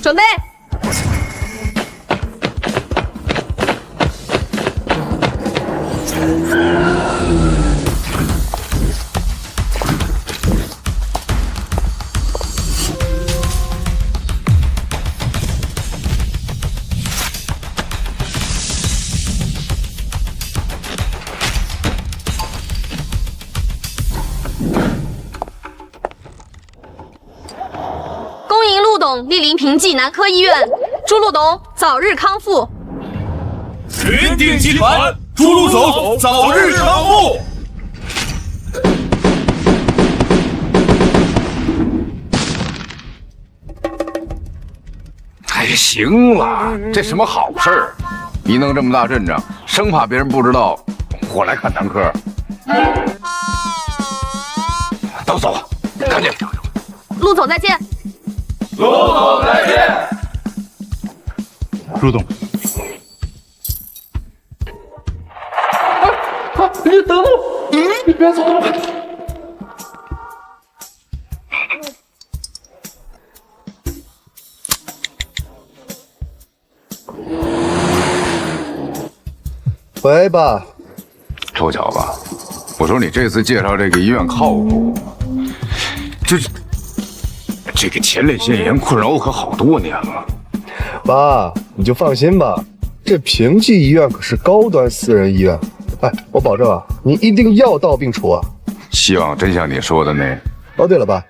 准备。恭迎陆董莅临平济男科医院，祝陆董早日康复。云鼎集团，祝陆总早日康复。哎，行了，这什么好事儿？你弄这么大阵仗，生怕别人不知道我来看男科。都走，赶紧。陆总再见。陆总再见。陆总，你等等，你别走。喂，爸。臭小子，我说你这次介绍这个医院靠谱，这个前列腺炎困扰我可好多年了。爸，你就放心吧，这平济医院可是高端私人医院。哎，我保证啊，你一定药到病除啊。希望真像你说的那。哦，对了，爸，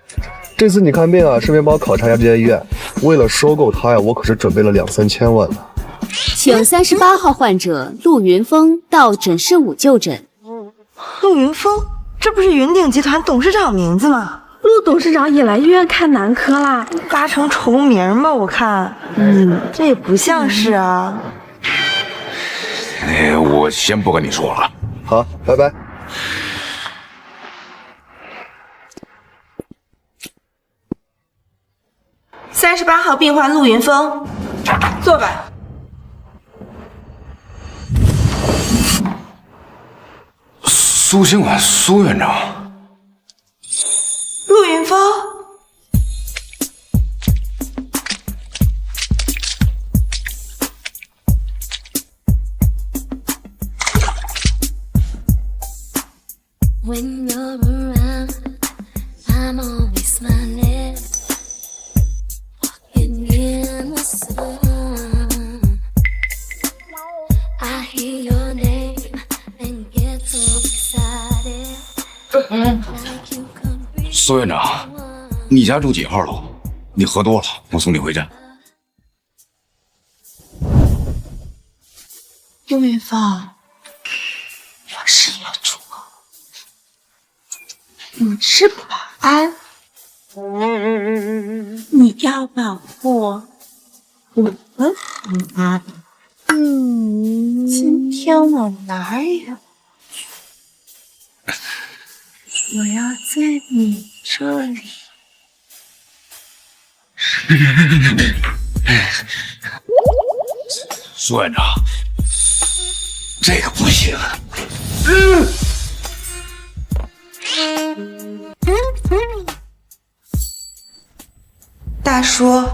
这次你看病啊，顺便帮我考察一下这家医院。为了收购它呀，我可是准备了2、3千万呢。请38号患者陆云峰到诊室5就诊。陆云峰，这不是云鼎集团董事长名字吗？陆董事长也来医院看男科啦，八成重名吧？我看，这也不像是啊。哎，我先不跟你说了。好，拜拜。38号病患陆云峰，坐吧。苏兴馆苏院长，陆云峰，苏院长，你家住几号楼？你喝多了，我送你回家。陆云峰，我是业主，你是保安，你要保护我的保安。今天我哪也不去，我要在你这里。苏院长，这个不行。大叔，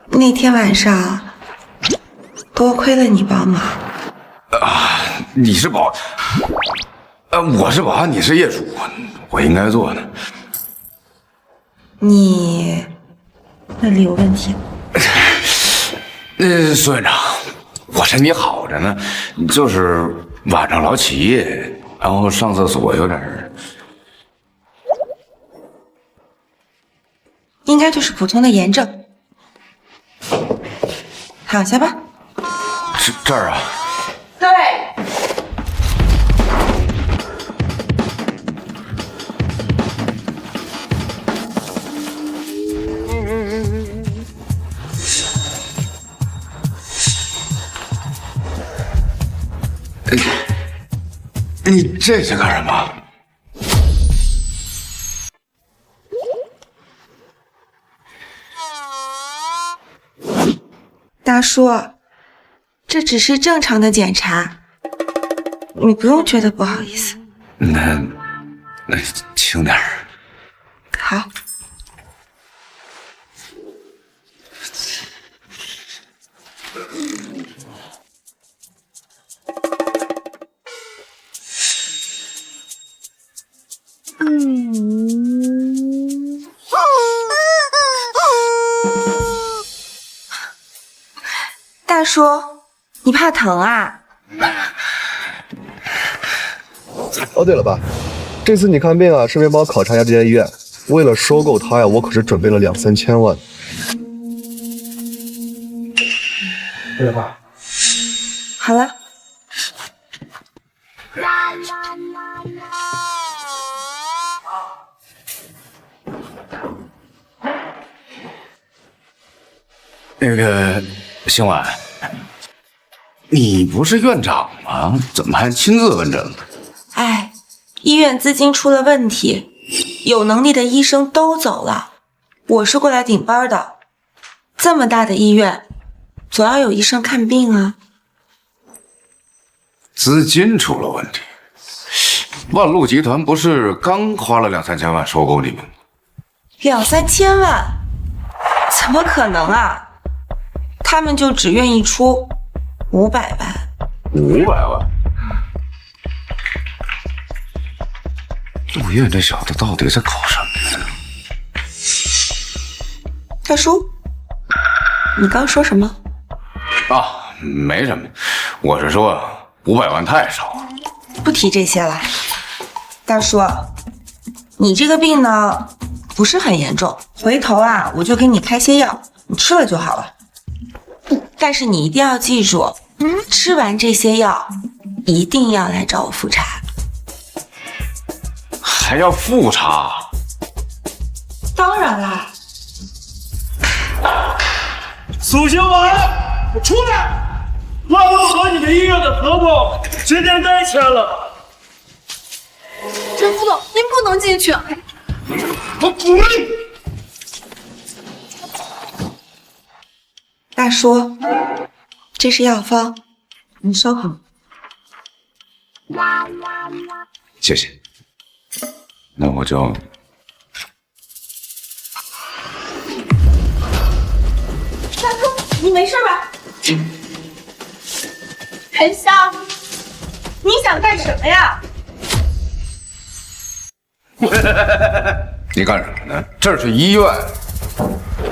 那天晚上多亏了你帮忙。你是保，我是保安，你是业主，我应该做的。你那里有问题？苏院长，我身体好着呢，就是晚上老起夜，然后上厕所有点应该就是普通的炎症。躺下吧。这儿啊？对。你这是干什么？大叔，这只是正常的检查，你不用觉得不好意思。那轻点儿。好。大叔，你怕疼啊？哦，对了，爸，这次你看病啊，顺便帮我考察一下这家医院。为了收购它呀，我可是准备了2、3千万。对了，爸。好了。那个星婉，你不是院长吗？怎么还亲自问诊了？哎，医院资金出了问题，有能力的医生都走了，我是过来顶班的。这么大的医院，总要有医生看病啊。资金出了问题？万路集团不是刚花了2、3千万收购你们吗？2、3千万？怎么可能啊？他们就只愿意出500万。500万？陆燕这小子到底在搞什么呀？大叔，你刚说什么？啊，没什么，我是说500万太少了。不提这些了。大叔，你这个病呢不是很严重，回头啊我就给你开些药，你吃了就好了。但是你一定要记住，吃完这些药一定要来找我复查。还要复查？当然啦。苏兴文，出来！万路和你们医院的合同今天该签了。陈副总，您不能进去。我滚！大叔，这是药方，你收好。谢谢。那我就……大叔，你没事吧？沉香，你想干什么呀？你干什么呢？这是医院，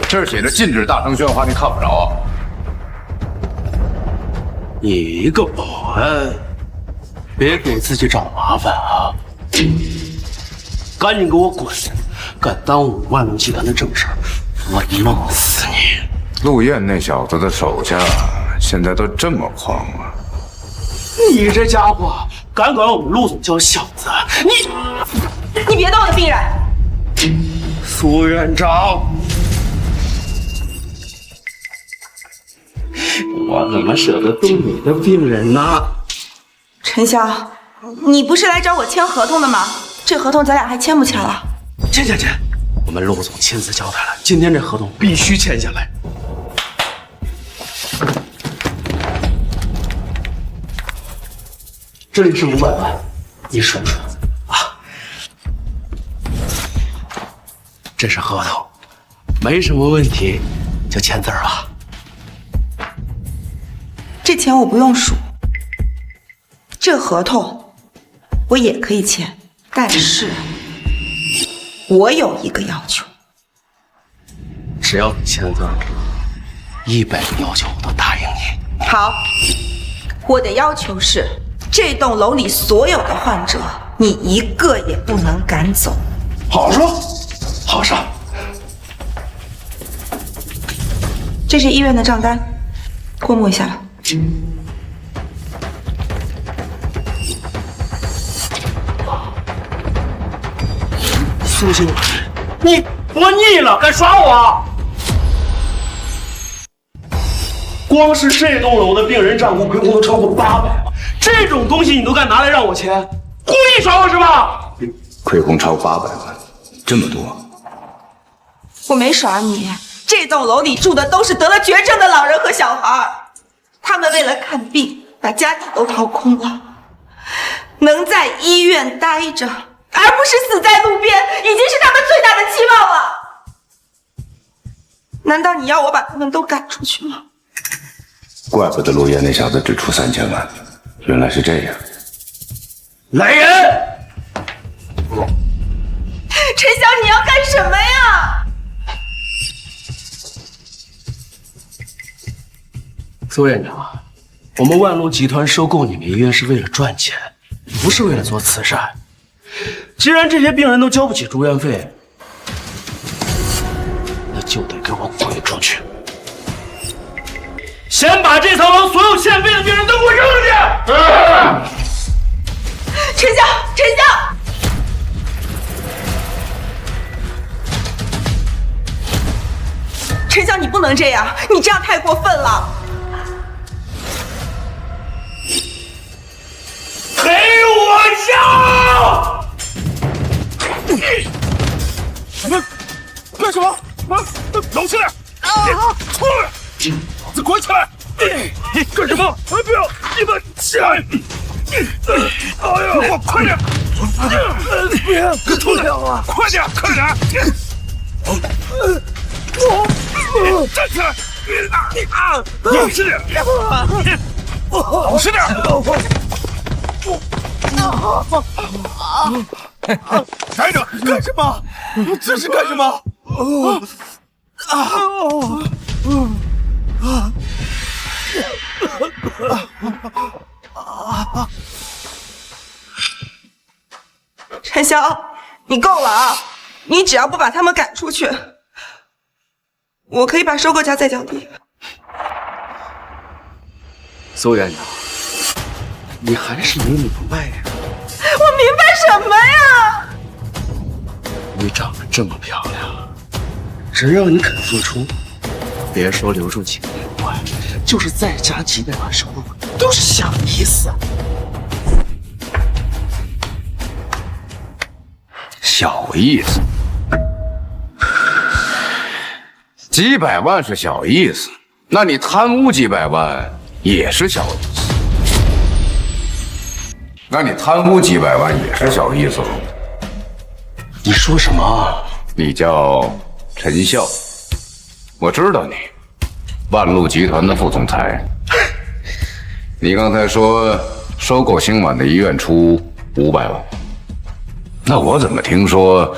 这儿写着禁止大声喧哗，你看不着啊？你一个保安，别给自己找麻烦啊！赶紧给我滚！敢耽误万路集团的正事儿，我弄死你！陆燕那小子的手下现在都这么狂啊！你这家伙敢管我们陆总叫小子，你别动我的病人！苏院长，我怎么舍得动你的病人呢？陈潇，你不是来找我签合同的吗？这合同咱俩还签不签了？签！我们陆总亲自交代了，今天这合同必须签下来。这里是500万，你数数啊。这是合同，没什么问题，就签字吧。这钱我不用数，这合同我也可以签，但是我有一个要求。只要你签字，100个要求我都答应你。好，我的要求是，这栋楼里所有的患者，你一个也不能赶走。好说，好说。这是医院的账单，过目一下了。苏兴，你活腻了，敢耍我？光是这栋楼的病人账户亏空都超过800万，这种东西你都敢拿来让我签，故意耍我是吧？亏空超800万，这么多？我没耍你，这栋楼里住的都是得了绝症的老人和小孩，他们为了看病把家底都掏空了，能在医院待着，而不是死在路边，已经是他们最大的期望了。难道你要我把他们都赶出去吗？怪不得陆燕那小子只出3000万，原来是这样。来人！晓，你要干什么呀？苏院长，我们万路集团收购你们医院是为了赚钱，不是为了做慈善。既然这些病人都交不起住院费，那就得给我滚出去！先把这层楼所有欠费的病人都给我扔出去！陈晓，陈晓！陈晓，你不能这样，你这样太过分了！给我上！干什么？冷静点！出来！老子滚起来！干什么？不要！你们起来！哎呀，快点！别吐掉啊！快点，快点！站起来！老实点！老实点！站着！干什么？这是干什么？陈晓，你够了啊！你只要不把他们赶出去，我可以把收购价再降低。苏院长，你还是没明白呀？我明白什么呀？你长得这么漂亮，只要你肯付出，别说留住几个病患，就是再加几百万收入，都是小意思。小意思，几百万是小意思，那你贪污几百万也是小意思，那你贪污几百万也是小意思了。你说什么？你叫陈笑，我知道你，万路集团的副总裁。你刚才说收购星晚的医院出500万，那我怎么听说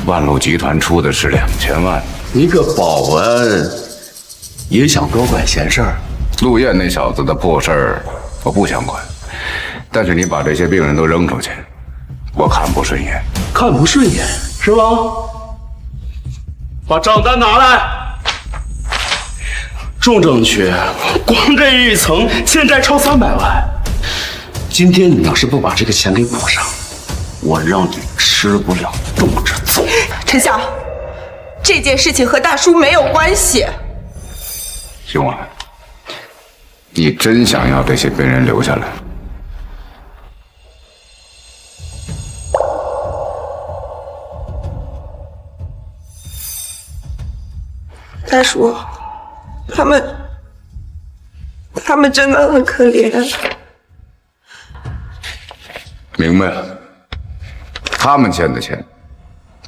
万路集团出的是2000万？一个保安也想多管闲事儿？陆燕那小子的破事儿我不想管，但是你把这些病人都扔出去，我看不顺眼。看不顺眼是吧？把账单拿来，众证据，光这一层欠债超300万。今天你要是不把这个钱给补上，我让你吃不了兜着走。陈晓，这件事情和大叔没有关系。星晚，你真想要这些病人留下来？大叔，他们真的很可怜。明白了，他们欠的钱，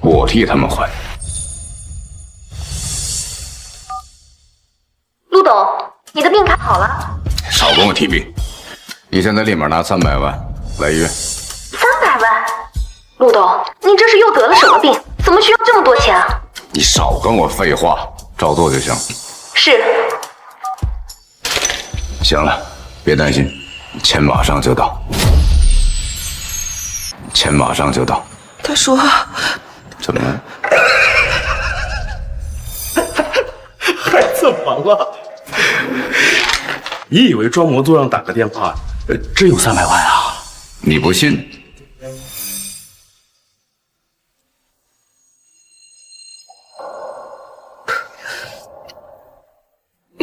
我替他们还。陆董，你的病看好了。少跟我提病！你现在立马拿300万来医院。300万？陆董，你这是又得了什么病？怎么需要这么多钱啊？你少跟我废话，照做就行。是。行了，别担心，钱马上就到。钱马上就到。大叔，怎么了？还怎么了？你以为装模作样打个电话，真有300万啊？你不信？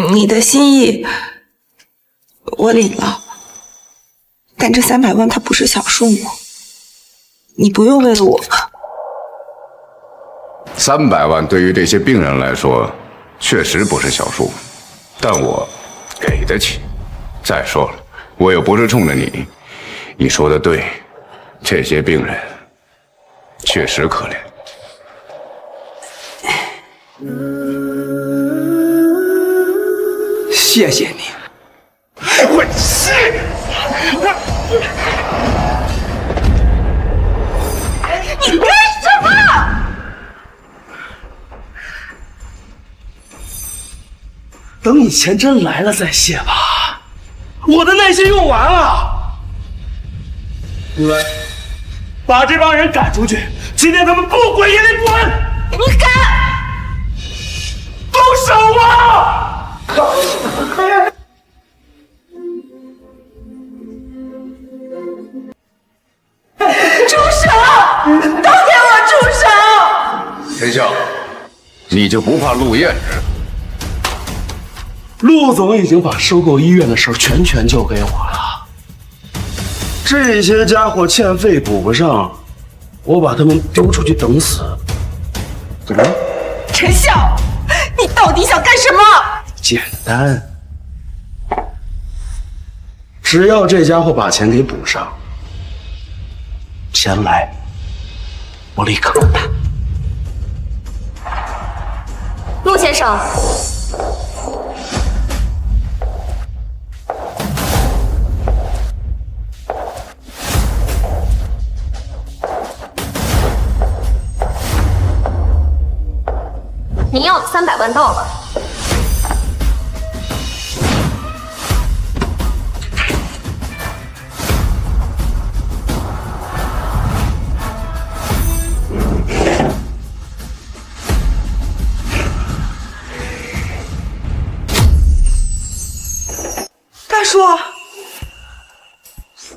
你的心意我领了，但这300万它不是小数目，你不用为了我。300万对于这些病人来说，确实不是小数，但我给得起。再说了，我又不是冲着你。你说的对，这些病人确实可怜。谢谢你。我气！你干什么？等你钱真来了再谢吧。我的耐心用完了。你们把这帮人赶出去，今天他们不滚也得滚！你敢！动手啊！住手！都给我住手！陈笑，你就不怕陆燕知？陆总已经把收购医院的事全权交给我了。这些家伙欠费补不上，我把他们丢出去等死，怎么样？陈笑，你到底想干什么？简单，只要这家伙把钱给补上，钱来，我立刻滚蛋。陆先生，您要的300万到了。大叔，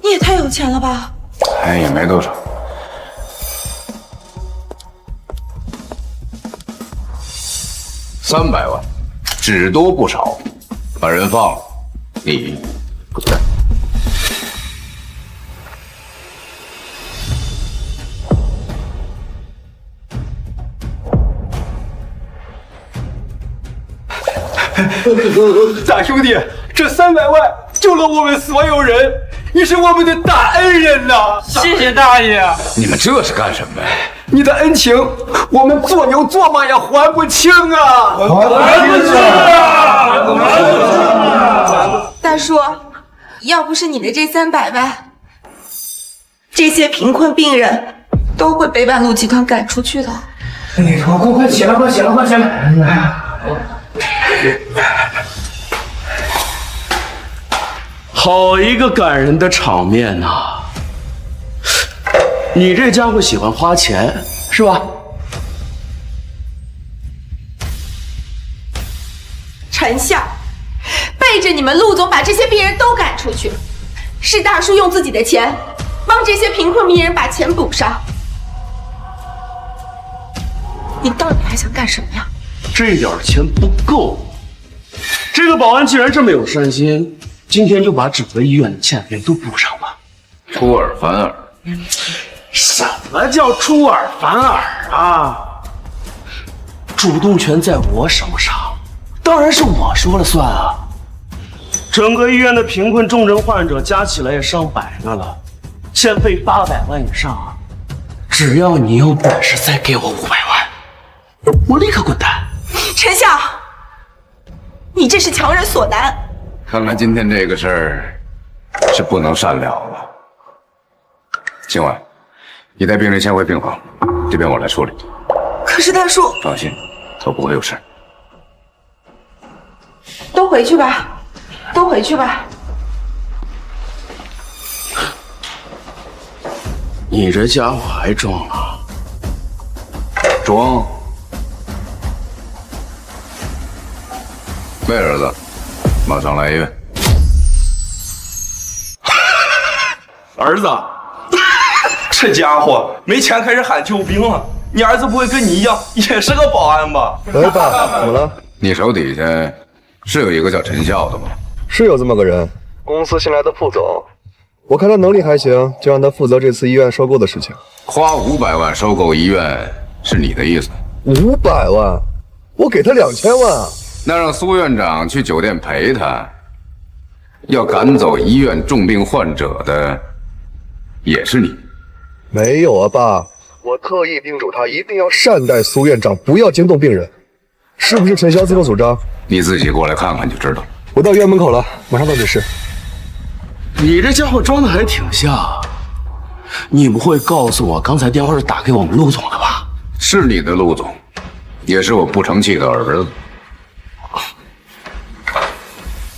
你也太有钱了吧！哎，也没多少。300万，只多不少，把人放了，你滚蛋。大兄弟，这300万救了我们所有人，你是我们的大恩人呐！谢谢大爷。你们这是干什么呀？你的恩情，我们做牛做马也还不清啊！还不清啊！大叔，要不是你的这300万，这些贫困病人都会被万路集团赶出去的。快起来，快起来，快起来！好一个感人的场面呐！你这家伙喜欢花钱是吧？陈笑，背着你们陆总把这些病人都赶出去，是大叔用自己的钱帮这些贫困病人把钱补上。你到底还想干什么呀？这点钱不够，这个保安既然这么有善心，今天就把整个医院的欠费都补上吧。出尔反尔。什么叫出尔反尔啊？主动权在我手上，当然是我说了算啊。整个医院的贫困重症患者加起来也上百个了，欠费800万以上啊！只要你有本事再给我500万，我立刻滚蛋。陈笑，你这是强人所难。看来今天这个事儿是不能善了了。今晚你带病人先回病房，这边我来处理。可是大叔，放心，都不会有事。都回去吧，都回去吧。你这家伙还装啊？装？魏儿子，马上来医院。儿子，这家伙没钱开始喊救兵了。你儿子不会跟你一样也是个保安吧？喂，爸，怎么了？你手底下是有一个叫陈笑的吗？是有这么个人，公司新来的副总，我看他能力还行，就让他负责这次医院收购的事情。花500万收购医院是你的意思？500万，我给他2000万啊！那让苏院长去酒店陪他，要赶走医院重病患者的也是你。没有啊，爸，我特意叮嘱他一定要善待苏院长，不要惊动病人，是不是陈潇自作主张？你自己过来看看就知道。我到医院门口了，马上到指示。你这家伙装的还挺像，你不会告诉我刚才电话是打给我们陆总的吧？是你的陆总，也是我不成器的儿子。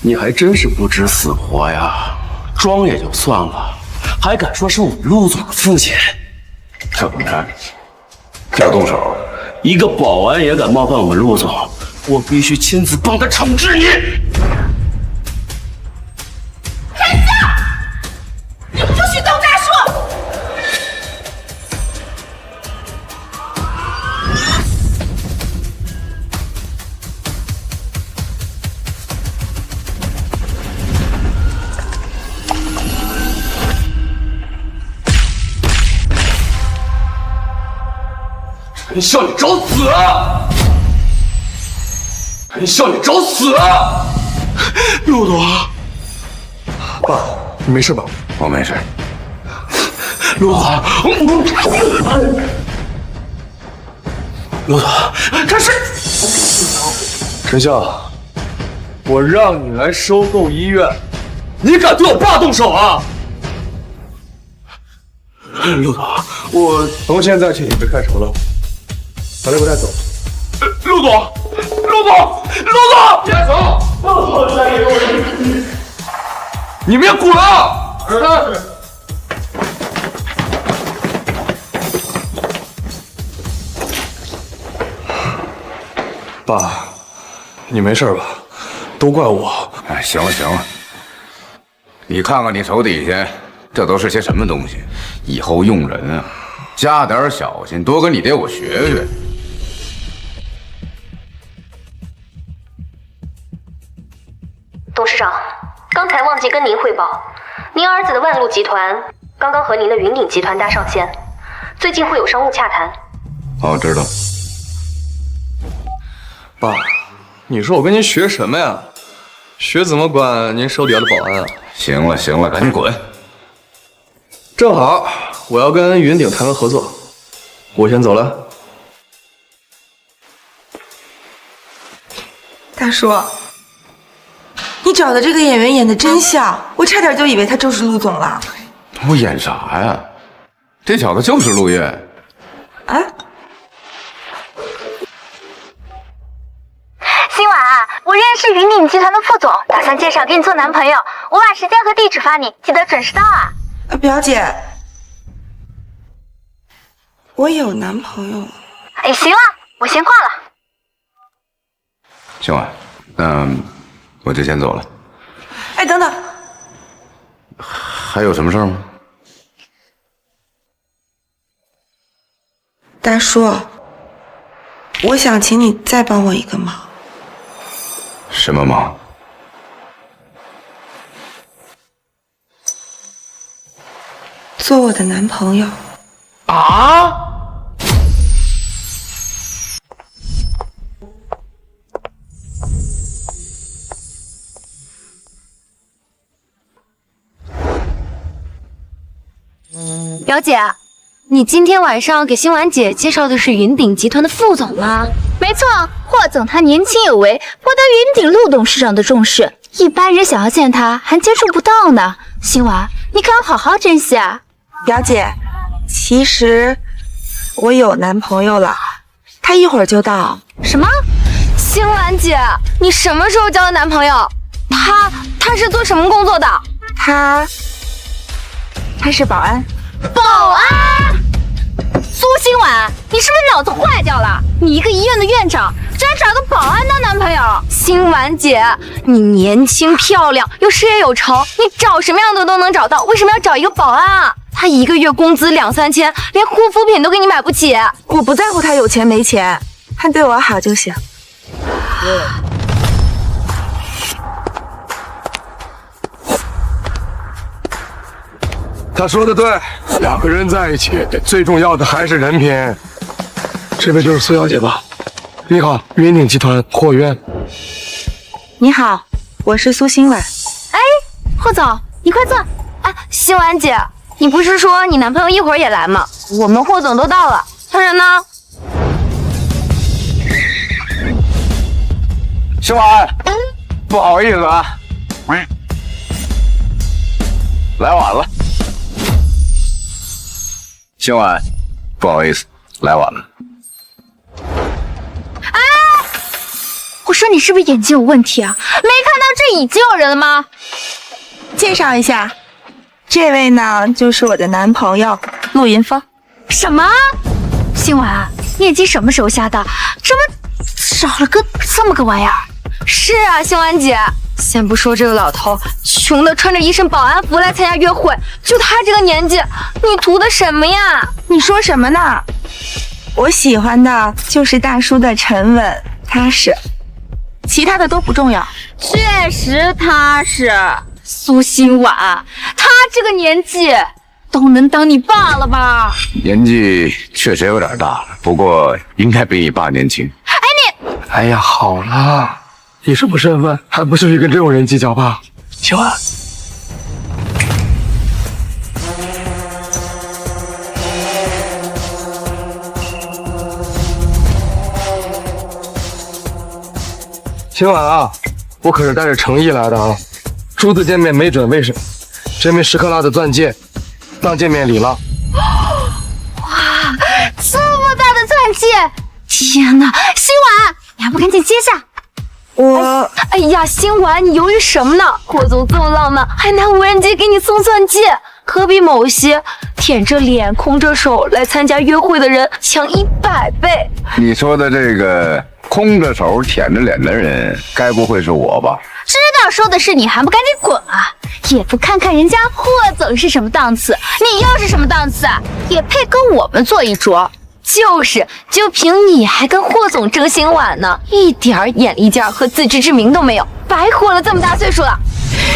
你还真是不知死活呀！装也就算了，还敢说是我们陆总的父亲？怎么着？要动手？一个保安也敢冒犯我们陆总，我必须亲自帮他惩治你！天下，你不许动大树！陈笑，你找死啊！陈笑，你找死啊！陆总，爸，你没事吧？我没事。陆总，陆总，这是陈笑，我让你来收购医院，你敢对我爸动手啊！陆总，我从现在起你被开除了，把他给我带走。陆总，陆总，陆总，别走！你们也滚啊！爸，你没事吧？都怪我。哎，行了行了，你看看你手底下，这都是些什么东西？以后用人啊，加点小心，多跟你爹我学学。董事长，刚才忘记跟您汇报，您儿子的万路集团刚刚和您的云顶集团搭上线，最近会有商务洽谈。哦，知道。爸，你说我跟您学什么呀？学怎么管您手底下的保安啊？行了行了，赶紧滚！正好我要跟云顶谈个合作，我先走了。大叔，你找的这个演员演的真像，我差点就以为他就是陆总了。我演啥呀？这小子就是陆月。啊？今晚啊，我认识云顶集团的副总，打算介绍给你做男朋友。我把时间和地址发你，记得准时到啊。表姐，我有男朋友了。哎，行了，我先挂了。行啊，那我就先走了。哎，等等，还有什么事儿吗？大叔，我想请你再帮我一个忙。什么忙？做我的男朋友。啊！表姐，你今天晚上给新婉姐介绍的是云顶集团的副总吗？没错，霍总他年轻有为，博得云顶陆董事长的重视，一般人想要见他还接触不到呢。新婉，你可要好好珍惜啊！表姐，其实我有男朋友了，他一会儿就到。什么？新婉姐，你什么时候交的男朋友？他是做什么工作的？他是保安。保安？苏新婉，你是不是脑子坏掉了？你一个医院的院长，居然找个保安当男朋友？新婉姐，你年轻漂亮又事业有成，你找什么样的都能找到，为什么要找一个保安啊？他一个月工资2、3千，连护肤品都给你买不起。我不在乎他有钱没钱，他对我好就行。他说的对，两个人在一起，最重要的还是人品。这位就是苏小姐吧？你好，云顶集团霍渊。你好，我是苏新婉。哎，霍总，你快坐。哎，新婉姐，你不是说你男朋友一会儿也来吗？我们霍总都到了，他人呢？新婉，不好意思啊，来晚了。新婉，不好意思，来晚了。哎，我说你是不是眼睛有问题啊？没看到这已经有人了吗？介绍一下，这位呢就是我的男朋友陆云峰。什么？星婉，你眼睛什么时候瞎的？怎么少了个这么个玩意儿？是啊，星婉姐，先不说这个老头穷的穿着一身保安服来参加约会，就他这个年纪，你图的什么呀？你说什么呢？我喜欢的就是大叔的沉稳踏实，其他的都不重要。确实踏实。苏星婉，他这个年纪都能当你爸了吧？年纪确实有点大了，不过应该比你爸年轻。哎呀，好了，以什么身份，还不至于跟这种人计较吧？星婉，星婉啊，我可是带着诚意来的啊！初次见面没准备什么，这枚10克拉的钻戒当见面礼了。哇，这么大的钻戒！天哪，星婉，你还不赶紧接下？哎呀，星婉，你犹豫什么呢？霍总这么浪漫，还拿无人机给你送钻戒，可比某些舔着脸、空着手来参加约会的人强100倍。你说的这个空着手舔着脸的人，该不会是我吧？知道说的是你，还不赶紧滚啊！也不看看人家霍总是什么档次，你又是什么档次？也配跟我们坐一桌？就是，就凭你还跟霍总争星婉呢，一点眼力劲儿和自知之明都没有，白活了这么大岁数了。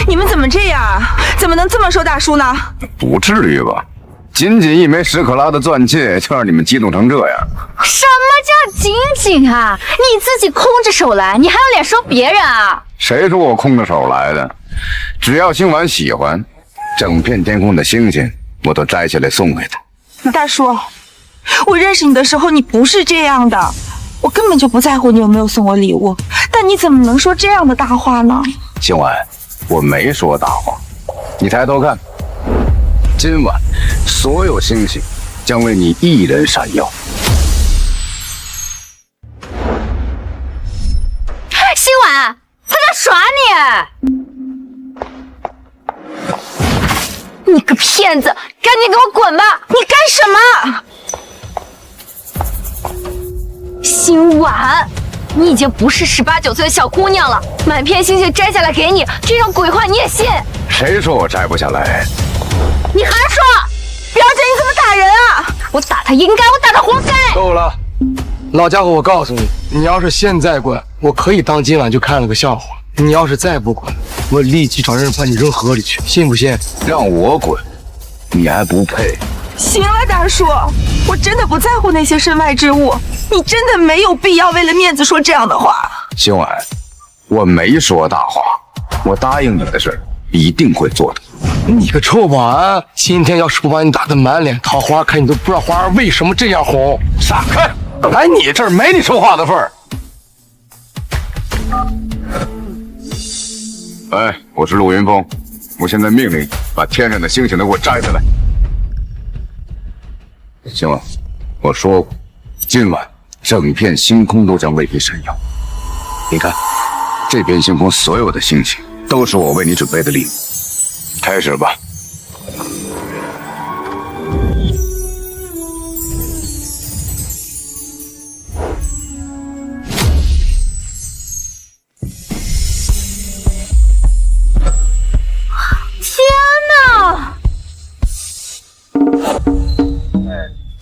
你们怎么这样啊？怎么能这么说大叔呢？不至于吧？仅仅一枚10克拉的钻戒，就让你们激动成这样？什么叫仅仅啊？你自己空着手来，你还有脸说别人啊？谁说我空着手来的？只要星婉喜欢，整片天空的星星我都摘下来送给她。大叔，我认识你的时候你不是这样的，我根本就不在乎你有没有送我礼物，但你怎么能说这样的大话呢？星婉，我没说大话，你抬头看，今晚所有星星将为你一人闪耀。星婉，他在耍你！你个骗子，赶紧给我滚吧！你干什么？星婉，你已经不是18、19岁的小姑娘了，满片星星摘下来给你，这种鬼话你也信？谁说我摘不下来？你还说！表姐，你怎么打人啊？我打他应该，我打他活该！够了，老家伙，我告诉你，你要是现在滚，我可以当今晚就看了个笑话；你要是再不滚，我立即找人把你扔河里去，信不信？让我滚，你还不配。行了，大叔，我真的不在乎那些身外之物，你真的没有必要为了面子说这样的话。星婉，我没说大话，我答应你的事一定会做的。你个臭保安，今天要是不把你打得满脸桃花开，你都不知道花儿为什么这样红。闪开！来你这儿没你说话的份儿。哎，我是陆云峰，我现在命令你把天上的星星都给我摘下来。星婉，我说过，今晚整片星空都将为你闪耀。你看，这片星空所有的星星都是我为你准备的礼物。开始吧。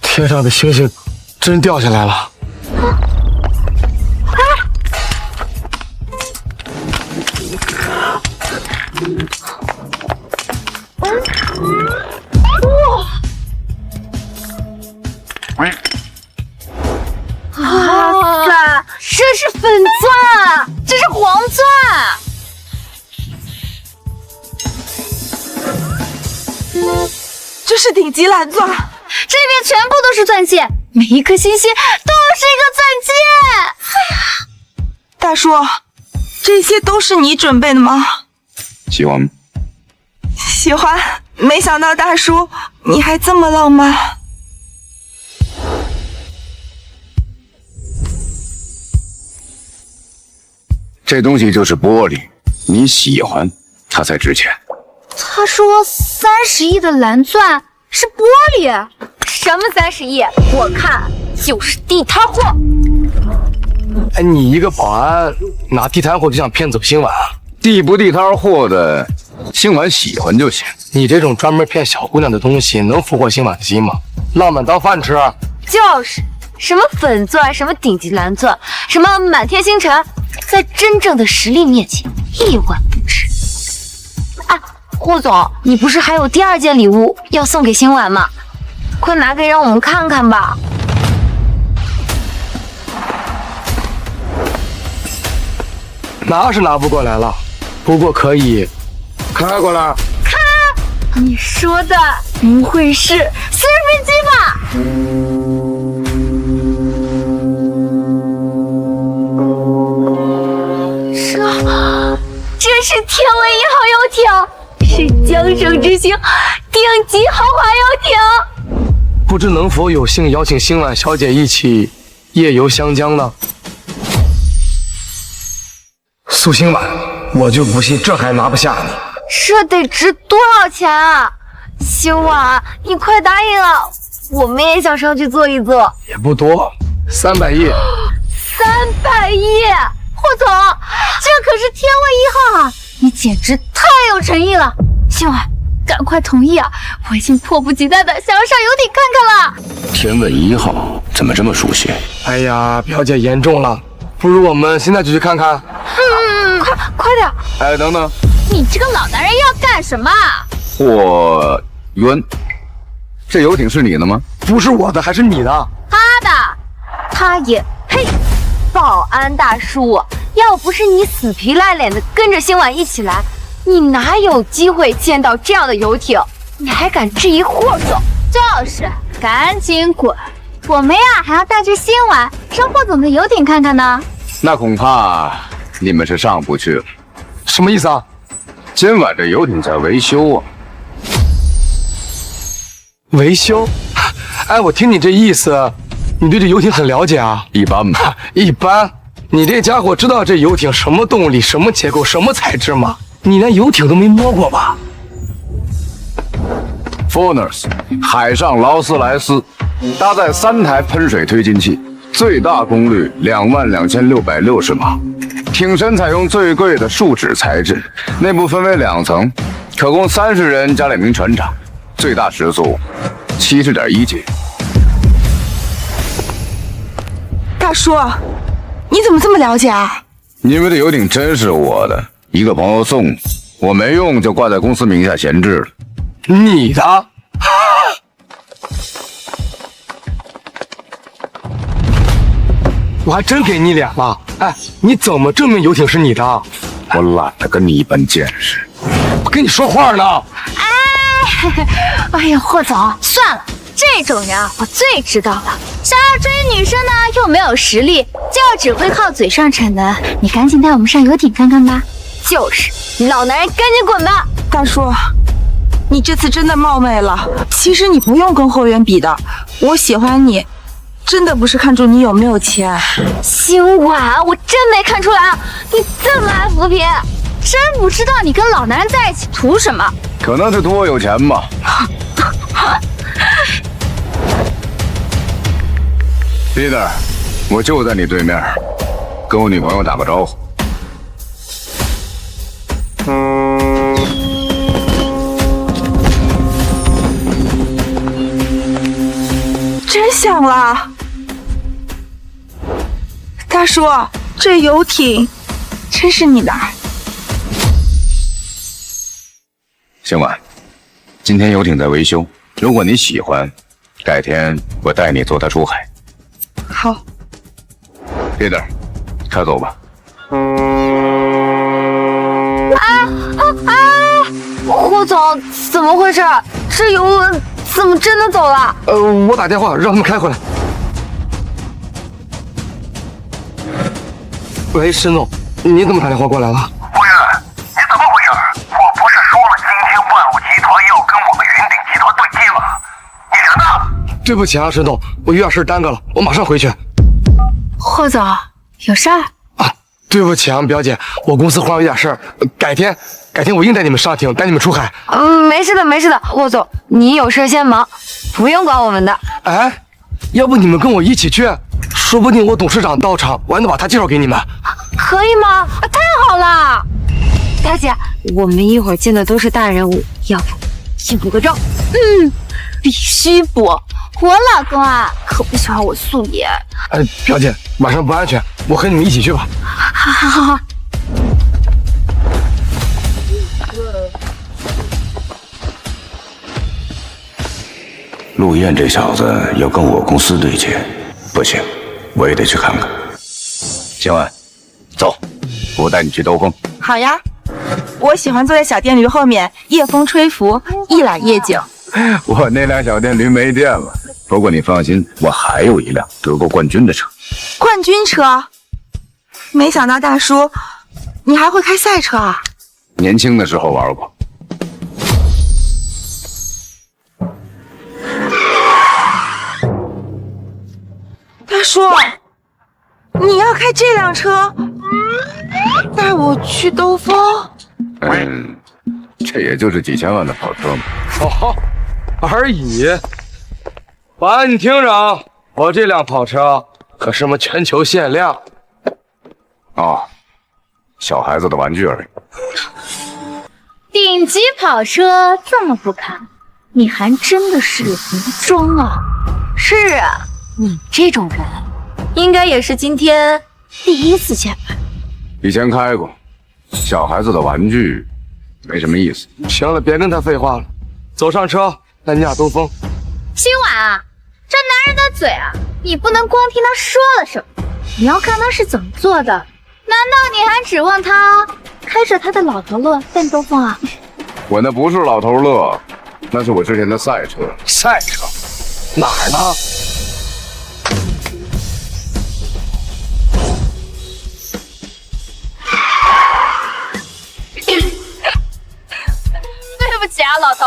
天上的星星真掉下来了。哇塞，这是粉钻，这是黄钻，这是顶级蓝钻，这边全部都是钻戒，每一颗星星都是一个钻戒。哎呀，大叔，这些都是你准备的吗？喜欢吗？喜欢，没想到大叔你还这么浪漫。这东西就是玻璃，你喜欢它才值钱。他说30亿的蓝钻是玻璃，什么30亿？我看就是地摊货。哎，你一个保安拿地摊货就想骗走新婉啊？地不地摊货的，新婉喜欢就行。你这种专门骗小姑娘的东西，能俘获新婉的心吗？浪漫当饭吃？就是什么粉钻，什么顶级蓝钻，什么满天星辰，在真正的实力面前一文不值。啊，霍总，你不是还有第2件礼物要送给新婉吗？快拿给让我们看看吧。拿是拿不过来了，不过可以开过来。你说的不会是私人飞机吧？这是天文1号游艇，是江省之星顶级豪华游艇。不知能否有幸邀请新婉小姐一起夜游湘江呢？苏新婉，我就不信这还拿不下你。这得值多少钱啊？新婉，你快答应啊！我们也想上去坐一坐。也不多，300亿。300亿！霍总，这可是天问1号啊！你简直太有诚意了。新婉，赶快同意啊！我已经迫不及待的想要上游艇看看了。天问1号怎么这么熟悉？哎呀，表姐严重了，不如我们现在就去看看。快点！哎，等等，你这个老男人要干什么？霍渊，这游艇是你的吗？不是我的，还是你的？他的，他也配？保安大叔，要不是你死皮赖脸的跟着新婉一起来，你哪有机会见到这样的游艇？你还敢质疑霍总？就是，赶紧滚！我们呀还要带着新婉上霍总的游艇看看呢。那恐怕你们是上不去了。什么意思啊？今晚这游艇在维修啊。维修？哎，我听你这意思，你对这游艇很了解啊？一般吧。一般？你这家伙知道这游艇什么动力、什么结构、什么材质吗？你连游艇都没摸过吧 ？Furners 海上劳斯莱斯搭载3台喷水推进器，最大功率22660马。艇身采用最贵的树脂材质，内部分为2层，可供30人加2名船长，最大时速70.1斤。大叔，你怎么这么了解啊？因为这游艇真是我的，一个朋友送的，我没用就挂在公司名下闲置了。你的？我还真给你脸了。哎，你怎么证明游艇是你的？我懒得跟你一般见识。我跟你说话呢。哎呀，霍总，算了，这种人啊，我最知道了。想要追女生呢，又没有实力，就只会靠嘴上逞能。你赶紧带我们上游艇看看吧。就是，老男人赶紧滚吧！大叔，你这次真的冒昧了。其实你不用跟后援比的，我喜欢你。真的不是看中你有没有钱。新婉，我真没看出来啊！你这么爱扶贫，真不知道你跟老男人在一起图什么？可能是图我有钱吧。Peter， 我就在你对面，跟我女朋友打个招呼。真响了。大叔，这游艇真是你的？星婉，今天游艇在维修，如果你喜欢，改天我带你坐它出海。好。Peter， 开走吧。霍总，怎么回事？这游轮怎么真的走了？我打电话让他们开回来。喂，申总，你怎么打电话过来了？夫人，你怎么回事？我不是说了，今天万路集团要跟我们云鼎集团对接吗？你人呢？对不起啊，申总，我有点事耽搁了，我马上回去。霍总，有事儿？啊，对不起啊，表姐，我公司忽然有点事儿，改天我硬带你们上庭，带你们出海。没事的，没事的，霍总，你有事先忙，不用管我们的。哎，要不你们跟我一起去？说不定我董事长到场，我还能把他介绍给你们。可以吗？太好了！大姐，我们一会儿见的都是大人物，要不去补个妆？必须补。我老公啊，可不喜欢我素颜。表姐，晚上不安全，我和你们一起去吧。好。陆燕这小子要跟我公司对接，不行，我也得去看看。秦婉，走，我带你去兜风。好呀，我喜欢坐在小电驴后面，夜风吹拂，一览夜景。我那辆小电驴没电了，不过你放心，我还有一辆得过冠军的车。冠军车？没想到大叔，你还会开赛车啊？年轻的时候玩过。大叔，你要开这辆车，带我去兜风？这也就是几千万的跑车嘛。哦，而已。保安，你听着，我这辆跑车可是么全球限量。小孩子的玩具而已。顶级跑车这么不堪，你还真的是无装啊！是啊，你这种人，应该也是今天第一次见吧？以前开过，小孩子的玩具没什么意思。行了，别跟他废话了，走上车，带你俩兜风。今晚啊，这男人的嘴啊，你不能光听他说了什么，你要看他是怎么做的。难道你还指望他开着他的老头乐带你兜风啊？我那不是老头乐，那是我之前的赛车。赛车哪儿呢？对不起啊，老头，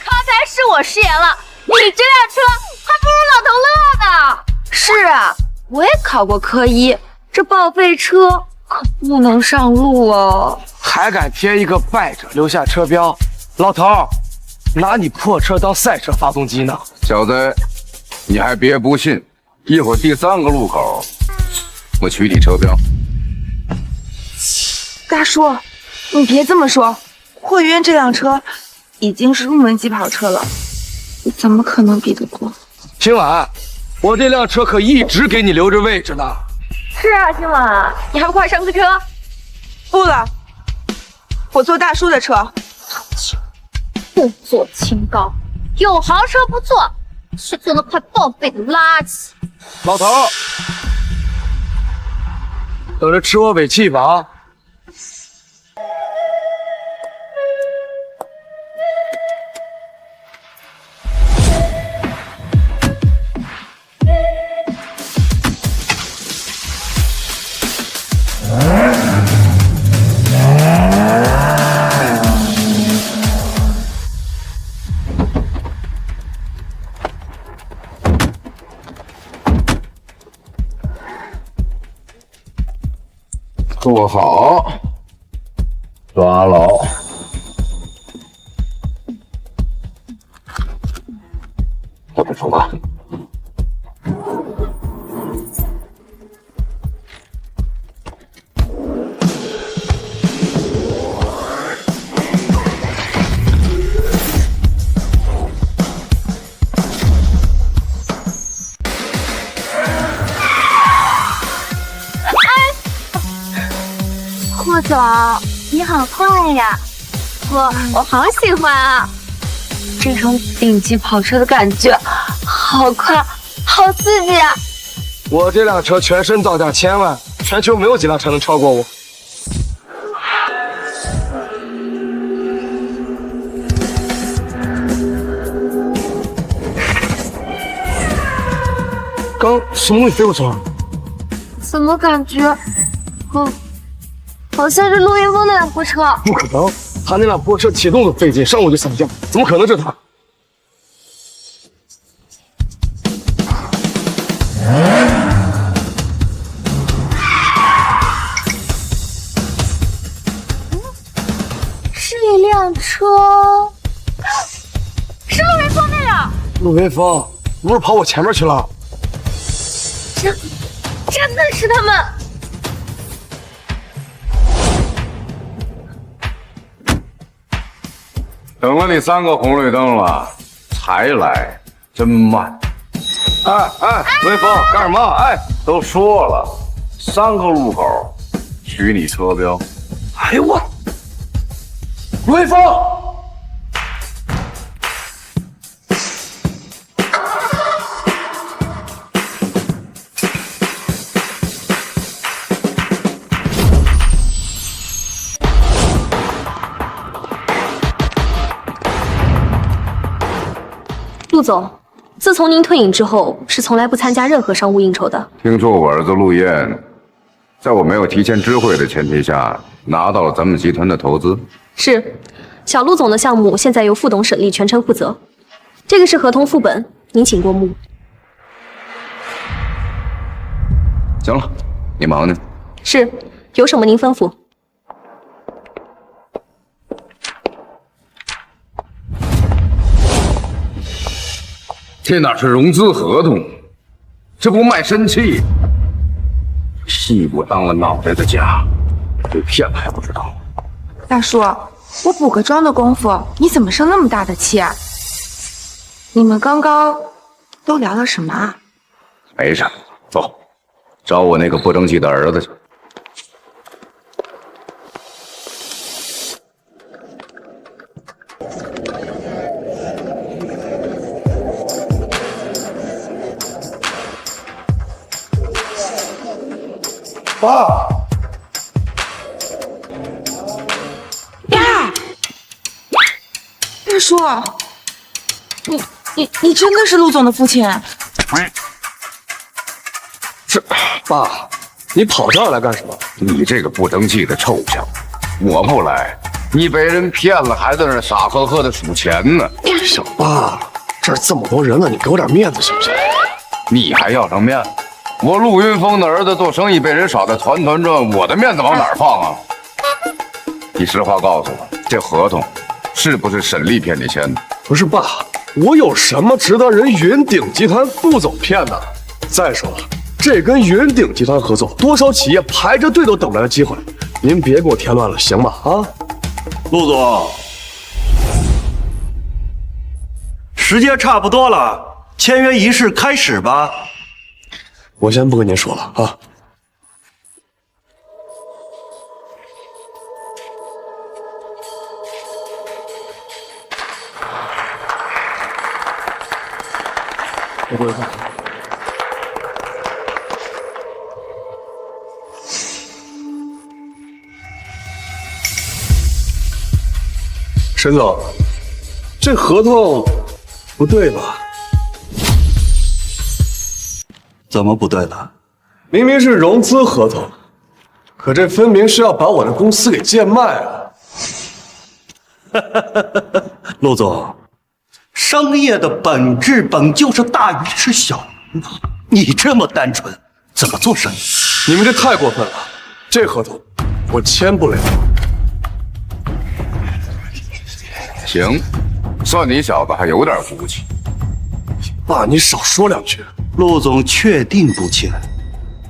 刚才是我失言了。你这辆车还不如老头乐呢。是啊，我也考过科一，这报废车可不能上路哦。还敢贴一个败者留下车标，老头，拿你破车当赛车发动机呢？小子，你还别不信，一会儿第3个路口，我取你车标。大叔，你别这么说，霍渊这辆车已经是入门级跑车了，怎么可能比得过？今晚我这辆车可一直给你留着位置呢。是啊，今晚你还不快上个车？不了，我坐大叔的车。不坐清高，有豪车不坐，是坐那快报废的垃圾。老头，等着吃我尾气吧。坐好，抓牢。我们出发。霍总，你好快呀！我好喜欢啊！这种顶级跑车的感觉，好快，好刺激啊！我这辆车全身造价1000万，全球没有几辆车能超过我。刚什么东西飞过去了？怎么感觉，好像是陆云峰那辆破车。不可能，他那辆破车启动都费劲，上午就散架，怎么可能是他？车是陆云峰那辆。陆云峰不是跑我前面去了？真的是他们！等了你3个红绿灯了，才来，真慢。陆云峰干什么？都说了，3个路口取你车标。哎呦我，陆云峰！陆总，自从您退隐之后，是从来不参加任何商务应酬的。听说我儿子陆燕，在我没有提前知会的前提下，拿到了咱们集团的投资。是，小陆总的项目现在由副董沈丽全权负责。这个是合同副本，您请过目。行了，你忙呢。是，有什么您吩咐。这哪是融资合同，这不卖身契？屁股当了脑袋的家，被骗了还不知道。大叔，我补个妆的功夫，你怎么生那么大的气啊？你们刚刚都聊了什么啊？没什么，走，找我那个不争气的儿子去。爸，呀，大叔，你真的是陆总的父亲？是爸，你跑这儿来干什么？你这个不争气的臭小子，我不来，你被人骗了，还在那傻呵呵的数钱呢。小爸，这儿这么多人了，你给我点面子行不行？你还要上面子？我陆云峰的儿子做生意被人耍得团团转，我的面子往哪儿放啊？你实话告诉我，这合同是不是沈丽骗你签的？不是爸，我有什么值得人云鼎集团副总骗的？再说了，这跟云鼎集团合作，多少企业排着队都等来了机会，您别给我添乱了，行吗？啊，陆总，时间差不多了，签约仪式开始吧。我先不跟您说了啊。我过来看。沈总，这合同不对吧？怎么不对了？明明是融资合同，可这分明是要把我的公司给贱卖啊！陆总，商业的本质本就是大鱼吃小鱼嘛。你这么单纯，怎么做生意？你们这太过分了，这合同我签不了。行，算你小子还有点骨气。爸，你少说两句。陆总确定不签？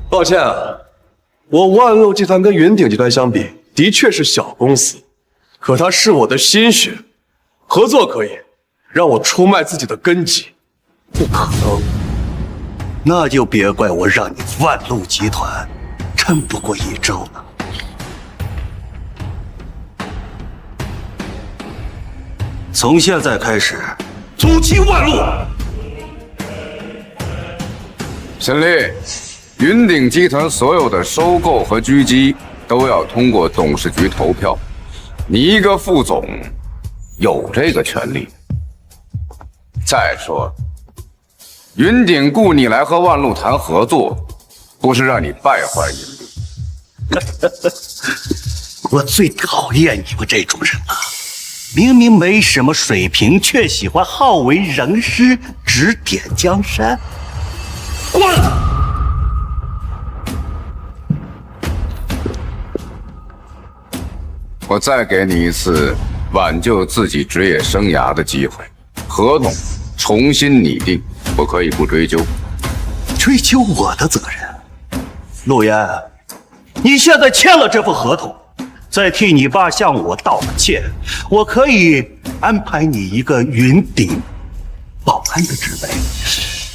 抱歉啊，我万路集团跟云鼎集团相比，的确是小公司，可它是我的心血，合作可以，让我出卖自己的根基，不可能。那就别怪我让你万路集团撑不过一周了。从现在开始，阻击万路。沈丽，云鼎集团所有的收购和狙击都要通过董事局投票，你一个副总有这个权利。再说，云鼎雇你来和万路谈合作，不是让你败坏云鼎。我最讨厌你们这种人了，明明没什么水平，却喜欢好为人师，指点江山。滚！我再给你一次挽救自己职业生涯的机会。合同重新拟定，我可以不追究。追究我的责任？陆岩，你现在签了这份合同，再替你爸向我道了歉，我可以安排你一个云顶保安的职位，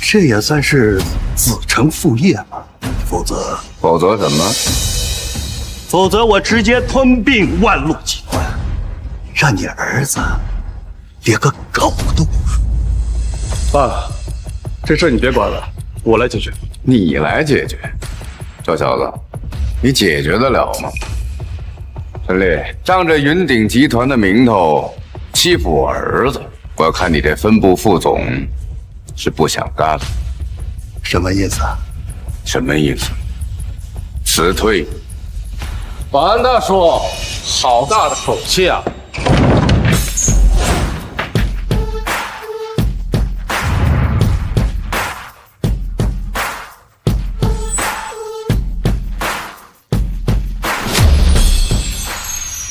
这也算是子承父业吧。否则什么？否则我直接吞并万路集团，让你儿子连个狗都不如。爸，这事你别管了，我来解决。你来解决？小小子，你解决得了吗？陈丽，仗着云顶集团的名头欺负我儿子，我看你这分部副总是不想干了。什么意思啊？什么意思？辞退。保安大叔，好大的口气啊！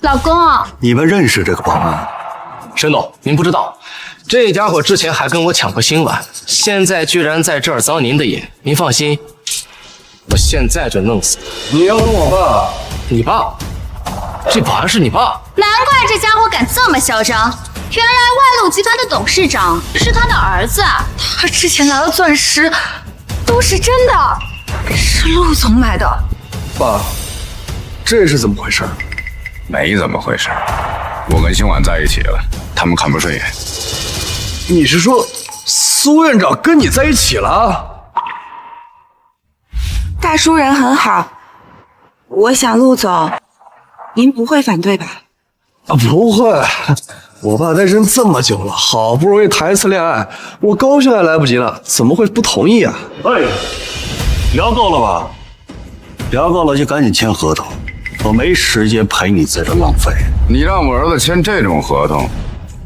老公，你们认识这个保安？沈总，您不知道，这家伙之前还跟我抢过新碗，现在居然在这儿脏您的眼。您放心，我现在就弄死他。你要弄我爸？你爸？这保安是你爸？难怪这家伙敢这么嚣张，原来万路集团的董事长是他的儿子啊！他之前拿的钻石都是真的，是陆总买的。爸，这是怎么回事？没怎么回事，我跟星婉在一起了，他们看不顺眼。你是说苏院长跟你在一起了？大叔人很好，我想陆总，您不会反对吧？啊，不会，我爸单身这么久了，好不容易谈一次恋爱，我高兴还来不及呢，怎么会不同意啊？哎，聊够了吧？聊够了就赶紧签合同，我没时间陪你在这浪费。你让我儿子签这种合同，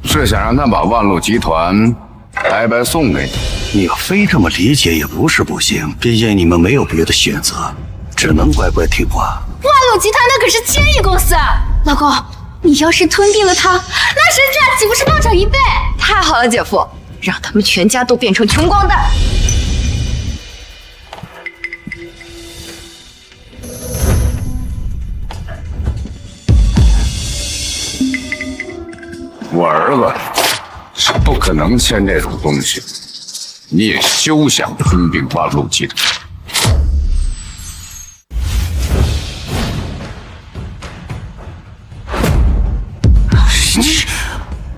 是想让他把万路集团白白送给你？你要非这么理解也不是不行，毕竟你们没有别的选择，只能乖乖听话。万路集团那可是千亿公司，老公，你要是吞并了它，那身价岂不是暴涨1倍？太好了，姐夫，让他们全家都变成穷光蛋。我儿子是不可能签这种东西，你也休想吞并万路集团。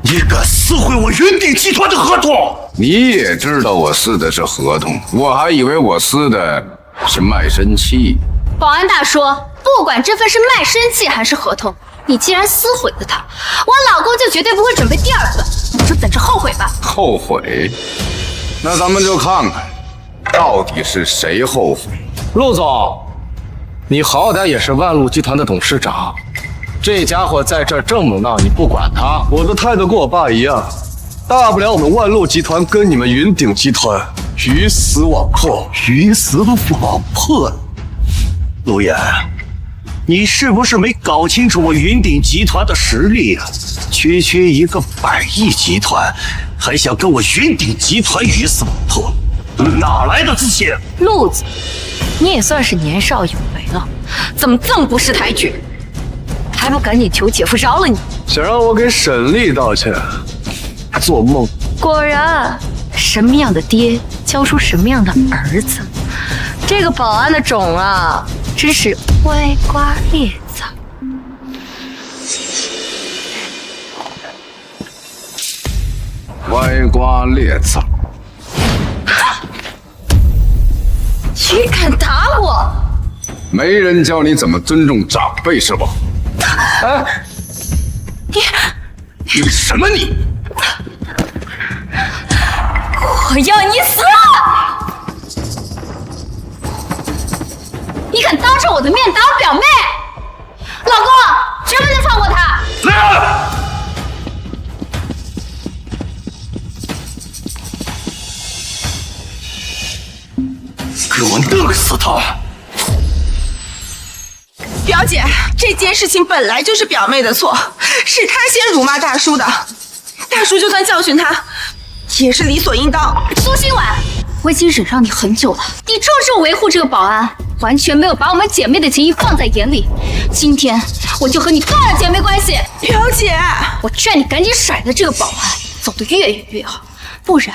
你敢撕毁我云顶集团的合同？你也知道我撕的是合同，我还以为我撕的是卖身契。保安大叔，不管这份是卖身契还是合同，你既然撕毁了它，我老公就绝对不会准备第二份，你就等着后悔吧。后悔？那咱们就看看，到底是谁后悔。陆总，你好歹也是万路集团的董事长，这家伙在这儿这么闹，你不管他？我的态度跟我爸一样，大不了我们万路集团跟你们云顶集团鱼死网破。鱼死网破？陆岩，你是不是没搞清楚我云顶集团的实力啊？区区一个100亿集团，还想跟我云顶集团鱼死网破？哪来的自信？陆子，你也算是年少有为了，怎么这么不识抬举？还不赶紧求姐夫饶了你！想让我给沈丽道歉，做梦！果然，什么样的爹教出什么样的儿子。这个保安的种啊，真是歪瓜裂枣。歪瓜裂枣。你敢打我？没人教你怎么尊重长辈是吧？哎，你什么你？我要你死！你敢当着我的面打我表妹？老公，绝不能放过她！给我弄死他！表姐，这件事情本来就是表妹的错，是她先辱骂大叔的，大叔就算教训她，也是理所应当。苏心婉，我已经忍让你很久了，你就是维护这个保安，完全没有把我们姐妹的情谊放在眼里。今天我就和你断了姐妹关系。表姐，我劝你赶紧甩了这个保安，走得越远越好，不然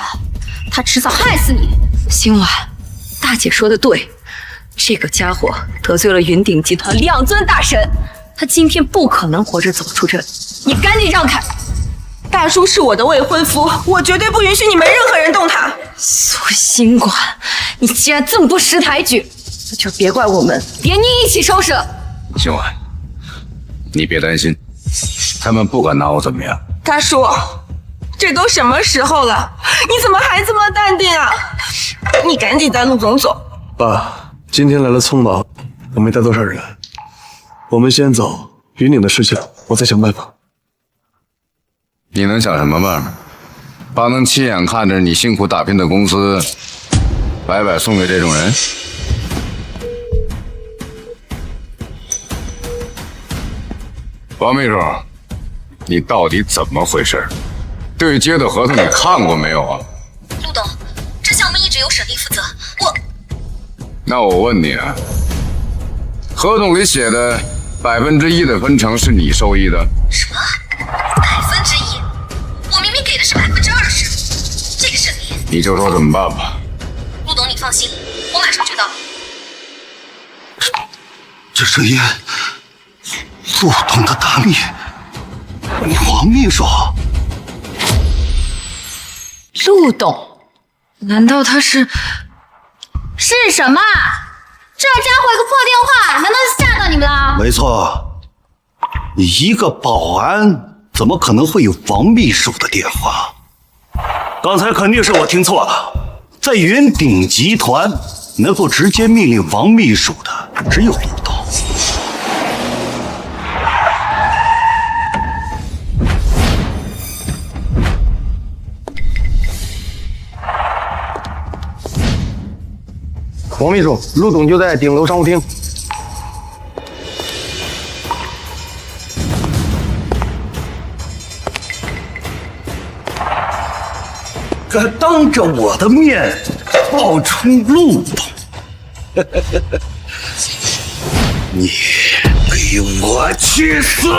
他迟早害死你。心婉，大姐说的对，这个家伙得罪了云鼎集团2尊大神，他今天不可能活着走出这里。你赶紧让开！大叔是我的未婚夫，我绝对不允许你们任何人动他。苏心婉，你既然这么不识抬举，那就别怪我们，连你一起收拾。心婉，你别担心，他们不敢拿我怎么样。大叔，这都什么时候了，你怎么还这么淡定啊？你赶紧带陆总走。爸，今天来了匆忙，我没带多少人，我们先走，云顶的事情我再想办法。你能想什么办法？爸能亲眼看着你辛苦打拼的公司白白送给这种人？王秘书，你到底怎么回事？对接的合同你看过没有啊？陆董，这项目一直由沈丽负责，那我问你啊，合同里写的1%的分成是你受益的？什么？1%？我明明给的是20%，这个沈丽，你就说怎么办吧。陆董，你放心，我马上就到。这声音，陆董的大秘，王秘书。陆董，难道他是什么？这家伙一个破电话，难道是吓到你们了？没错，你一个保安怎么可能会有王秘书的电话？刚才肯定是我听错了，在云鼎集团能够直接命令王秘书的只有陆董。王秘书，陆总就在顶楼商务厅。敢当着我的面冒充陆董，你给我去死！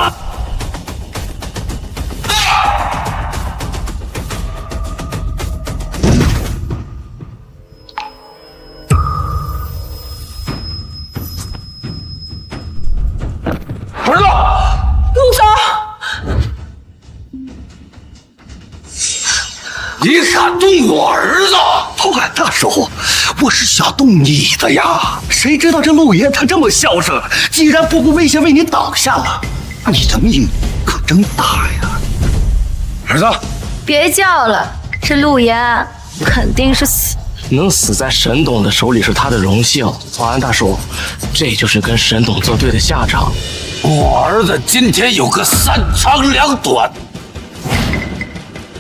儿子，陆总，你敢动我儿子？不敢，大叔，我是想动你的呀。谁知道这陆爷他这么孝顺，竟然不顾危险为你挡下了，你的命可真大呀！儿子，别叫了，这陆岩肯定是死。能死在沈董的手里是他的荣幸。保安大叔，这就是跟沈董作对的下场。我儿子今天有个3长2短，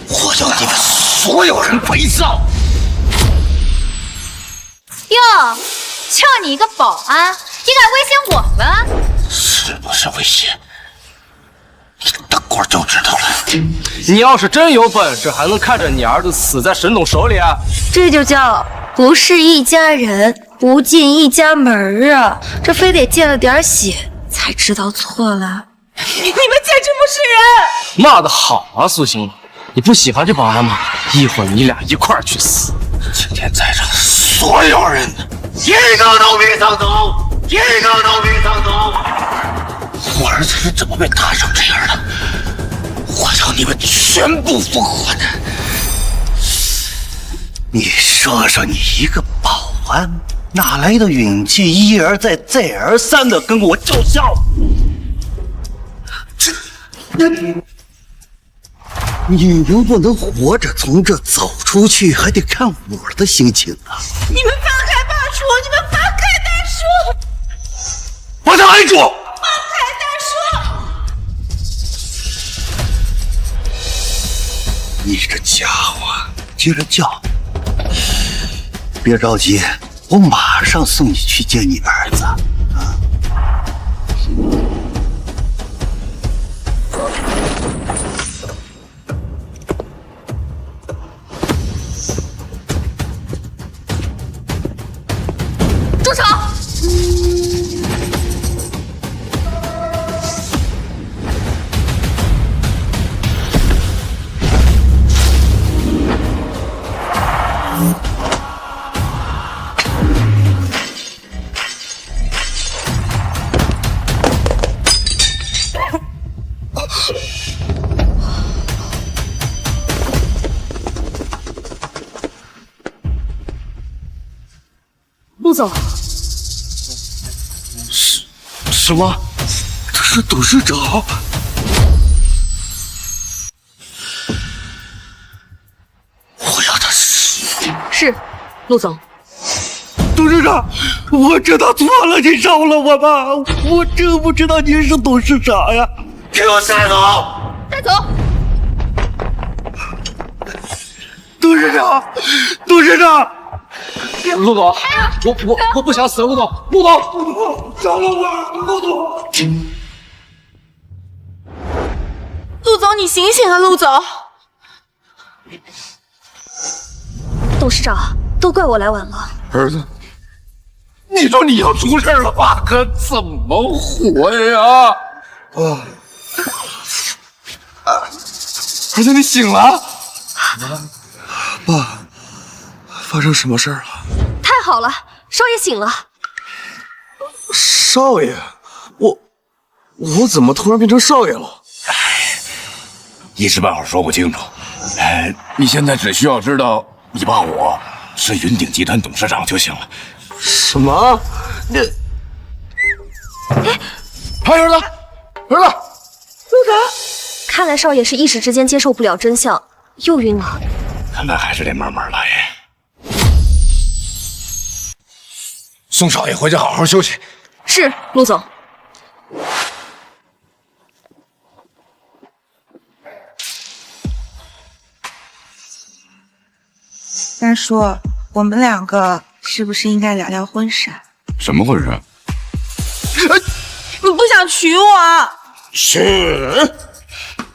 我要你们所有人陪葬！哟，就你一个保安，你敢威胁我们？是不是威胁？你等会儿就知道了。你要是真有本事，还能看着你儿子死在沈董手里啊？这就叫不是一家人，不进一家门啊！这非得见了点血才知道错了。你们简直不是人！骂得好啊，苏醒，你不喜欢这保安吗？一会儿你俩一块儿去死！今天在场所有人，一个都别想走，一个都别想走！我儿子是怎么被打成这样的？我要你们全部复活的！你说说，你一个保安哪来的勇气一而再再而三的跟我叫嚣？你能不能活着从这走出去，还得看我的心情啊！你们放开大叔！你们放开大叔！把他按住！放开大叔！你这家伙接着叫！别着急，我马上送你去见你儿子。啊！住手！陆总，什么？他是董事长？我要他死！是，陆总。董事长，我知道错了，你饶了我吧！我真不知道您是董事长呀！给我带走！带走！董事长，董事长！陆总，我不想死，陆总，陆总，饶了我，陆总！陆总，你醒醒啊，陆总！董事长，都怪我来晚了。儿子，你说你要出事了，爸可怎么活呀？儿子，你醒了？爸，发生什么事儿了？太好了，少爷醒了。少爷，我怎么突然变成少爷了？一时半会儿说不清楚。你现在只需要知道你爸我是云鼎集团董事长就行了。什么？你……儿子，儿子，陆总，看来少爷是一时之间接受不了真相，又晕了。看来还是得慢慢来。送少爷回去好好休息。是，陆总。大叔，我们两个是不是应该聊聊婚事？什么婚事？你不想娶我？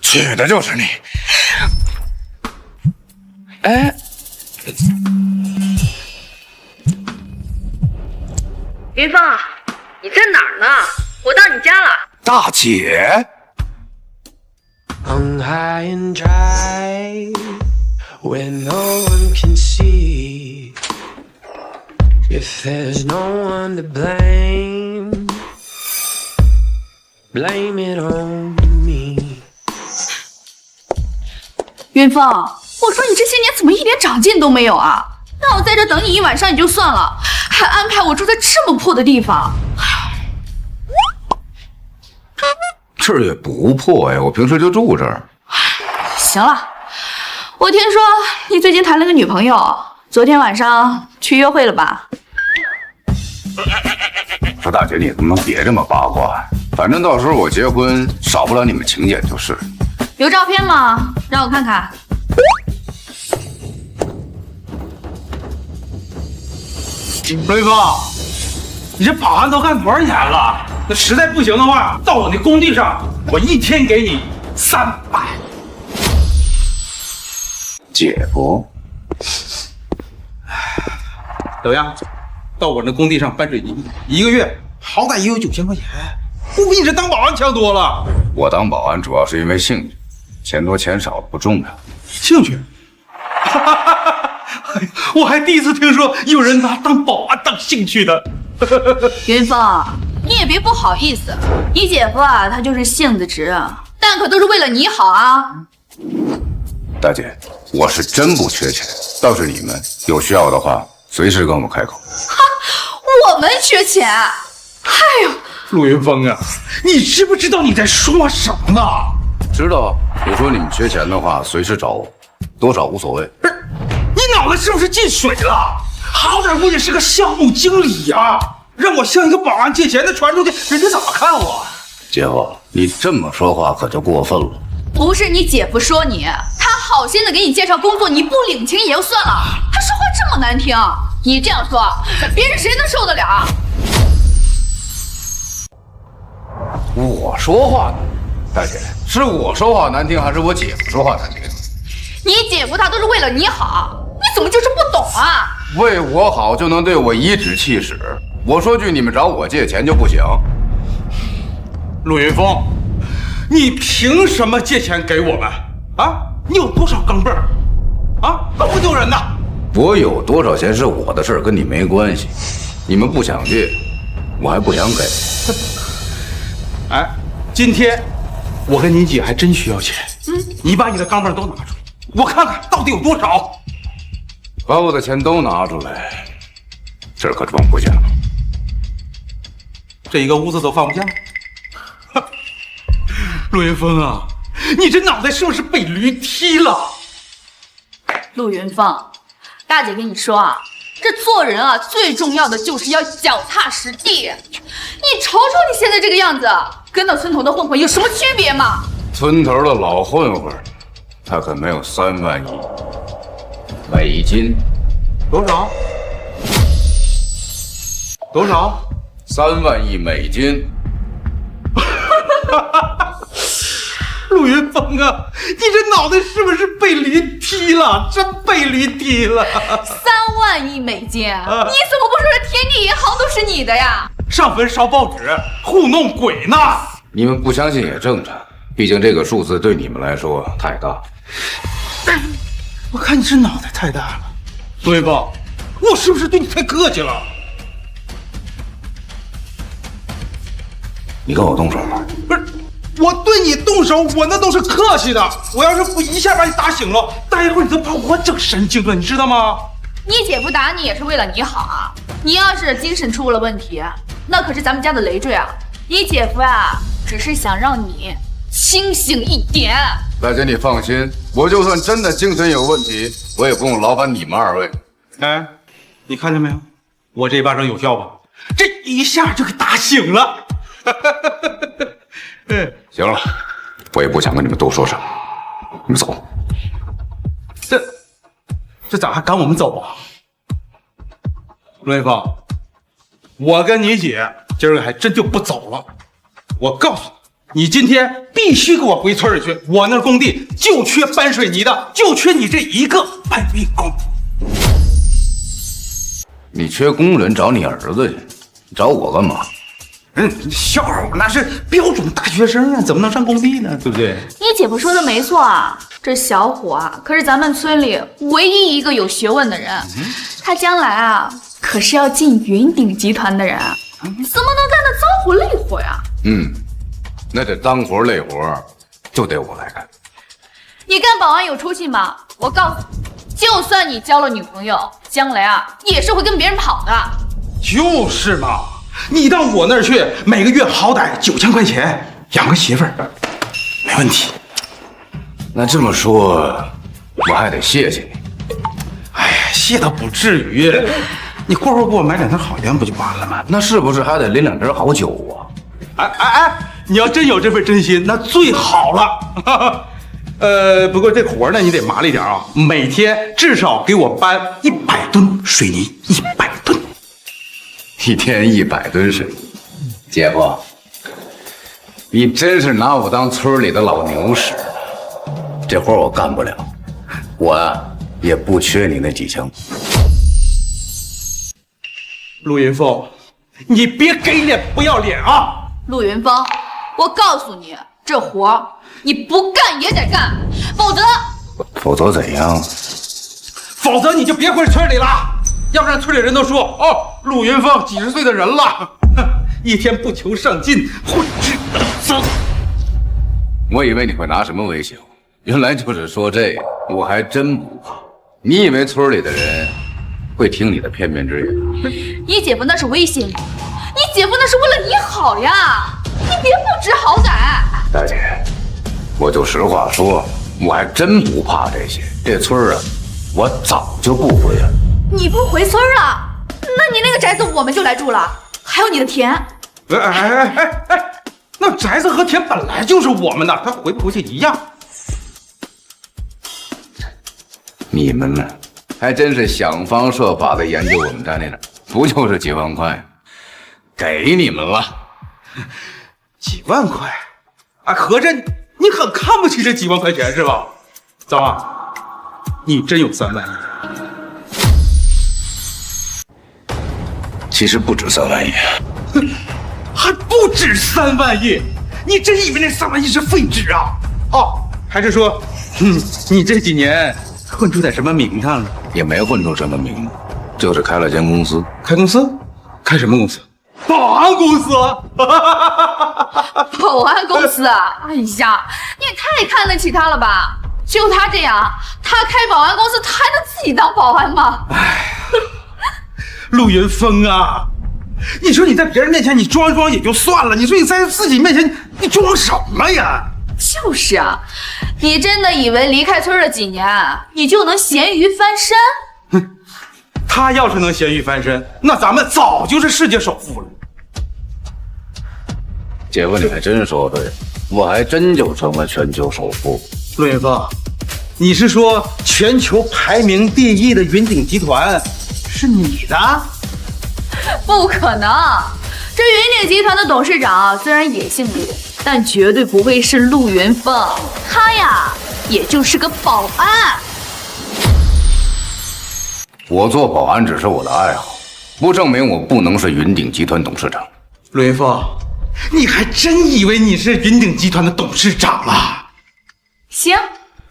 娶的就是你。云芳，你在哪儿呢？我到你家了。大姐。I'm high and dry where no one can see. If there's no one to blame, blame it on me. 云峰，我说你这些年怎么一点长进都没有啊？让我在这等你一晚上也就算了，还安排我住在这么破的地方。这也不破呀，我平时就住这儿。行了，我听说你最近谈了个女朋友，昨天晚上去约会了吧？说大姐，你能不能别这么八卦？反正到时候我结婚少不了你们请柬就是。有照片吗？让我看看。雷锋，你这保安都干多少年了？那实在不行的话，到我那工地上，我一天给你300。姐夫，怎么样？到我那工地上搬水泥，一个月好歹也有9000块钱，不比你这当保安强多了。我当保安主要是因为兴趣，钱多钱少不重要。兴趣？我还第一次听说有人拿当保安当兴趣的。云峰，你也别不好意思，你姐夫啊，他就是性子直，但可都是为了你好啊。大姐，我是真不缺钱，倒是你们有需要的话，随时跟我开口。我们缺钱？哎呦，陆云峰啊，你知不知道你在说什么呢？知道，我说你们缺钱的话，随时找我，多少无所谓。你脑子是不是进水了？好歹我也是个项目经理呀，让我向一个保安借钱，那传出去，人家怎么看我？姐夫，你这么说话可就过分了。不是你姐夫说你，他好心的给你介绍工作，你不领情也就算了，他说话这么难听，你这样说，别人谁能受得了？我说话呢，大姐，是我说话难听，还是我姐夫说话难听？你姐夫他都是为了你好，你怎么就是不懂啊？为我好就能对我颐指气使，我说句你们找我借钱就不行？陆云峰，你凭什么借钱给我们？啊，你有多少钢镚儿？啊，丢不丢人呐？我有多少钱是我的事儿，跟你没关系。你们不想借，我还不想给。哎，今天我跟你姐还真需要钱。你把你的钢镚儿都拿出来，我看看到底有多少。把我的钱都拿出来，这儿可装不下。这一个屋子都放不下。陆云峰啊，你这脑袋是不是被驴踢了？陆云峰，大姐跟你说啊，这做人啊，最重要的就是要脚踏实地。你瞅瞅你现在这个样子，跟那村头的混混有什么区别吗？村头的老混混，他可没有3万亿美金。多少？多少？3万亿美金。陆云峰啊，你这脑袋是不是被驴踢了？真被驴踢了！3万亿美金，你怎么不说这天地银行都是你的呀？上坟烧报纸，糊弄鬼呢！你们不相信也正常，毕竟这个数字对你们来说太大。我看你这脑袋太大了，陆云峰，我是不是对你太客气了？你跟我动手吗？不是。我对你动手，我那都是客气的。我要是不一下把你打醒了，待一会儿你都把我整神经了，你知道吗？你姐夫打你也是为了你好啊！你要是精神出了问题，那可是咱们家的累赘啊！你姐夫啊，只是想让你清醒一点。大姐，你放心，我就算真的精神有问题，我也不用劳烦你们2位。哎，你看见没有？我这一巴掌有效吧？这一下就给打醒了。行了，我也不想跟你们多说什么，你们走。这咋还赶我们走啊？陆云峰，我跟你姐今儿个还真就不走了。我告诉你，你今天必须给我回村里去，我那工地就缺搬水泥的，就缺你这一个搬运工。你缺工人找你儿子去，你找我干嘛？笑话，那是标准大学生啊，怎么能上工地呢？对不对？你姐夫说的没错啊，这小伙啊，可是咱们村里唯一一个有学问的人，他将来啊，可是要进云鼎集团的人，怎么能干那脏活累活呀？那这脏活累活就得我来干。你干保安有出息吗？我告诉你，就算你交了女朋友，将来啊，也是会跟别人跑的。就是嘛。你到我那儿去，每个月好歹9000块钱，养个媳妇儿，没问题。那这么说，我还得谢谢你。哎呀，谢倒不至于，你过会儿给我买2瓶好烟不就完了吗？那是不是还得拎2瓶好酒啊？哎，你要真有这份真心，那最好了。不过这活呢，你得麻利点啊，每天至少给我搬100吨水泥，100吨。1天100吨水泥，姐夫，你真是拿我当村里的老牛使呢。这活我干不了，我呀也不缺你那几枪。陆云峰，你别给脸不要脸啊！陆云峰，我告诉你，这活你不干也得干，否则怎样？否则你就别回村里了。要不然村里人都说哦，陆云峰几十岁的人了，一天不求上进，混吃等死。我以为你会拿什么威胁我，原来就是说这个，我还真不怕。你以为村里的人会听你的片面之言？你姐夫那是威胁你，你姐夫那是为了你好呀，你别不知好歹。大姐，我就实话说，我还真不怕这些。这村啊，我早就不回了。你不回村了，那你那个宅子我们就来住了，还有你的田。那宅子和田本来就是我们的，他回不回去一样。你们呢，还真是想方设法的研究我们家那点，不就是几万块？给你们了，几万块？啊，合着你很看不起这几万块钱是吧？走啊，你真有3万亿？其实不止3万亿，还不止3万亿？你真以为那3万亿是废纸啊？哦，还是说，你这几年混出点什么名堂了？也没混出什么名堂，就是开了间公司。开公司？开什么公司？保安公司？保安公司啊！哎呀，你也太看得起他了吧？就他这样，他开保安公司，他还能自己当保安吗？哎，陆云峰啊，你说你在别人面前你装装也就算了，你说你在自己面前你装什么呀？就是啊，你真的以为离开村了几年，你就能咸鱼翻身？他要是能咸鱼翻身，那咱们早就是世界首富了。姐夫，你还真说对，我还真就成了全球首富。陆云峰，你是说全球排名第1的云顶集团是你的？不可能，这云顶集团的董事长虽然也姓陆，但绝对不会是陆云峰，他呀，也就是个保安。我做保安只是我的爱好，不证明我不能是云顶集团董事长。陆云峰，你还真以为你是云顶集团的董事长了？行，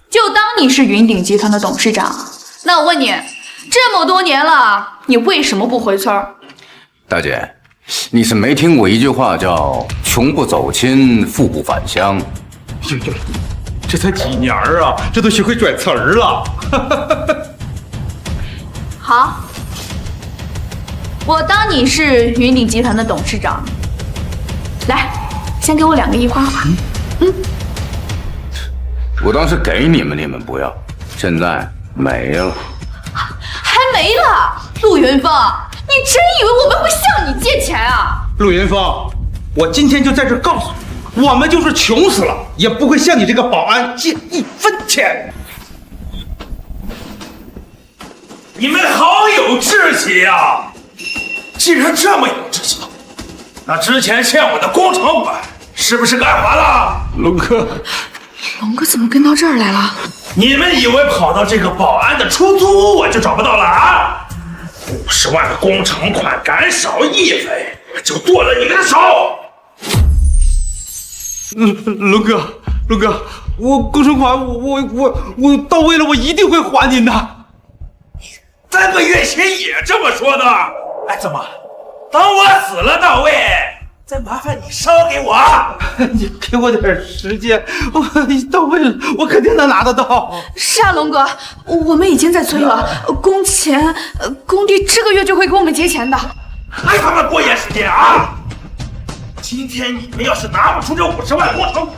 就当你是云顶集团的董事长。那我问你，这么多年了，你为什么不回村？大姐，你是没听过一句话叫“穷不走亲，富不返乡”？哟，这才几年啊，这都学会转词儿了。好，我当你是云顶集团的董事长。来，先给我2个亿花花。我当时给你们，你们不要，现在没了。还没了，陆云峰，你真以为我们会向你借钱啊？陆云峰，我今天就在这告诉你，我们就是穷死了，也不会向你这个保安借1分钱。你们好有志气呀！既然这么有志气，那之前欠我的工程款是不是该还了？龙哥，龙哥怎么跟到这儿来了？你们以为跑到这个保安的出租屋我就找不到了啊？50万的工程款赶少1分，就剁了你们的手！龙哥，我工程款我到位了，我一定会还您的。3个月前也这么说的。哎，怎么？等我死了到位，再麻烦你烧给我。你给我点时间，我到位了，我肯定能拿得到。是啊，龙哥，我们已经在催了，工钱，工地这个月就会给我们结钱的。还他妈过夜时间啊！今天你们要是拿不出这50万工程款，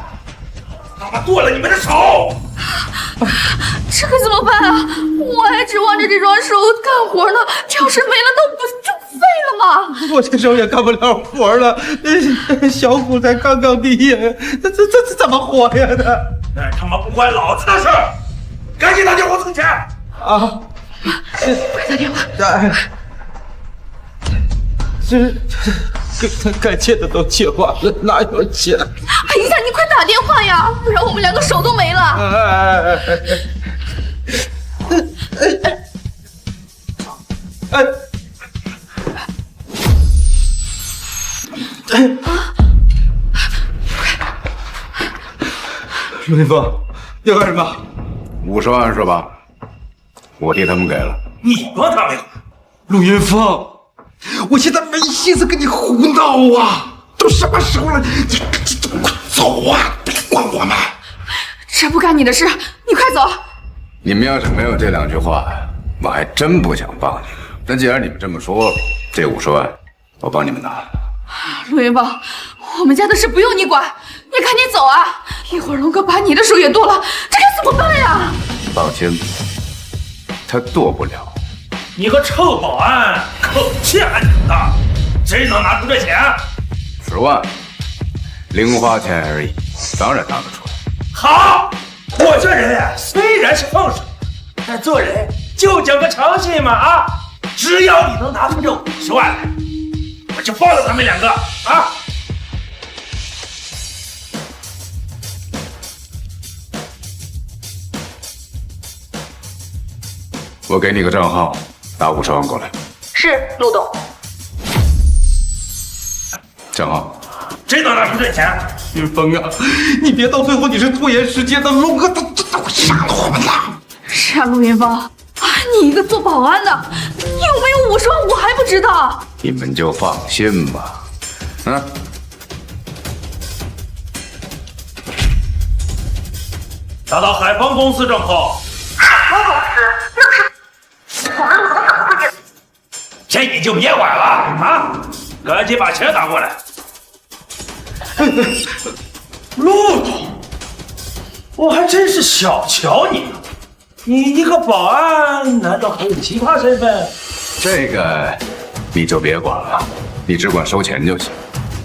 他妈剁了你们的手！这可怎么办啊？我还指望着这双手干活呢，这要是没了，那不就废了吗？我这手也干不了活了，小虎才刚刚毕业，这怎么活呀？那他妈不关老子的事儿，赶紧打电话存钱啊！快打电话！该借的都借完了，哪有钱？哎呀，你快打电话呀，不然我们2个手都没了。陆云峰，要干什么？50万是吧？我替他们给了。你帮他们？陆云峰，我现在没心思跟你胡闹啊！都什么时候了，快走啊！别管我们。这不干你的事，你快走。你们要是没有这2句话，我还真不想帮你们。但既然你们这么说了，这50万我帮你们拿。陆云峰，我们家的事不用你管，你赶紧走啊！一会儿龙哥把你的手也剁了，这该怎么办呀？放心，他剁不了。你个臭保安，口气还挺大，真能拿出这钱？10万，零花钱而已，当然拿得出来。好，我这人呀，虽然是放水，但做人就讲个诚信嘛啊！只要你能拿出这50万来，我就放了他们2个啊！我给你个账号，打50万过来。是，陆董。行啊，真能拿出这钱？云峰啊，你别到最后你是拖延时间的，龙哥他会杀了我们的。是啊，陆云峰，你一个做保安的，有没有50万我还不知道。你们就放心吧。打到海方公司账号。海方公司？那是我们陆总怎么会给？这你就别管了啊！赶紧把钱打过来。陆总，我还真是小瞧你了。你一个保安，难道还有其他身份？这个你就别管了，你只管收钱就行。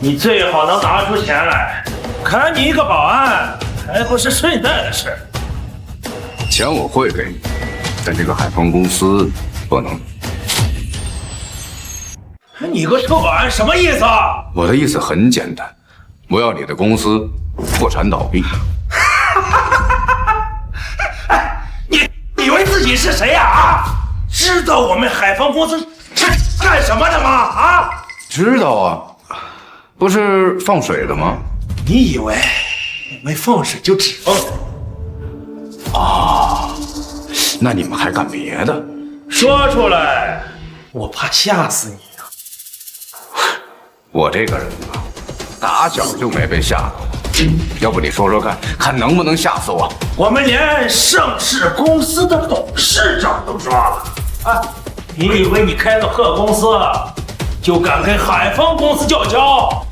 你最好能拿出钱来，看你一个保安，还不是顺带的事。钱我会给你，但这个海丰公司不能。你个臭保安什么意思啊？我的意思很简单，我要你的公司破产倒闭。你以为自己是谁呀？啊，知道我们海方公司是干什么的吗？啊，知道啊，不是放水的吗？你以为我们放水就只放水？啊，那你们还干别的？说出来，我怕吓死你呀！我这个人啊，打小就没被吓过。要不你说说看，看能不能吓死我？我们连上市公司的董事长都抓了啊！你以为你开个破公司就敢跟海方公司叫嚣？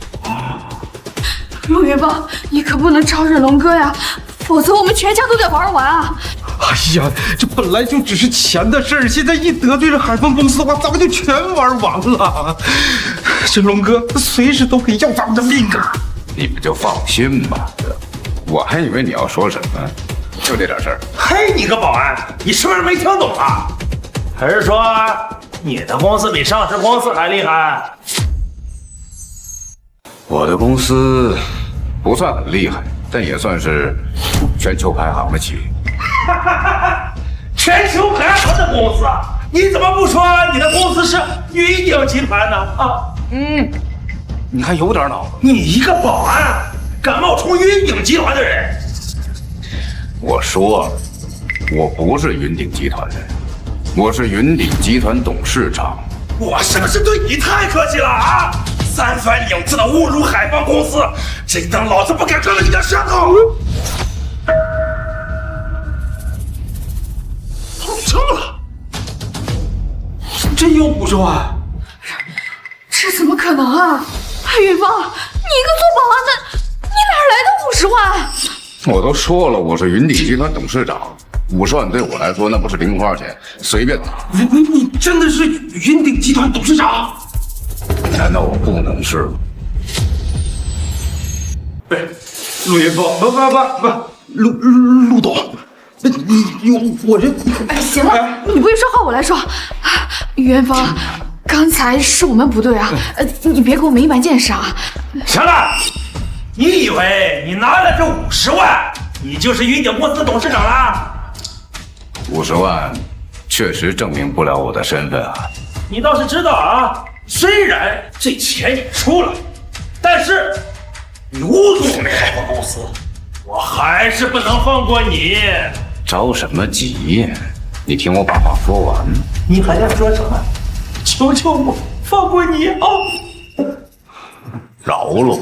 陆云峰，你可不能招惹龙哥呀，否则我们全家都得玩完啊！哎呀，这本来就只是钱的事儿，现在一得罪了海丰公司的话，咱们就全玩完了。这龙哥随时都可以要咱们的命啊！你们就放心吧，我还以为你要说什么，就这点事儿。嘿，你个保安，你是不是没听懂啊？还是说你的公司比上市公司还厉害？我的公司不算很厉害，但也算是全球排行的企业。全球排行的公司，你怎么不说你的公司是云鼎集团呢？啊，你看有点脑子。你一个保安敢冒充云鼎集团的人？我说了，我不是云鼎集团的人，我是云鼎集团董事长。我是不是对你太客气了啊？三番两次的侮辱海方公司，真当老子不敢割了你的舌头？跑证了，真有50万？这怎么可能啊！云峰，你一个做保安的，你哪来的50万？我都说了，我是云鼎集团董事长，50万对我来说那不是零花钱，随便拿。你真的是云鼎集团董事长？难道我不能是吗？陆云峰，不，陆董，我这……哎，行了，你不会说话，我来说。云峰，刚才是我们不对啊，你别给我们一般见识啊。行了，你以为你拿了这50万，你就是云鼎公司的董事长了？50万确实证明不了我的身份啊。你倒是知道啊，虽然这钱你出了，但是你侮辱我们海丰公司，我还是不能放过你。着什么急呀？你听我把话说完。你还要说什么？求求我，放过你啊！饶了我。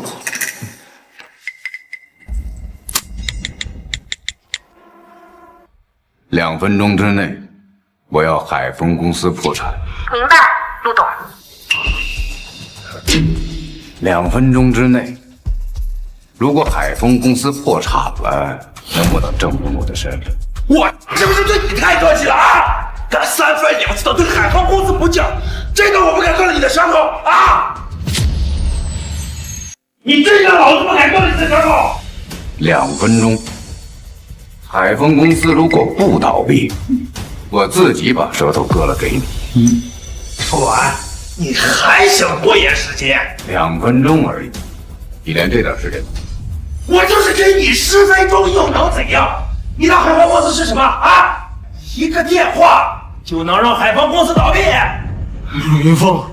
2分钟之内，我要海丰公司破产。明白，陆董。 2分钟之内，如果海丰公司破产了，能不能证明我的身份？我是不是对你太客气了啊？敢三番两次的对海丰公司不敬，这个我不敢割了你的舌头啊！你这个老子不敢割了你的舌头。 2分钟，海丰公司如果不倒闭，我自己把舌头割了给你。完，你还想拖延时间？2分钟而已，你连这点时间都没有。我就是给你10分钟，又能怎样？你当海丰公司是什么啊？一个电话就能让海丰公司倒闭？陆云峰，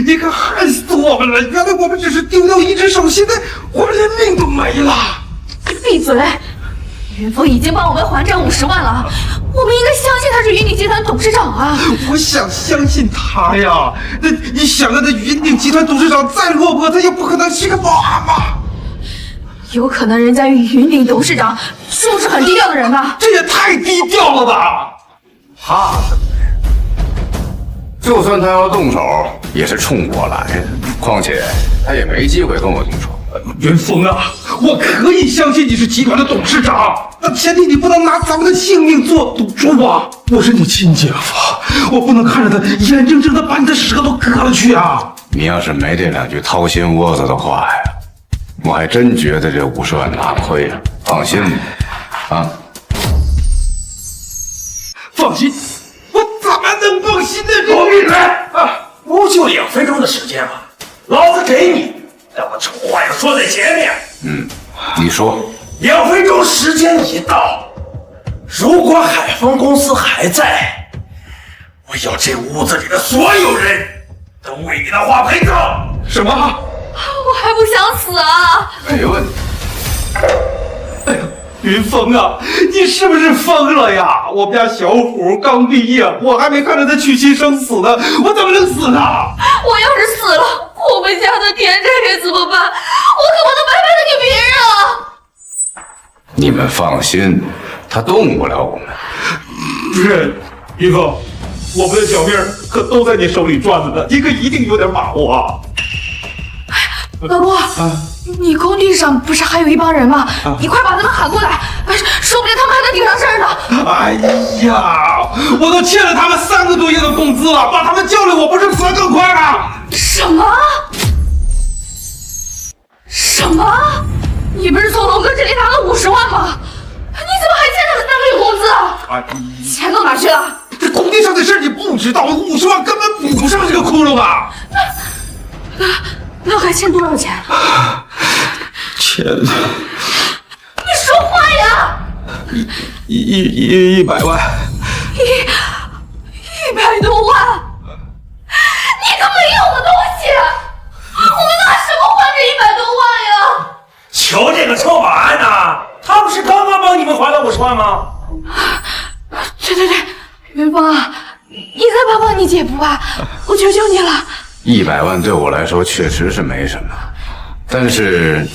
你可害死我们了！原来我们只是丢掉一只手，现在我们连命都没了。你闭嘴！云峰已经帮我们还债50万了，我们应该相信他是云鼎集团董事长啊！我想相信他呀。那你想啊，那云鼎集团董事长再落魄，他也不可能是个保安吧？有可能人家云鼎董事长是不是很低调的人呢？这也太低调了吧！怕什么呀？就算他要动手，也是冲我来的。况且他也没机会跟我动手。云峰啊，我可以相信你是集团的董事长，那前提你不能拿咱们的性命做赌注啊！我是你亲姐夫，我不能看着他眼睁睁的把你的舌头割了去啊！你要是没这两句掏心窝子的话呀，我还真觉得这50万拿亏了。放心吧，啊，放心，我怎么能放心呢？罗密来啊，不就2分钟的时间吗？老子给你，但我丑话要说在前面。你说2分钟时间一到，如果海丰公司还在，我要这屋子里的所有人都为你的话陪葬。什么？我还不想死啊！没问题。哎呦，云峰啊，你是不是疯了呀？我们家小虎刚毕业，我还没看着他娶妻生子呢，我怎么能死呢？我要是死了，我们家的田债该怎么办？我可不能白白的给别人啊！你们放心，他动不了我们。不是，云峰，我们的小命可都在你手里攥着呢，你可一定有点把握啊！老公，你工地上不是还有一帮人吗？你快把他们喊过来，说不定他们还能顶上事儿呢。哎呀，我都欠了他们3个多月的工资了，把他们叫来，我不是死得更快啊！什么？什么？你不是从龙哥这里拿了50万吗？你怎么还欠他3个月工资啊？钱都哪去了？这工地上的事你不知道，50万根本补不上这个窟窿啊！那还欠多少钱？欠你说话呀！100万！100多万！你个没用的东西！我们拿什么还这100多万呀？求这个臭保安呐！他不是刚刚帮你们还了50万吗？对，云峰啊，你再帮帮你姐夫吧，我求求你了。100万对我来说确实是没什么，但是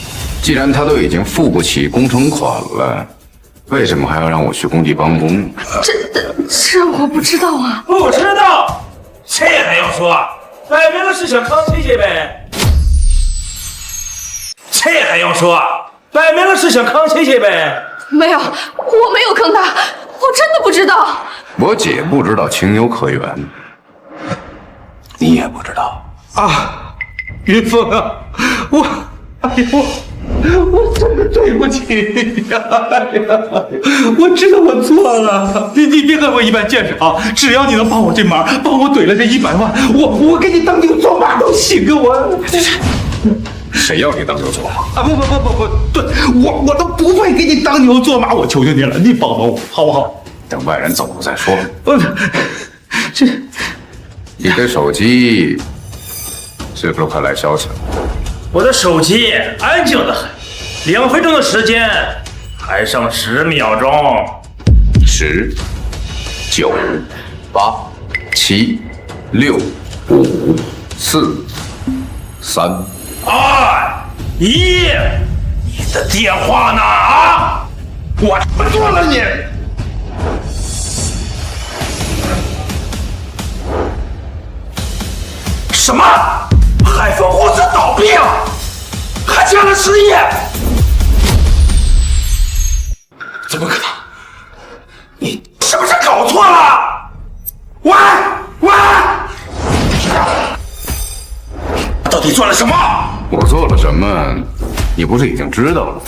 既然他都已经付不起工程款了，为什么还要让我去工地帮工？这我不知道啊。不知道，这还用说？摆明了是想坑切切呗。这还用说？摆明了是想坑切切呗。没有，我没有坑他，我真的不知道。我姐不知道情有可原，你也不知道啊，云峰啊，我真的对不起你呀！我知道我错了，你别跟我一般见识啊！只要你能帮我这忙，帮我怼了这100万，我给你当牛做马都行啊！我谁要你当牛做马啊？不，对，我都不配给你当牛做马，我求求你了，你帮帮我好不好？等外人走了再说。这。你的手机是不是快来消息了？我的手机安静的很，2分钟的时间还剩10秒钟。10、9、8、7、6、5、4、3、2、1，你的电话呢？啊！我做了你！什么？海丰公司倒闭了，还签了失业？怎么可能？你是不是搞错了？喂！到底做了什么？我做了什么？你不是已经知道了？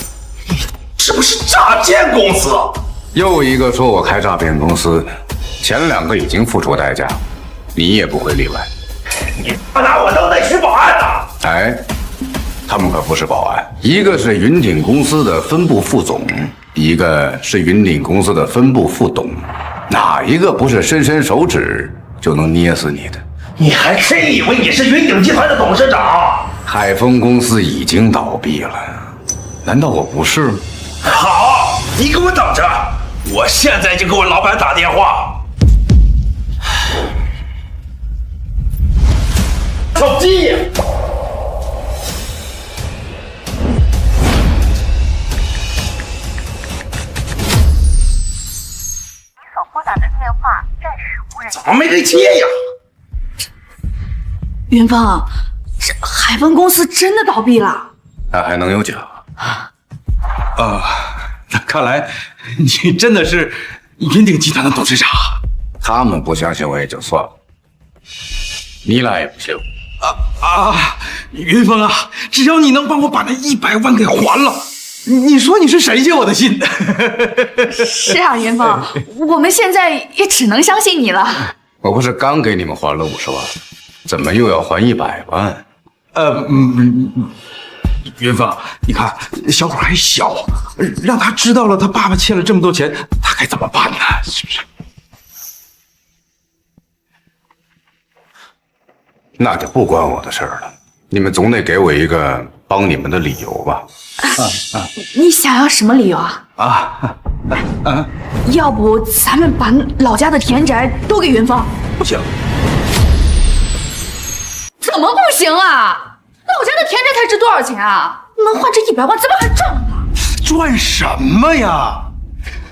是不是诈骗公司？又一个说我开诈骗公司，前2个已经付出代价，你也不会例外。你拿我当内需保安呢？哎，他们可不是保安，一个是云顶公司的分部副总，一个是云顶公司的分部副董，哪一个不是伸伸手指就能捏死你的？你还真以为你是云顶集团的董事长？海丰公司已经倒闭了，难道我不是？好，你给我等着，我现在就给我老板打电话。手机。怎么没人接呀？云峰，这海丰公司真的倒闭了？那还能有假？那看来你真的是云顶集团的董事长。他们不相信我也就算了，你俩也不信。云峰啊，只要你能帮我把那100万给还了，你说你是谁借我的信的？是啊，云峰，我们现在也只能相信你了。我不是刚给你们还了50万，怎么又要还100万？云峰，你看小伙还小，让他知道了他爸爸欠了这么多钱，他该怎么办呢？是不是？那就不关我的事儿了。你们总得给我一个帮你们的理由吧？你想要什么理由啊？要不咱们把老家的田宅都给云峰？不行。怎么不行啊？老家的田宅才值多少钱啊？能换这100万，咱们还赚了。赚什么呀？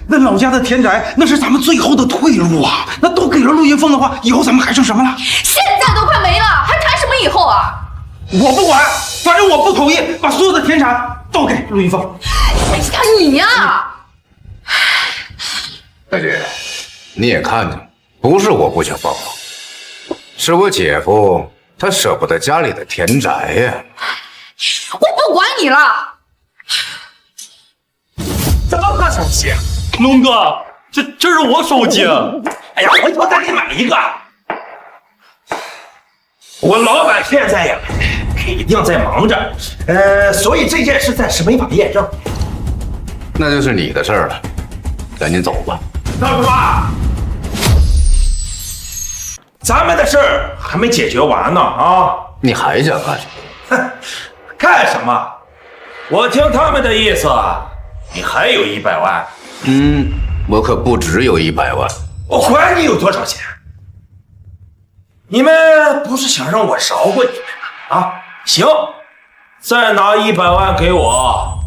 那老家的田宅那是咱们最后的退路啊！那都给了陆云峰的话，以后咱们还剩什么了？现在都快没了，还谈什么以后啊？我不管，反正我不同意把所有的田产都给陆云峰。哎呀，你呀！大姐，你也看见了，不是我不想帮忙，是我姐夫他舍不得家里的田宅呀。我不管你了。怎么个手机？龙哥，这是我手机。哎呀，回头再给你买一个。我老板现在呀，肯定在忙着，所以这件事暂时没法验证。那就是你的事儿了，赶紧走吧。大叔啊，咱们的事儿还没解决完呢啊！你还想干什么？哼，干什么？我听他们的意思，你还有100万。我可不只有100万。我管你有多少钱。你们不是想让我饶过你们吗？啊，行，再拿100万给我。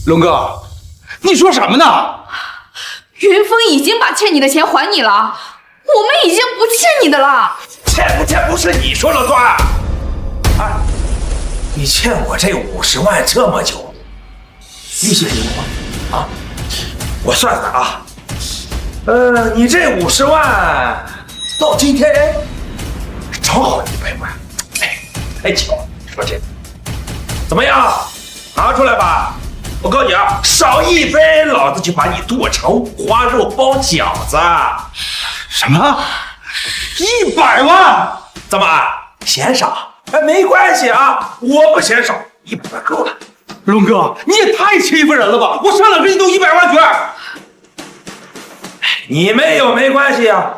龙哥，你说什么呢？云峰已经把欠你的钱还你了，我们已经不欠你的了。欠不欠不是你说了算。啊，你欠我这50万这么久，利息给我啊！我算算啊，你这50万到今天哎，正好100万，哎，太巧了。说这怎么样？拿出来吧！我告诉你啊，少1分，老子就把你剁成花肉包饺子。什么？100万？怎么嫌少？哎，没关系啊，我不嫌少，100万够了。龙哥，你也太欺负人了吧！我上哪给你弄100万去？你没有没关系啊，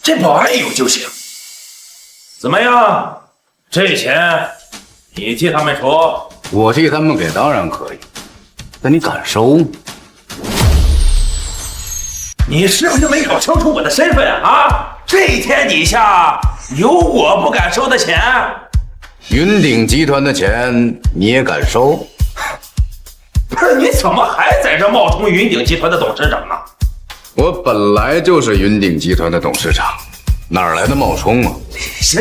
这保安有就行。怎么样？这钱你替他们出？我替他们给当然可以，但你敢收吗？你是不是没搞清楚我的身份啊？这天底下有我不敢收的钱。云顶集团的钱你也敢收？不是，你怎么还在这冒充云顶集团的董事长呢？我本来就是云顶集团的董事长，哪来的冒充啊？行，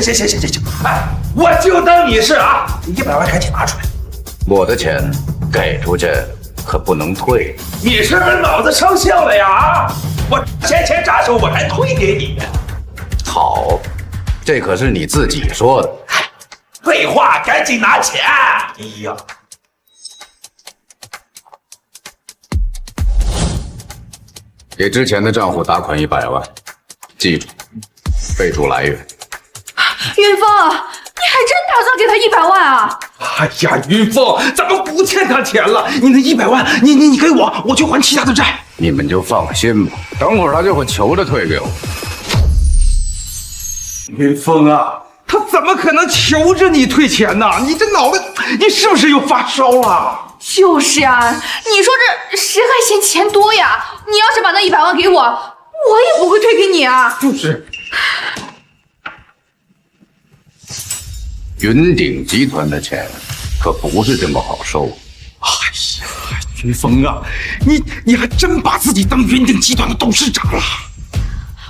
哎，我就当你是啊，100万赶紧拿出来。我的钱给出去可不能退。你是不是脑子生锈了呀？啊，我钱扎手，我还退给你。好，这可是你自己说的。废话，赶紧拿钱！哎呀，给之前的账户打款100万，记住，备注来源。云峰，你还真打算给他100万啊？哎呀，云峰，咱们不欠他钱了，你那100万，你给我，我去还其他的债。你们就放心吧，等会儿他就会求着退给我。云峰啊，他怎么可能求着你退钱呢？你这脑子，你是不是又发烧了？就是呀，你说这谁还嫌钱多呀？你要是把那100万给我，我也不会退给你啊。就是。云鼎集团的钱可不是这么好收。哎呀，云峰啊，你还真把自己当云鼎集团的董事长了。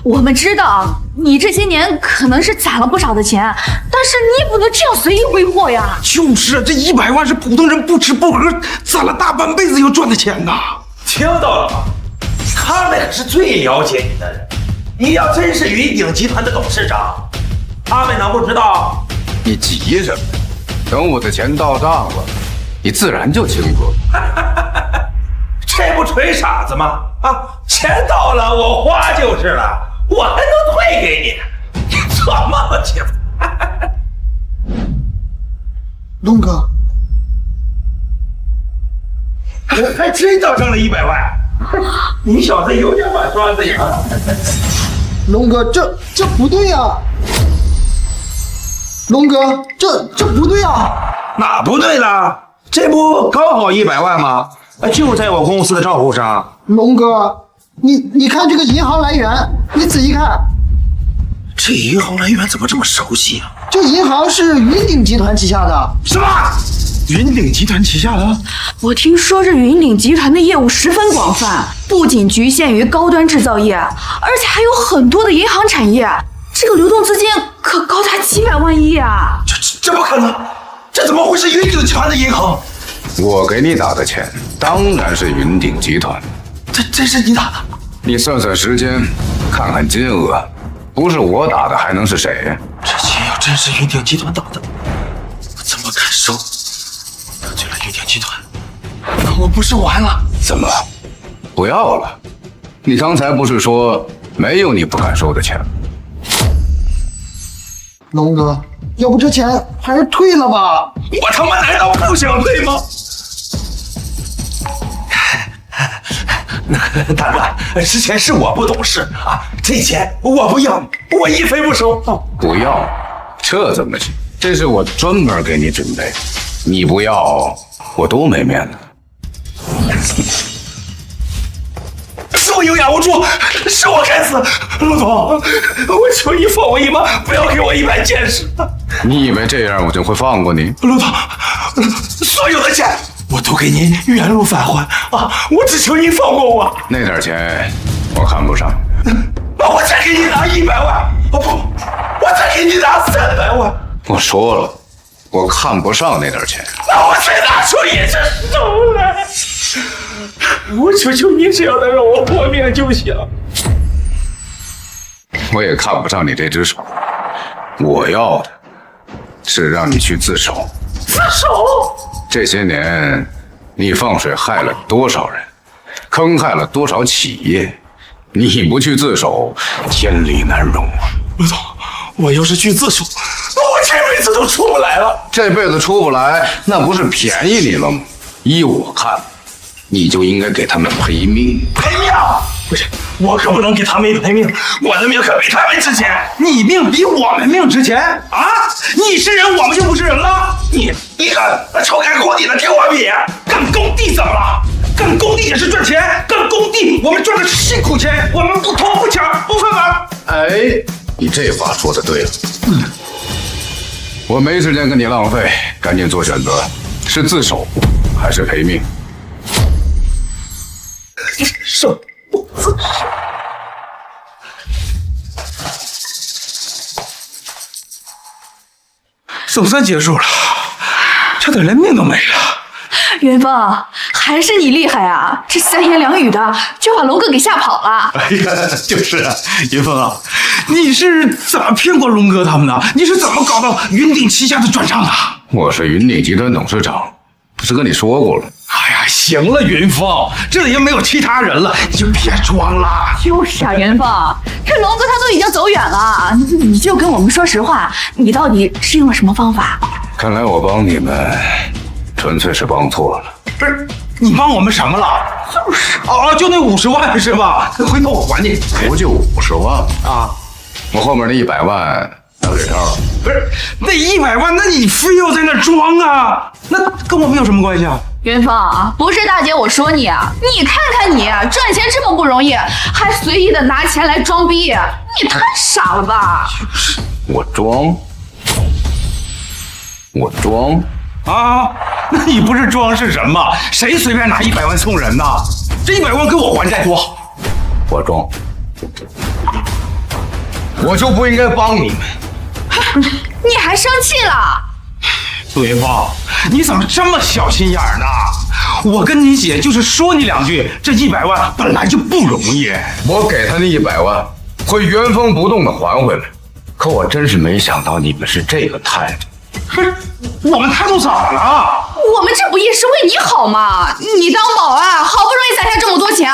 我们知道你这些年可能是攒了不少的钱，但是你也不能这样随意挥霍呀。就是这100万是普通人不吃不喝攒了大半辈子要赚的钱呐。听到了吗？他们可是最了解你的人。你要真是云鼎集团的董事长，他们能不知道？你急什么？等我的钱到账了，你自然就清楚了。这不吹傻子吗？啊，钱到了我花就是了，我还能退给你？你做梦去吧！龙哥，我还真到账了100万，你小子有点把刷子呀！龙哥，这不对呀！龙哥，这不对啊！哪不对了？这不刚好100万吗？就在我公司的账户上。龙哥，你看这个银行来源，你仔细看。这银行来源怎么这么熟悉啊？这银行是云鼎集团旗下的。什么？云鼎集团旗下的？我听说这云鼎集团的业务十分广泛，不仅局限于高端制造业，而且还有很多的银行产业。这个流动资金可高达几百万亿啊！这不可能！这怎么会是云鼎集团的银行？我给你打的钱当然是云鼎集团。这是你打的？你算算时间，看看金额，不是我打的还能是谁？这钱要真是云鼎集团打的，我怎么敢收？得罪了云鼎集团，那我不是完了？怎么不要了？你刚才不是说没有你不敢收的钱？龙哥，要不这钱还是退了吧？我他妈难道不想退吗？大哥，之前是我不懂事啊，这钱我不要，我一分不收。不要，这怎么行？这是我专门给你准备，你不要，我多没面子。是我有眼无珠，是我该死，陆总，我求你放我一马，不要给我100见识。你以为这样我就会放过你？陆总，所有的钱我都给您原路返还啊！我只求您放过我。那点钱我看不上。那我再给你拿100万，不，我再给你拿300万。我说了，我看不上那点钱。那我再拿出一只手来。我求求你，只要能让我活命就行。我也看不上你这只手，我要的是让你去自首。自首？这些年你放水害了多少人，坑害了多少企业，你不去自首，天理难容啊！陆总，我要是去自首，那我这辈子都出不来了。这辈子出不来，那不是便宜你了吗？依我看，你就应该给他们赔命。赔命？不是，我可不能给他们赔命，我的命可比他们值钱。你命比我们命值钱啊！你是人，我们就不是人了。你跟抽开工地的跟我比，干工地怎么了？干工地也是赚钱，干工地我们赚的是辛苦钱，我们不偷不抢不分碗。哎，你这话说的对了。我没时间跟你浪费，赶紧做选择，是自首还是赔命？手不自首。总算结束了，差点连命都没了。云峰，还是你厉害啊！这3言2语的就把龙哥给吓跑了。哎呀，就是啊，云峰啊，你是怎么骗过龙哥他们的？你是怎么搞到云鼎旗下的转账的？我是云鼎集团董事长，不是跟你说过了？哎呀，行了，云峰，这里也没有其他人了，你就别装了。就是啊，云峰，这龙哥他都已经走远了，你就跟我们说实话，你到底是用了什么方法？看来我帮你们，纯粹是帮错了。不是，你帮我们什么了？就是就那50万是吧？回头我还你。不就50万啊？我后面那100万小纸条。不是那100万，那你非要在那装啊？那跟我们有什么关系啊？元芳啊，不是大姐我说你啊，你看看你赚钱这么不容易，还随意的拿钱来装逼，你太傻了吧？我装啊？那你不是装是什么？谁随便拿100万送人呢？这100万给我还债多好。我装，我就不应该帮你们。你还生气了？杜云峰，你怎么这么小心眼呢？我跟你姐就是说你2句，这100万本来就不容易。我给他那100万，会原封不动的还回来。可我真是没想到你们是这个态度。不是，我们态度怎么了？我们这不也是为你好吗？你当保安，好不容易攒下这么多钱，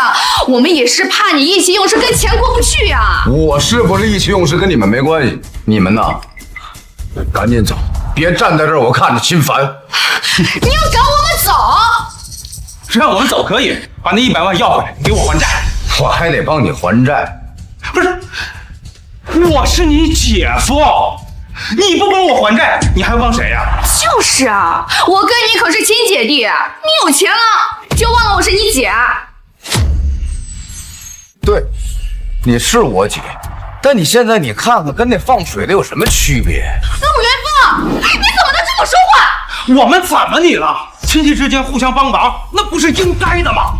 我们也是怕你意气用事，跟钱过不去呀。我是不是意气用事跟你们没关系？你们呢，赶紧走，别站在这儿我看着心烦。你要赶我们走？让我们走可以，把那100万要回来，给我还债。我还得帮你还债？不是，我是你姐夫。你不帮我还债，你还帮谁呀？就是啊，我跟你可是亲姐弟，你有钱了就忘了我是你姐。对，你是我姐，但你现在你看看，跟那放水的有什么区别？陆元芳，你怎么能这么说话？我们怎么你了？亲戚之间互相帮忙，那不是应该的吗？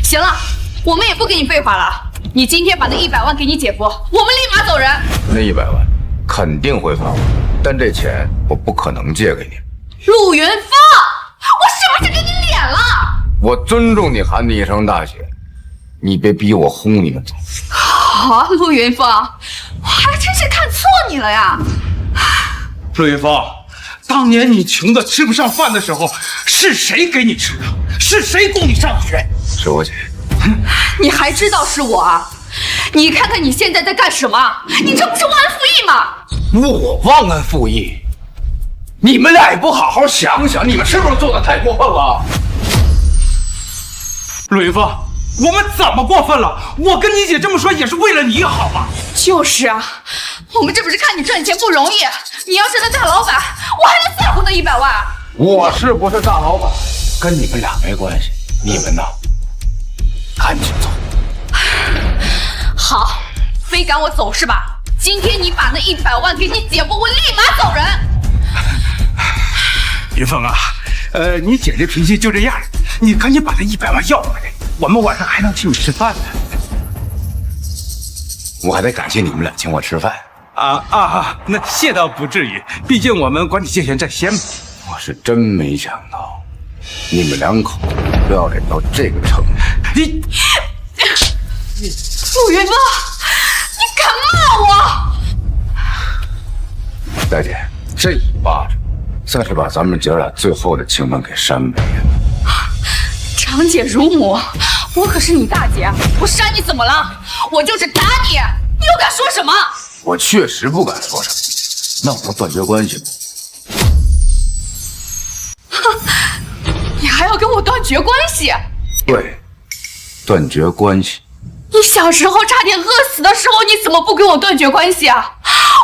行了，我们也不跟你废话了。你今天把那100万给你姐夫，我们立马走人。那100万肯定会还我，但这钱我不可能借给你。陆元芳，我是不是给你脸了？我尊重你喊你一声大姐，你别逼我轰你们走。好，陆元芳，我还真是看错你了呀。陆云峰，当年你穷的吃不上饭的时候，是谁给你吃的？是谁供你上学？是我姐。你还知道是我啊？你看看你现在在干什么？你这不是忘恩负义吗？我忘恩负义？你们俩也不好好想想，你们是不是做的太过分了？陆云峰，我们怎么过分了？我跟你姐这么说也是为了你好嘛。就是啊，我们这不是看你赚钱不容易，你要是个大老板，我还能在乎那100万？我是不是大老板，跟你们俩没关系。你们呢，赶紧走。好，非赶我走是吧？今天你把那100万给你姐夫，我立马走人。云峰啊，你姐这脾气就这样，你赶紧把那100万要回来，我们晚上还能请你吃饭呢。我还得感谢你们俩请我吃饭。那谢倒不至于，毕竟我们管你借钱在先嘛。我是真没想到，你们2口子不要脸到这个程度。陆云峰，你敢骂我？大姐，这一巴掌算是把咱们姐俩最后的情分给扇没了。长姐如母，我可是你大姐，我扇你怎么了？我就是打你，你又敢说什么？我确实不敢说什么，那我们断绝关系吧。哼，你还要跟我断绝关系？对，断绝关系。你小时候差点饿死的时候，你怎么不跟我断绝关系啊？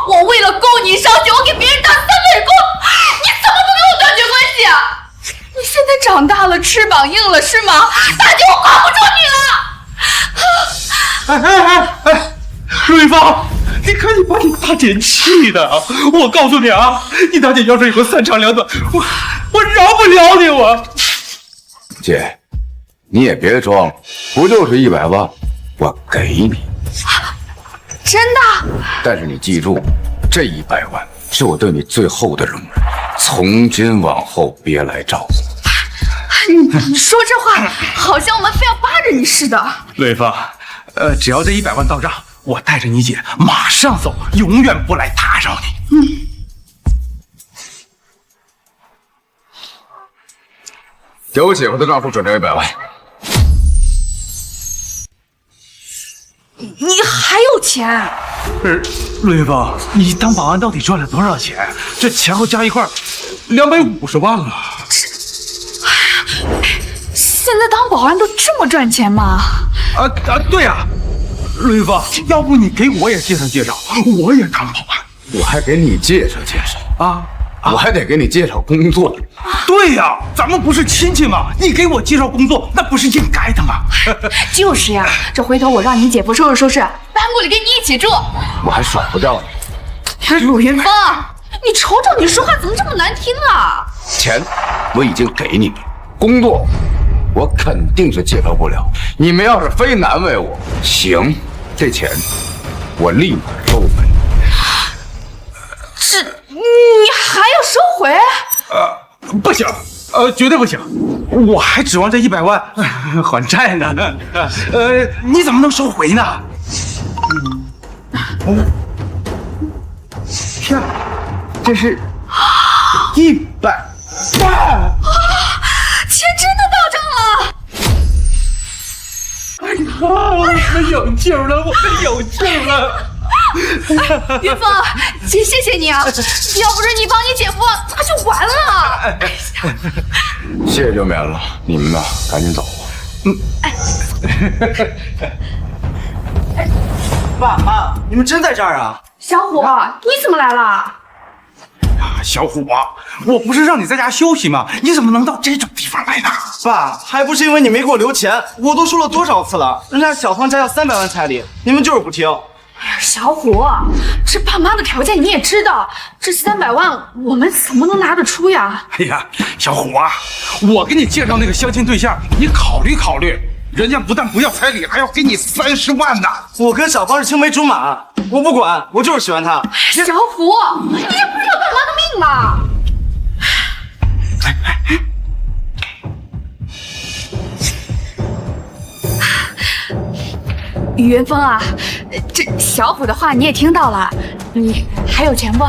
我为了供你上学，我给别人打3份工，你怎么不跟我断绝关系啊？你现在长大了，翅膀硬了是吗？大姐，我管不住你了！陆云峰，你看你把你大姐气的，我告诉你啊，你大姐要是有个3长2短，我饶不了你我。姐，你也别装了，不就是100万？我给你。真的？但是你记住，这100万是我对你最后的容忍，从今往后别来找我。你说这话，好像我们非要扒着你似的。陆云峰，只要这100万到账，我带着你姐马上走，永远不来打扰你。给我姐夫的账户转这100万。你还有钱？陆云峰，你当保安到底赚了多少钱？这前后加一块250万了。现在当保安都这么赚钱吗？对啊，陆云峰，要不你给我也介绍介绍，我也当保安。我还给你介绍介绍啊，我还得给你介绍工作。对呀，咱们不是亲戚吗？你给我介绍工作，那不是应该的吗？就是呀，这回头我让你姐夫收拾收拾，搬过来跟你一起住。我还甩不掉你。陆云峰，你瞅瞅你说话怎么这么难听啊？钱我已经给你了，工作我肯定是介绍不了。你们要是非难为我，行，这钱我立马收回。这你还要收回？不行，绝对不行！我还指望这100万还债呢。你怎么能收回呢？天，这是100万！钱真的到账了！哎呀，我们有救了，我们有救了！云峰，姐谢谢你啊！要不是你帮你姐夫，那就完了。谢谢就免了，你们呢，赶紧走。爸妈，你们真在这儿啊？小虎，你怎么来了？小虎啊，我不是让你在家休息吗？你怎么能到这种地方来呢？爸，还不是因为你没给我留钱，我都说了多少次了，人家小芳家要300万彩礼，你们就是不听。小虎，这爸妈的条件你也知道，这300万我们怎么能拿得出呀？哎呀，小虎啊，我给你介绍那个相亲对象，你考虑考虑，人家不但不要彩礼，还要给你30万呢。我跟小芳是青梅竹马，我不管，我就是喜欢她。小虎，你这不是要爸妈的命吗？宇云峰啊，这小虎的话你也听到了，你还有钱不？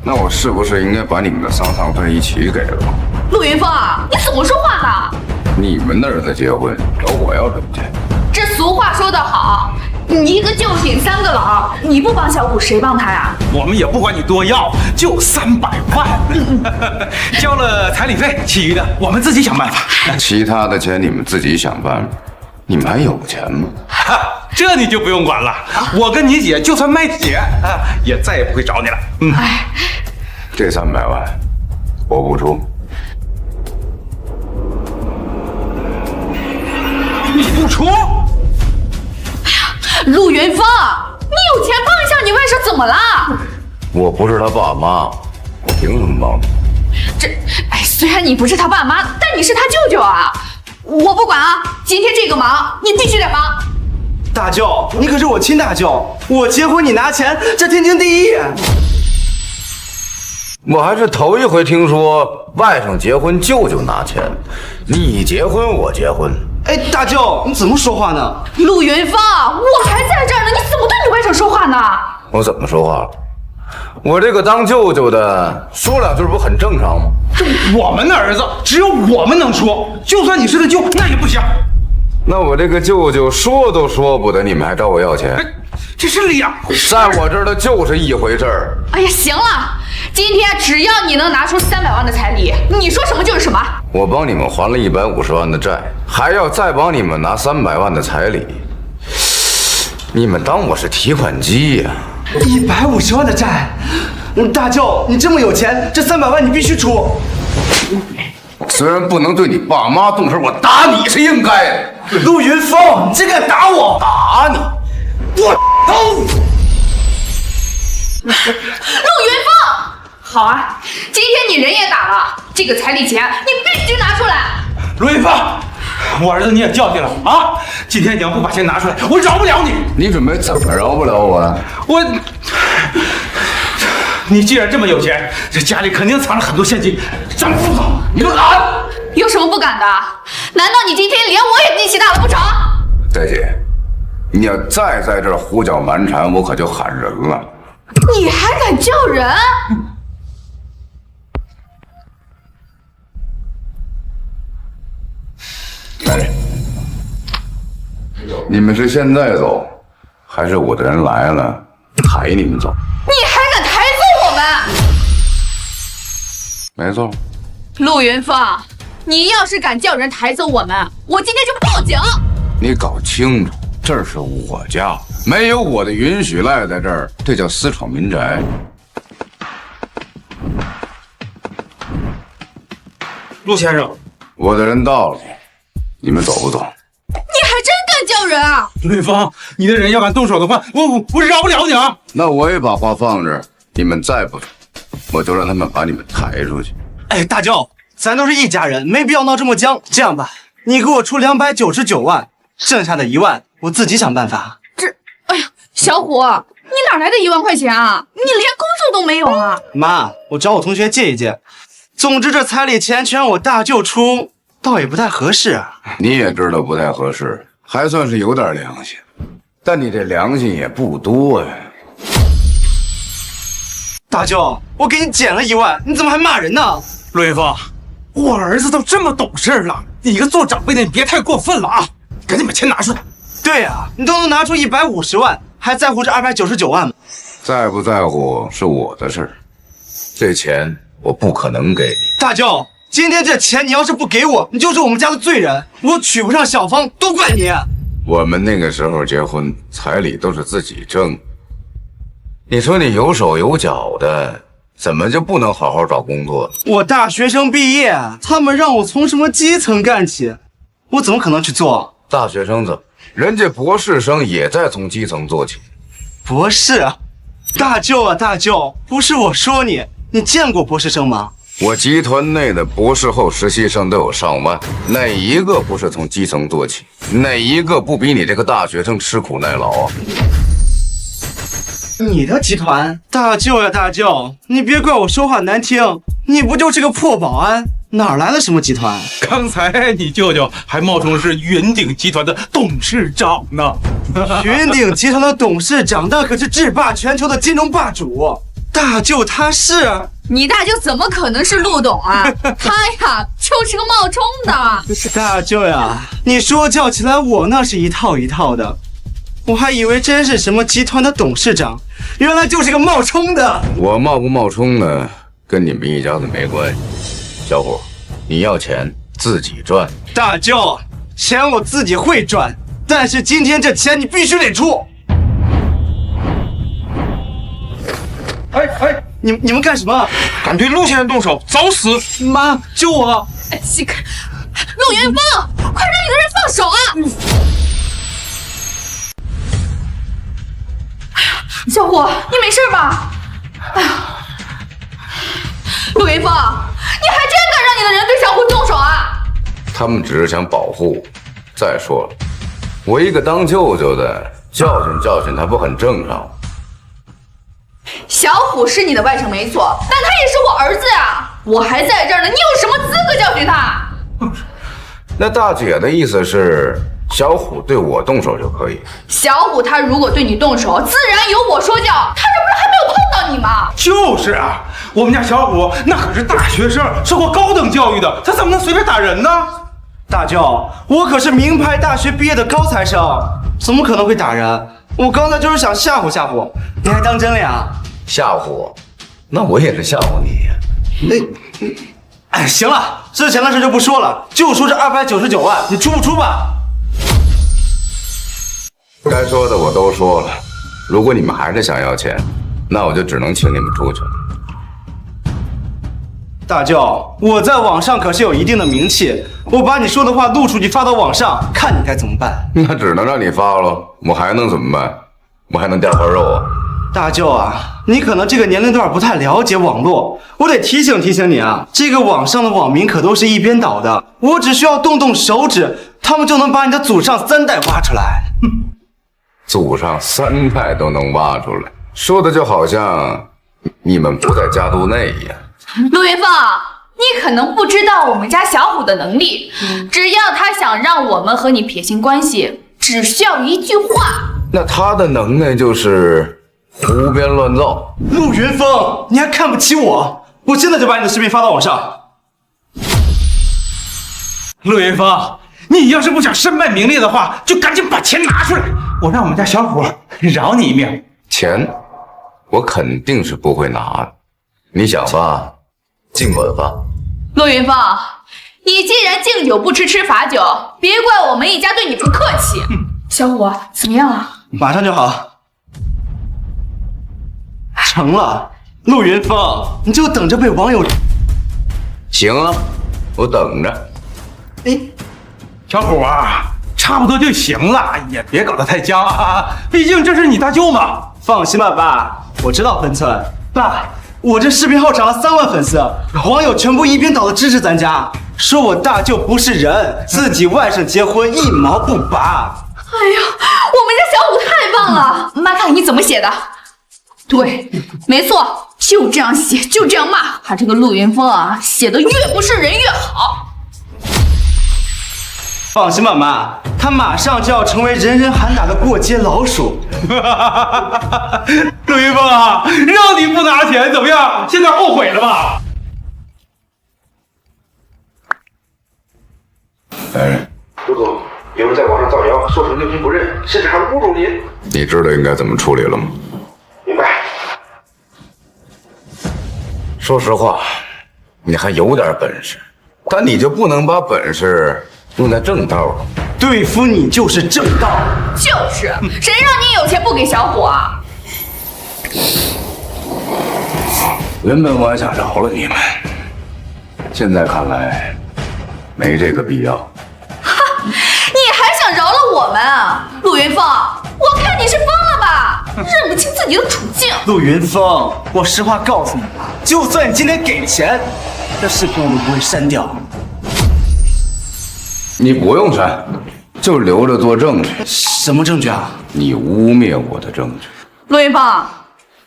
那我是不是应该把你们的丧葬费一起给了？陆云峰啊，你怎么说话呢？你们的儿子结婚，找我要什么钱？这俗话说得好，你一个救挺3个老，你不帮小虎谁帮他呀？我们也不管你多要，就300万，交了彩礼费，其余的我们自己想办法。其他的钱你们自己想办法。你们还有钱吗？这你就不用管了，我跟你姐就算卖铁也再也不会找你了。这300万我不出。你不出？哎呀，陆云峰，你有钱帮一下你外甥怎么了？我不是他爸妈，我凭什么帮你？虽然你不是他爸妈，但你是他舅舅啊。我不管啊，今天这个忙你必须得帮。大舅，你可是我亲大舅，我结婚你拿钱，这天经地义。我还是头一回听说外甥结婚舅舅拿钱，你结婚我结婚。哎，大舅，你怎么说话呢？陆云峰，我还在这儿呢，你怎么对你外甥说话呢？我怎么说话了？我这个当舅舅的说2句不很正常吗？这我们的儿子只有我们能说，就算你是他舅，那也不行。那我这个舅舅说都说不得，你们还找我要钱？这是2回事，在我这儿的就是一回事儿。哎呀，行了，今天只要你能拿出300万的彩礼，你说什么就是什么。我帮你们还了150万的债，还要再帮你们拿300万的彩礼，你们当我是提款机呀？150万的债，大舅，你这么有钱，这300万你必须出。虽然不能对你爸妈动手，我打你是应该的。陆云峰，你竟敢打我！打你！我揍你！陆云峰，好啊，今天你人也打了，这个彩礼钱你必须拿出来。陆云峰，我儿子你也教训了啊！今天你要不把钱拿出来，我饶不了你。你准备怎么饶不了我？你既然这么有钱，这家里肯定藏了很多现金，咱们不走，你们敢？有什么不敢的？难道你今天连我也一起打了不成？大姐，你要再在这儿胡搅蛮缠，我可就喊人了。你还敢叫人？哎，你们是现在走，还是我的人来了抬你们走？你还敢抬走我们？没错。陆云峰，你要是敢叫人抬走我们，我今天就报警。你搞清楚，这是我家，没有我的允许赖在这儿，这叫私闯民宅。陆先生，我的人到了，你们走不走？你还真敢叫人啊！陆云峰，你的人要敢动手的话，我饶不了你啊！那我也把话放这儿，你们再不走，我就让他们把你们抬出去。哎，大舅，咱都是一家人，没必要闹这么僵。这样吧，你给我出299万，剩下的1万我自己想办法。哎呀，小虎，你哪来的1万块钱啊？你连工作都没有啊！妈，我找我同学借一借。总之这彩礼钱全让我大舅出，倒也不太合适啊。你也知道不太合适，还算是有点良心，但你这良心也不多呀。大舅，我给你减了1万，你怎么还骂人呢？陆云峰，我儿子都这么懂事了，你一个做长辈的，你别太过分了啊！赶紧把钱拿出来。对呀，你都能拿出150万，还在乎这299万吗？在不在乎是我的事儿，这钱我不可能给你。大舅，今天这钱你要是不给我，你就是我们家的罪人，我娶不上小芳都怪你。我们那个时候结婚，彩礼都是自己挣。你说你有手有脚的，怎么就不能好好找工作？我大学生毕业，他们让我从什么基层干起，我怎么可能去做？大学生怎么？人家博士生也在从基层做起。博士？大舅啊，大舅，不是我说你，你见过博士生吗？我集团内的博士后实习生都有上万，哪一个不是从基层做起？哪一个不比你这个大学生吃苦耐劳啊？你的集团？大舅呀，大舅，你别怪我说话难听，你不就是个破保安？哪来的什么集团？刚才你舅舅还冒充是云鼎集团的董事长呢。云鼎集团的董事长，那可是制霸全球的金融霸主。大舅他是？你大舅怎么可能是陆董啊？他呀就是个冒充的。大舅呀，你说教起来我那是一套一套的，我还以为真是什么集团的董事长，原来就是个冒充的。我冒不冒充呢，跟你们一家子没关系。小伙，你要钱自己赚。大舅，钱我自己会赚，但是今天这钱你必须得出。哎，你们干什么？敢对陆先生动手，找死！妈，救我！陆云峰，快让你的人放手啊！小虎，你没事吧？哎呀，陆云峰，你还真敢让你的人对小虎动手啊？他们只是想保护我。再说了，我一个当舅舅的，教训他不很正常吗？小虎是你的外甥没错，但他也是我儿子呀！我还在这儿呢，你有什么资格教训他？那大姐的意思是，小虎对我动手就可以？小虎他如果对你动手，自然由我说教。他这不是还没有碰到你吗？就是啊，我们家小虎那可是大学生，受过高等教育的，他怎么能随便打人呢？大舅，我可是名牌大学毕业的高材生，怎么可能会打人？我刚才就是想吓唬吓唬，你还当真了呀？吓唬我？那我也是吓唬你。哎，行了，之前的事就不说了，就说这299万，你出不出吧？该说的我都说了，如果你们还是想要钱，那我就只能请你们出去了。大舅，我在网上可是有一定的名气，我把你说的话录出去发到网上，看你该怎么办。那只能让你发了，我还能怎么办？我还能掉块肉啊？大舅啊，你可能这个年龄段不太了解网络，我得提醒提醒你啊，这个网上的网民可都是一边倒的，我只需要动动手指，他们就能把你的祖上3代挖出来。祖上3代都能挖出来，说的就好像你们不在家族内一样。陆云凤，你可能不知道我们家小虎的能力，只要他想让我们和你撇清关系，只需要一句话。那他的能耐就是胡编乱造。陆云峰，你还看不起我？我现在就把你的视频发到网上。陆云峰，你要是不想身败名裂的话，就赶紧把钱拿出来，我让我们家小虎饶你一命。钱，我肯定是不会拿的。你想发，尽管发。陆云凤，你既然敬酒不吃吃罚酒，别怪我们一家对你不客气。小虎，怎么样啊？马上就好。成了，陆云峰，你就等着被网友。行啊，我等着。小虎啊，差不多就行了，也别搞得太僵啊，毕竟这是你大舅嘛。放心吧，爸，我知道分寸。爸，我这视频号涨了3万粉丝，网友全部一边倒的支持咱家，说我大舅不是人，自己外甥结婚一毛不拔。哎呀，我们家小虎太棒了！妈看你怎么写的。对，没错，就这样写，就这样骂。他这个陆云峰啊，写的越不是人越好。放心吧，妈，他马上就要成为人人喊打的过街老鼠。陆云峰啊，让你不拿钱怎么样？现在后悔了吧？陆总，有人在网上造谣，说是六亲不认，甚至还侮辱您。你知道应该怎么处理了吗？明白。说实话，你还有点本事，但你就不能把本事用在正道上。对付你就是正道。就是，谁让你有钱不给小虎啊？原本我还想饶了你们，现在看来没这个必要。你还想饶了我们啊，陆云峰？我看你是疯了吧，认不清自己的处境。陆云峰，我实话告诉你，就算你今天给钱，这视频我都不会删掉。你不用删，就留着做证据。什么证据啊？你污蔑我的证据。陆云峰，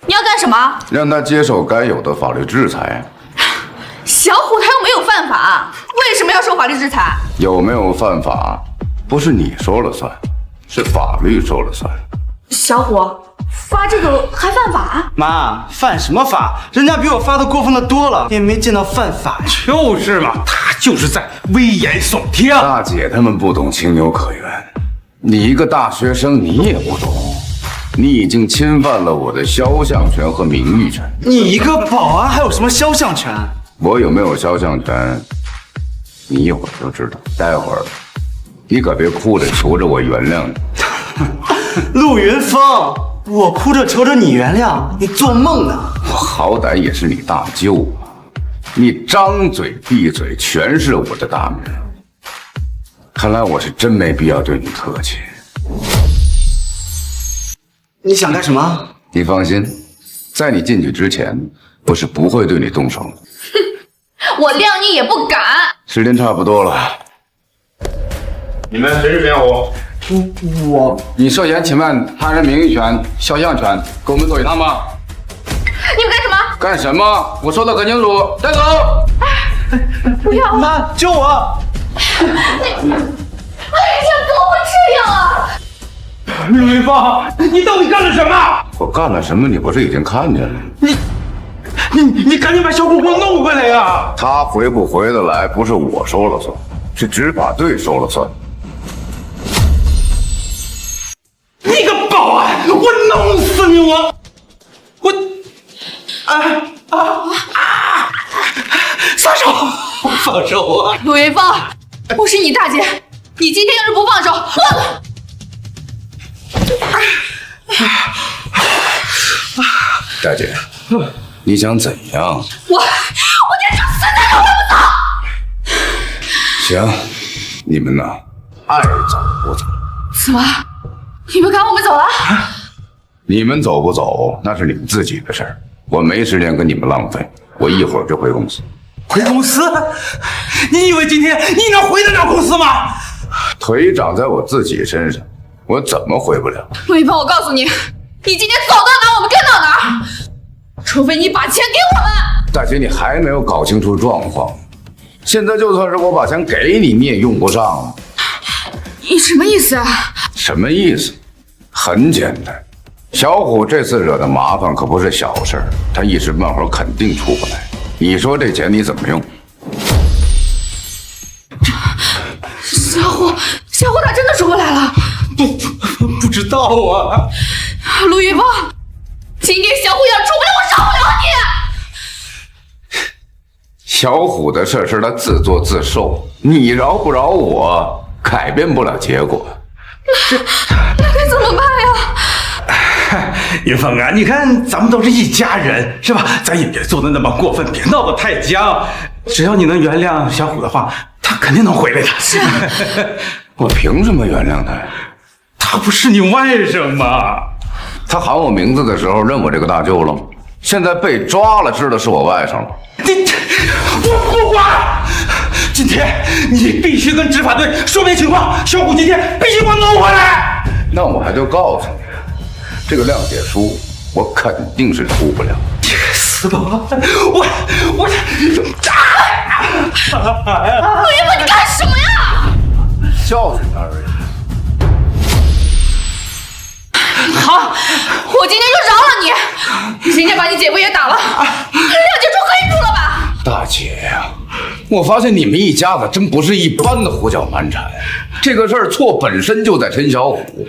你要干什么？让他接受该有的法律制裁。小虎他又没有犯法，为什么要受法律制裁？有没有犯法，不是你说了算，是法律说了算。小虎发这个还犯法？妈，犯什么法？人家比我发的过分的多了，也没见到犯法呀。就是嘛，他就是在危言耸听。大姐他们不懂情有可原，你一个大学生你也不懂，你已经侵犯了我的肖像权和名誉权。你一个保安还有什么肖像权？我有没有肖像权，你一会儿就知道。待会儿你可别哭着求着我原谅你。陆云峰，我哭着求着你原谅，你做梦呢！我好歹也是你大舅啊，你张嘴闭嘴全是我的大名，看来我是真没必要对你客气。你想干什么？你放心，在你进去之前，我是不会对你动手的。我谅你也不敢。时间差不多了，你们谁是边虎？你涉嫌侵犯他人名誉权、肖像权，跟我们走一趟吧。你们干什么？干什么？我说的很清楚，带走。不要！妈，救我！你，哎呀，怎么会这样啊？陆云峰，你到底干了什么？我干了什么？你不是已经看见了？你赶紧把小虎给我弄回来呀！他回不回得来，不是我说了算，是执法队说了算。你个保安，我弄死你！我撒手！放手啊！陆云峰，我是你大姐，你今天要是不放手，大姐，你想怎样？我连想死在都不走。行，你们呐，爱走不走。怎么？你们赶我们走了？你们走不走，那是你们自己的事儿，我没时间跟你们浪费，我一会儿就回公司。回公司？你以为今天你能回得了公司吗？腿长在我自己身上，我怎么回不了？陆一峰，我告诉你，你今天走到哪，我们跟到哪，除非你把钱给我们。大姐，你还没有搞清楚状况，现在就算是我把钱给你，你也用不上。你什么意思啊？什么意思？很简单，小虎这次惹的麻烦可不是小事儿，他一时半会儿肯定出不来。你说这钱你怎么用？小虎他真的出不来了？不知道啊。陆云峰，今天小虎要出不来，我饶不了你。小虎的事是他自作自受，你饶不饶我，改变不了结果。那该怎么办呀？云峰啊，你看咱们都是一家人，是吧？咱也别做的那么过分，别闹得太僵。只要你能原谅小虎的话，他肯定能回来的。是啊，我凭什么原谅他呀？他不是你外甥吗？他喊我名字的时候认我这个大舅了吗？现在被抓了，知道是我外甥了。我不管！今天你必须跟执法队说明情况，小虎今天必须给我弄回来。那我还就告诉你，这个谅解书我肯定是出不了。死保安！我陆云峰，你干什么呀？教训他而已。好，我今天就饶了你。人家把你姐夫也打了，谅解书可以出了吧？大姐呀，我发现你们一家子真不是一般的胡搅蛮缠。这个事儿错本身就在陈小虎，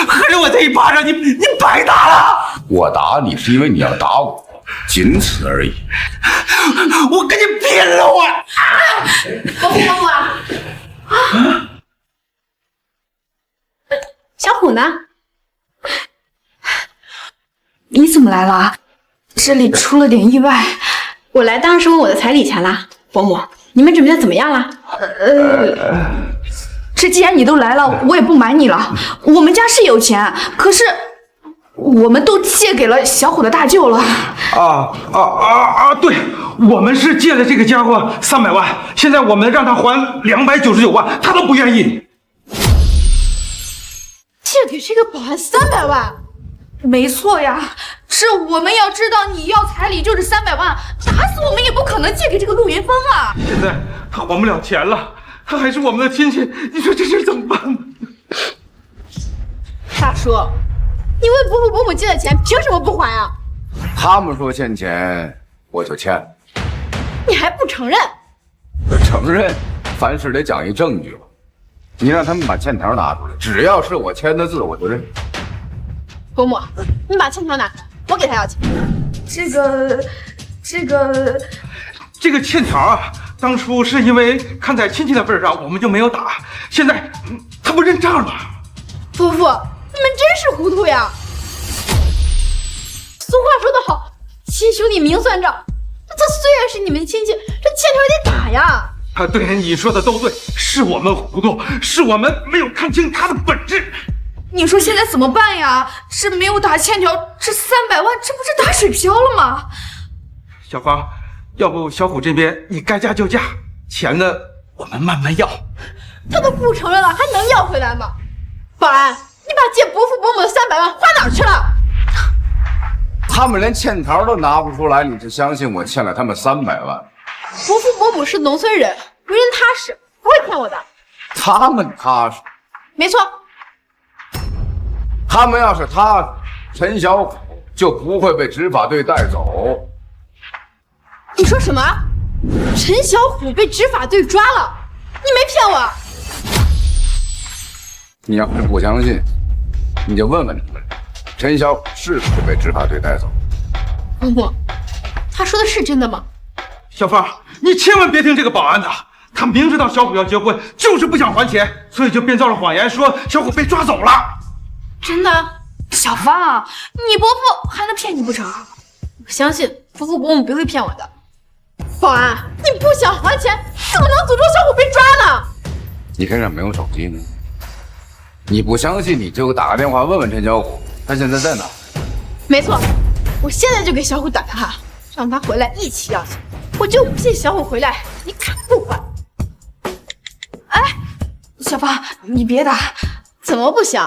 合着我这一巴掌你白打了。我打你是因为你要打我，仅此而已。我跟你拼了！伯父啊！小虎呢？你怎么来了？这里出了点意外。我来当然是问我的彩礼钱啦。伯母，你们准备的怎么样了？这既然你都来了，我也不瞒你了。我们家是有钱，可是我们都借给了小虎的大舅了。对，我们是借了这个家伙300万，现在我们让他还299万，他都不愿意。借给这个保安300万？没错呀，这我们要知道你要彩礼就是300万，打死我们也不可能借给这个陆云峰啊！现在他还不了钱了，他还是我们的亲戚，你说这事怎么办呢？大叔，你问伯父伯母借的钱，凭什么不还啊？他们说欠钱，我就欠。你还不承认？承认，凡事得讲一证据吧。你让他们把欠条拿出来，只要是我签的字，我就认。伯母，你把欠条拿出来，我给他要钱。这个欠条啊，当初是因为看在亲戚的份上，我们就没有打。现在他不认账了。伯父，你们真是糊涂呀！俗话说得好，亲兄弟明算账。他虽然是你们亲戚，这欠条也得打呀。对，你说的都对，是我们糊涂，是我们没有看清他的本质。你说现在怎么办呀？这没有打欠条，这300万，这不是打水漂了吗？小芳，要不小虎这边你该嫁就嫁，钱呢我们慢慢要。他都不承认了，还能要回来吗？保安，你把借伯父伯母的300万花哪儿去了？他们连欠条都拿不出来，你就相信我欠了他们300万？伯父伯母是农村人，为人踏实，不会骗我的。他们踏实？没错。他们要是踏实，陈小虎就不会被执法队带走。你说什么？陈小虎被执法队抓了？你没骗我？你要是不相信，你就问问他们，陈小虎是不是被执法队带走？伯母，他说的是真的吗？小芳，你千万别听这个保安的，他明知道小虎要结婚，就是不想还钱，所以就编造了谎言，说小虎被抓走了。真的？小芳，你伯父还能骗你不成？我相信伯父伯母不会骗我的。保安，你不想还钱，怎么能诅咒小虎被抓呢？你身上没有手机呢？你不相信，你就打个电话问问陈小虎，他现在在哪？没错，我现在就给小虎打电话，让他回来一起要钱。我就不信小虎回来你看不还。哎，小芳，你别打。怎么不行？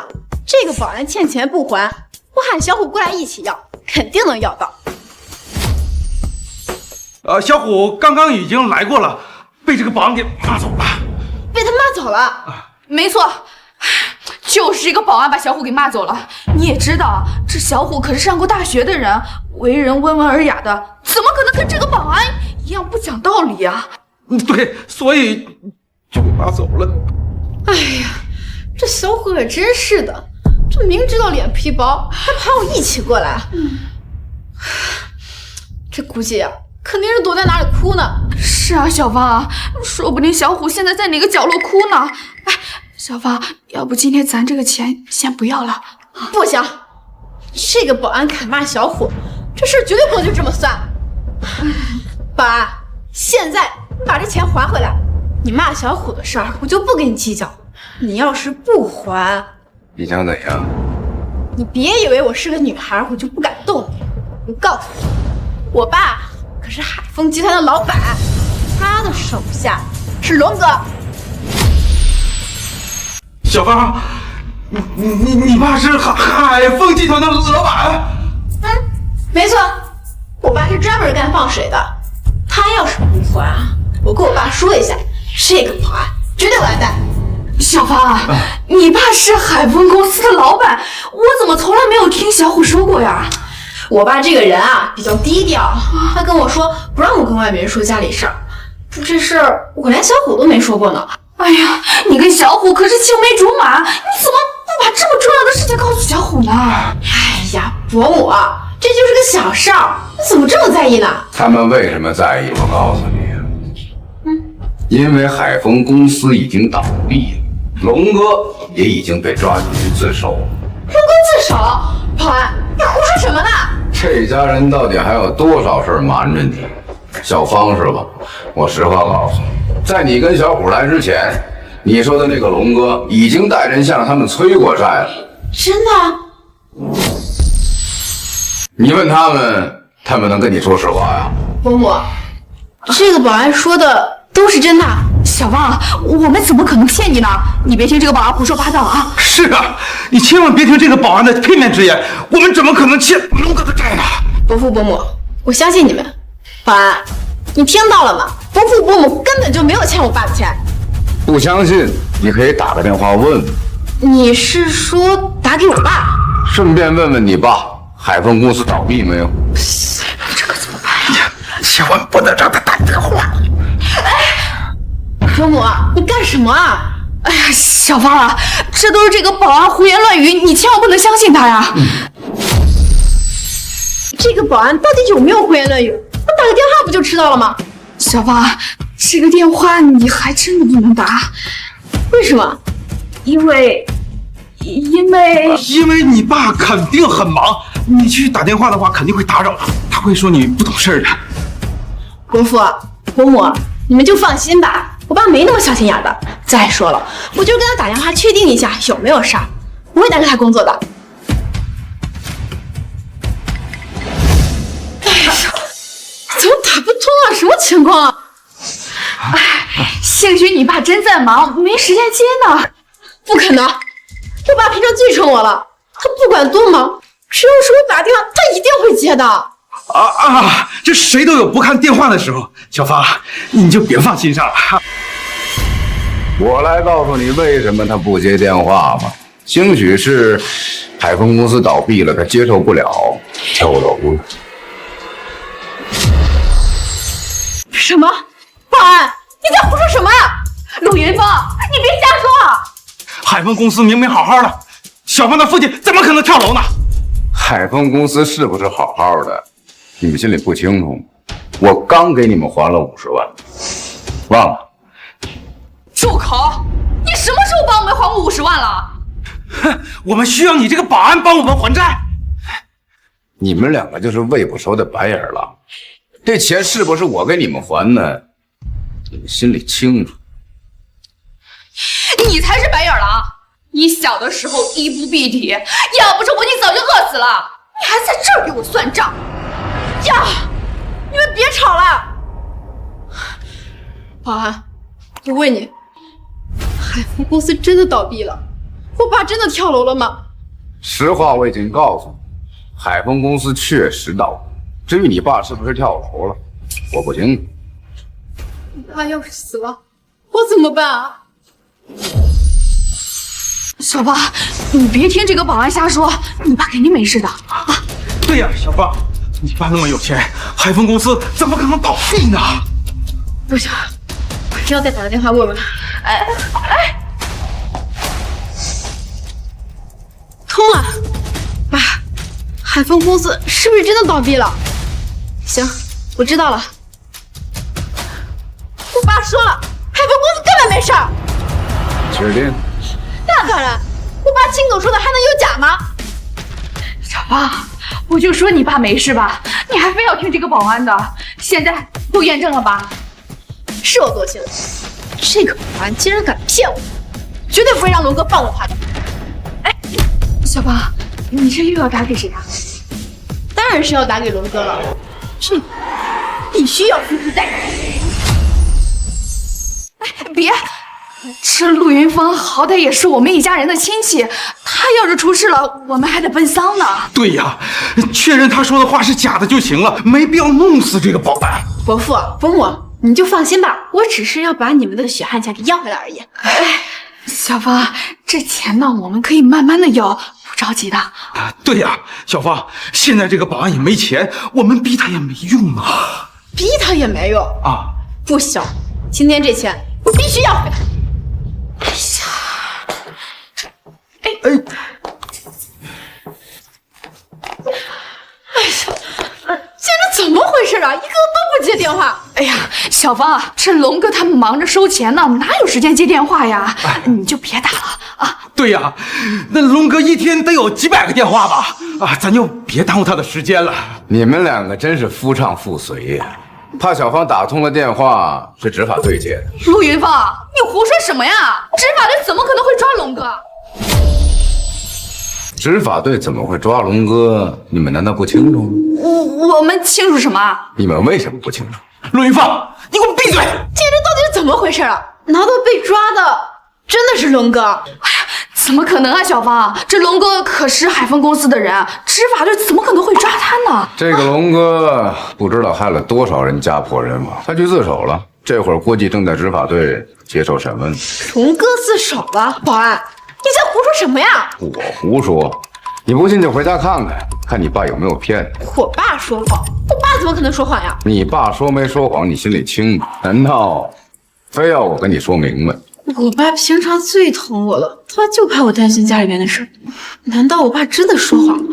这个保安欠钱不还，我喊小虎过来一起要，肯定能要到。小虎刚刚已经来过了，被这个保安给骂走了。被他骂走了？没错，就是这个保安把小虎给骂走了。你也知道，这小虎可是上过大学的人，为人温文尔雅的，怎么可能跟这个保安一样不讲道理啊？对，所以就被骂走了。哎呀，这小虎可真是的，这明知道脸皮薄，还喊我一起过来。这估计啊，肯定是躲在哪里哭呢。是啊，小芳，说不定小虎现在在哪个角落哭呢。哎，小芳，要不今天咱这个钱先不要了？不行，这个保安敢骂小虎，这事绝对不能就这么算。保安，现在你把这钱还回来，你骂小虎的事儿我就不跟你计较。你要是不还，你想怎样？你别以为我是个女孩，我就不敢动你。我告诉你，我爸可是海丰集团的老板，他的手下是龙哥。小芳，你爸是海丰集团的老板？没错，我爸是专门干放水的。他要是不还，我跟我爸说一下，这个保安绝对完蛋。小芳，你爸是海丰公司的老板，我怎么从来没有听小虎说过呀？我爸这个人啊比较低调，他跟我说不让我跟外面人说家里事儿。这事儿我连小虎都没说过呢。哎呀，你跟小虎可是青梅竹马，你怎么不把这么重要的事情告诉小虎呢？哎呀，伯母，这就是个小事儿，你怎么这么在意呢？他们为什么在意？我告诉你，因为海丰公司已经倒闭了，龙哥也已经被抓进去自首了。龙哥自首？保安，你胡说什么呢？这家人到底还有多少事瞒着你？小芳是吧？我实话告诉你，在你跟小虎来之前，你说的那个龙哥已经带人向他们催过债了。真的？你问他们，他们能跟你说实话呀？伯母，这个保安说的都是真的。小芳，我们怎么可能骗你呢？你别听这个保安胡说八道啊！是啊，你千万别听这个保安的片面之言，我们怎么可能欠龙哥的债呢？伯父伯母，我相信你们。保安，你听到了吗？伯父伯母根本就没有欠我爸的钱。不相信，你可以打个电话问问。你是说打给我爸？顺便问问你爸，海丰公司倒闭没有？这可怎么办呀？千万不能让他打电话。伯母，你干什么啊？哎呀，小芳啊，这都是这个保安胡言乱语，你千万不能相信他呀。这个保安到底有没有胡言乱语？我打个电话不就知道了吗？小芳，这个电话你还真的不能打。为什么？因为你爸肯定很忙，你去打电话的话肯定会打扰他会说你不懂事的。伯父伯母，你们就放心吧，我爸没那么小心眼的。再说了，我就跟他打电话确定一下有没有事儿，不会耽搁他工作的。哎呀，怎么打不通啊？什么情况啊？哎，兴许你爸真在忙，没时间接呢。不可能，我爸平常最宠我了，他不管多忙，只要是我打电话，他一定会接的。这谁都有不看电话的时候。小芳，你就别放心上了。我来告诉你为什么他不接电话吧。兴许是海丰公司倒闭了，他接受不了，跳楼了。什么？保安，你在胡说什么呀？陆云峰，你别瞎说！海丰公司明明好好的，小芳的父亲怎么可能跳楼呢？海丰公司是不是好好的？你们心里不清楚吗？我刚给你们还了50万，忘了？住口！你什么时候帮我们还过50万了？哼，我们需要你这个保安帮我们还债。你们两个就是喂不熟的白眼狼。这钱是不是我给你们还的？你们心里清楚。你才是白眼狼！你小的时候衣不蔽体，要不是我，你早就饿死了。你还在这儿给我算账！呀，你们别吵了。保安，我问你，海丰公司真的倒闭了？我爸真的跳楼了吗？实话我已经告诉你，海丰公司确实倒闭。至于你爸是不是跳楼了，我不清楚。你爸要是死了，我怎么办啊？小芳，你别听这个保安瞎说，你爸肯定没事的啊。对呀，小芳，你爸那么有钱，海丰公司怎么可能倒闭呢？不行，我真要再打个电话问问。通了，爸，海丰公司是不是真的倒闭了？行，我知道了。我爸说了，海丰公司根本没事儿。确定？那当然，我爸亲口说的还能有假吗？小芳，我就说你爸没事吧，你还非要听这个保安的，现在都验证了吧？是我多心了，这个保安竟然敢骗我，绝对不会让龙哥放过他的。哎，小芳，你这又要打给谁啊？当然是要打给龙哥了，这必须要付出代价。哎，别！这陆云峰好歹也是我们一家人的亲戚，他要是出事了，我们还得奔丧呢。对呀，确认他说的话是假的就行了，没必要弄死这个保安。伯父，伯母，你就放心吧，我只是要把你们的血汗钱给要回来而已。哎，小芳，这钱呢，我们可以慢慢的要，不着急的。对呀，小芳，现在这个保安也没钱，我们逼他也没用啊。逼他也没用啊！不行，今天这钱我必须要回来。哎，现在怎么回事啊？一个都不接电话。哎呀，小芳啊，这龙哥他们忙着收钱呢，哪有时间接电话呀？你就别打了啊。对呀，那龙哥一天得有几百个电话吧？啊，咱就别耽误他的时间了。你们两个真是夫唱妇随呀！怕小芳打通了电话是执法队接的。陆云峰，你胡说什么呀？执法队怎么可能会抓龙哥？执法队怎么会抓龙哥？你们难道不清楚吗？我们清楚什么？你们为什么不清楚？陆云峰，你给我闭嘴！今天这到底是怎么回事啊？难道被抓的真的是龙哥？哎呀，怎么可能啊，小芳，这龙哥可是海丰公司的人，执法队怎么可能会抓他呢？这个龙哥不知道害了多少人家破人亡，他去自首了。这会儿估计正在执法队接受审问。龙哥自首了？保安，你在胡说什么呀？我胡说，你不信就回家看看，看你爸有没有骗你。我爸说谎？我爸怎么可能说谎呀？你爸说没说谎，你心里清楚，难道非要我跟你说明白？我爸平常最疼我了，他就怕我担心家里边的事。难道我爸真的说谎了？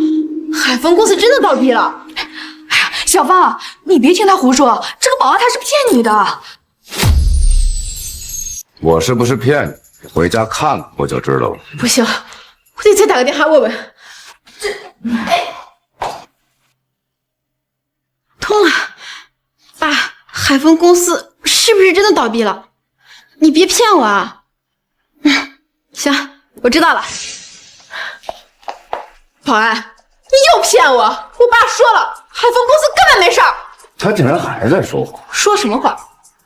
海丰公司真的倒闭了？哎呀，小芳，你别听他胡说，这个保安他是骗你的。我是不是骗你？回家看看我就知道了。不行，我得再打个电话问问。通了，爸，海丰公司是不是真的倒闭了？你别骗我啊！行，我知道了。保安，你又骗我！我爸说了，海丰公司根本没事儿。他竟然还在说谎！说什么谎？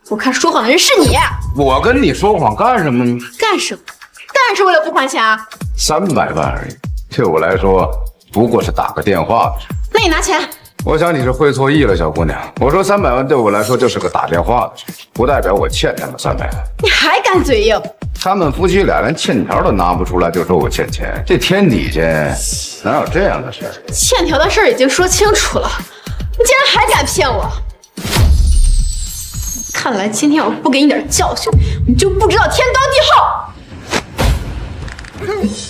我看说谎的人是你。我跟你说谎干什么呢？干什么？当然是为了不还钱啊！300万而已，对我来说不过是打个电话的事。那你拿钱。我想你是会错意了，小姑娘。我说300万对我来说就是个打电话的事，不代表我欠他们300万。你还敢嘴硬？他们夫妻俩连欠条都拿不出来，就说我欠钱，这天底下哪有这样的事？欠条的事已经说清楚了，你竟然还敢骗我！看来今天要不给你点教训，你就不知道天高地厚。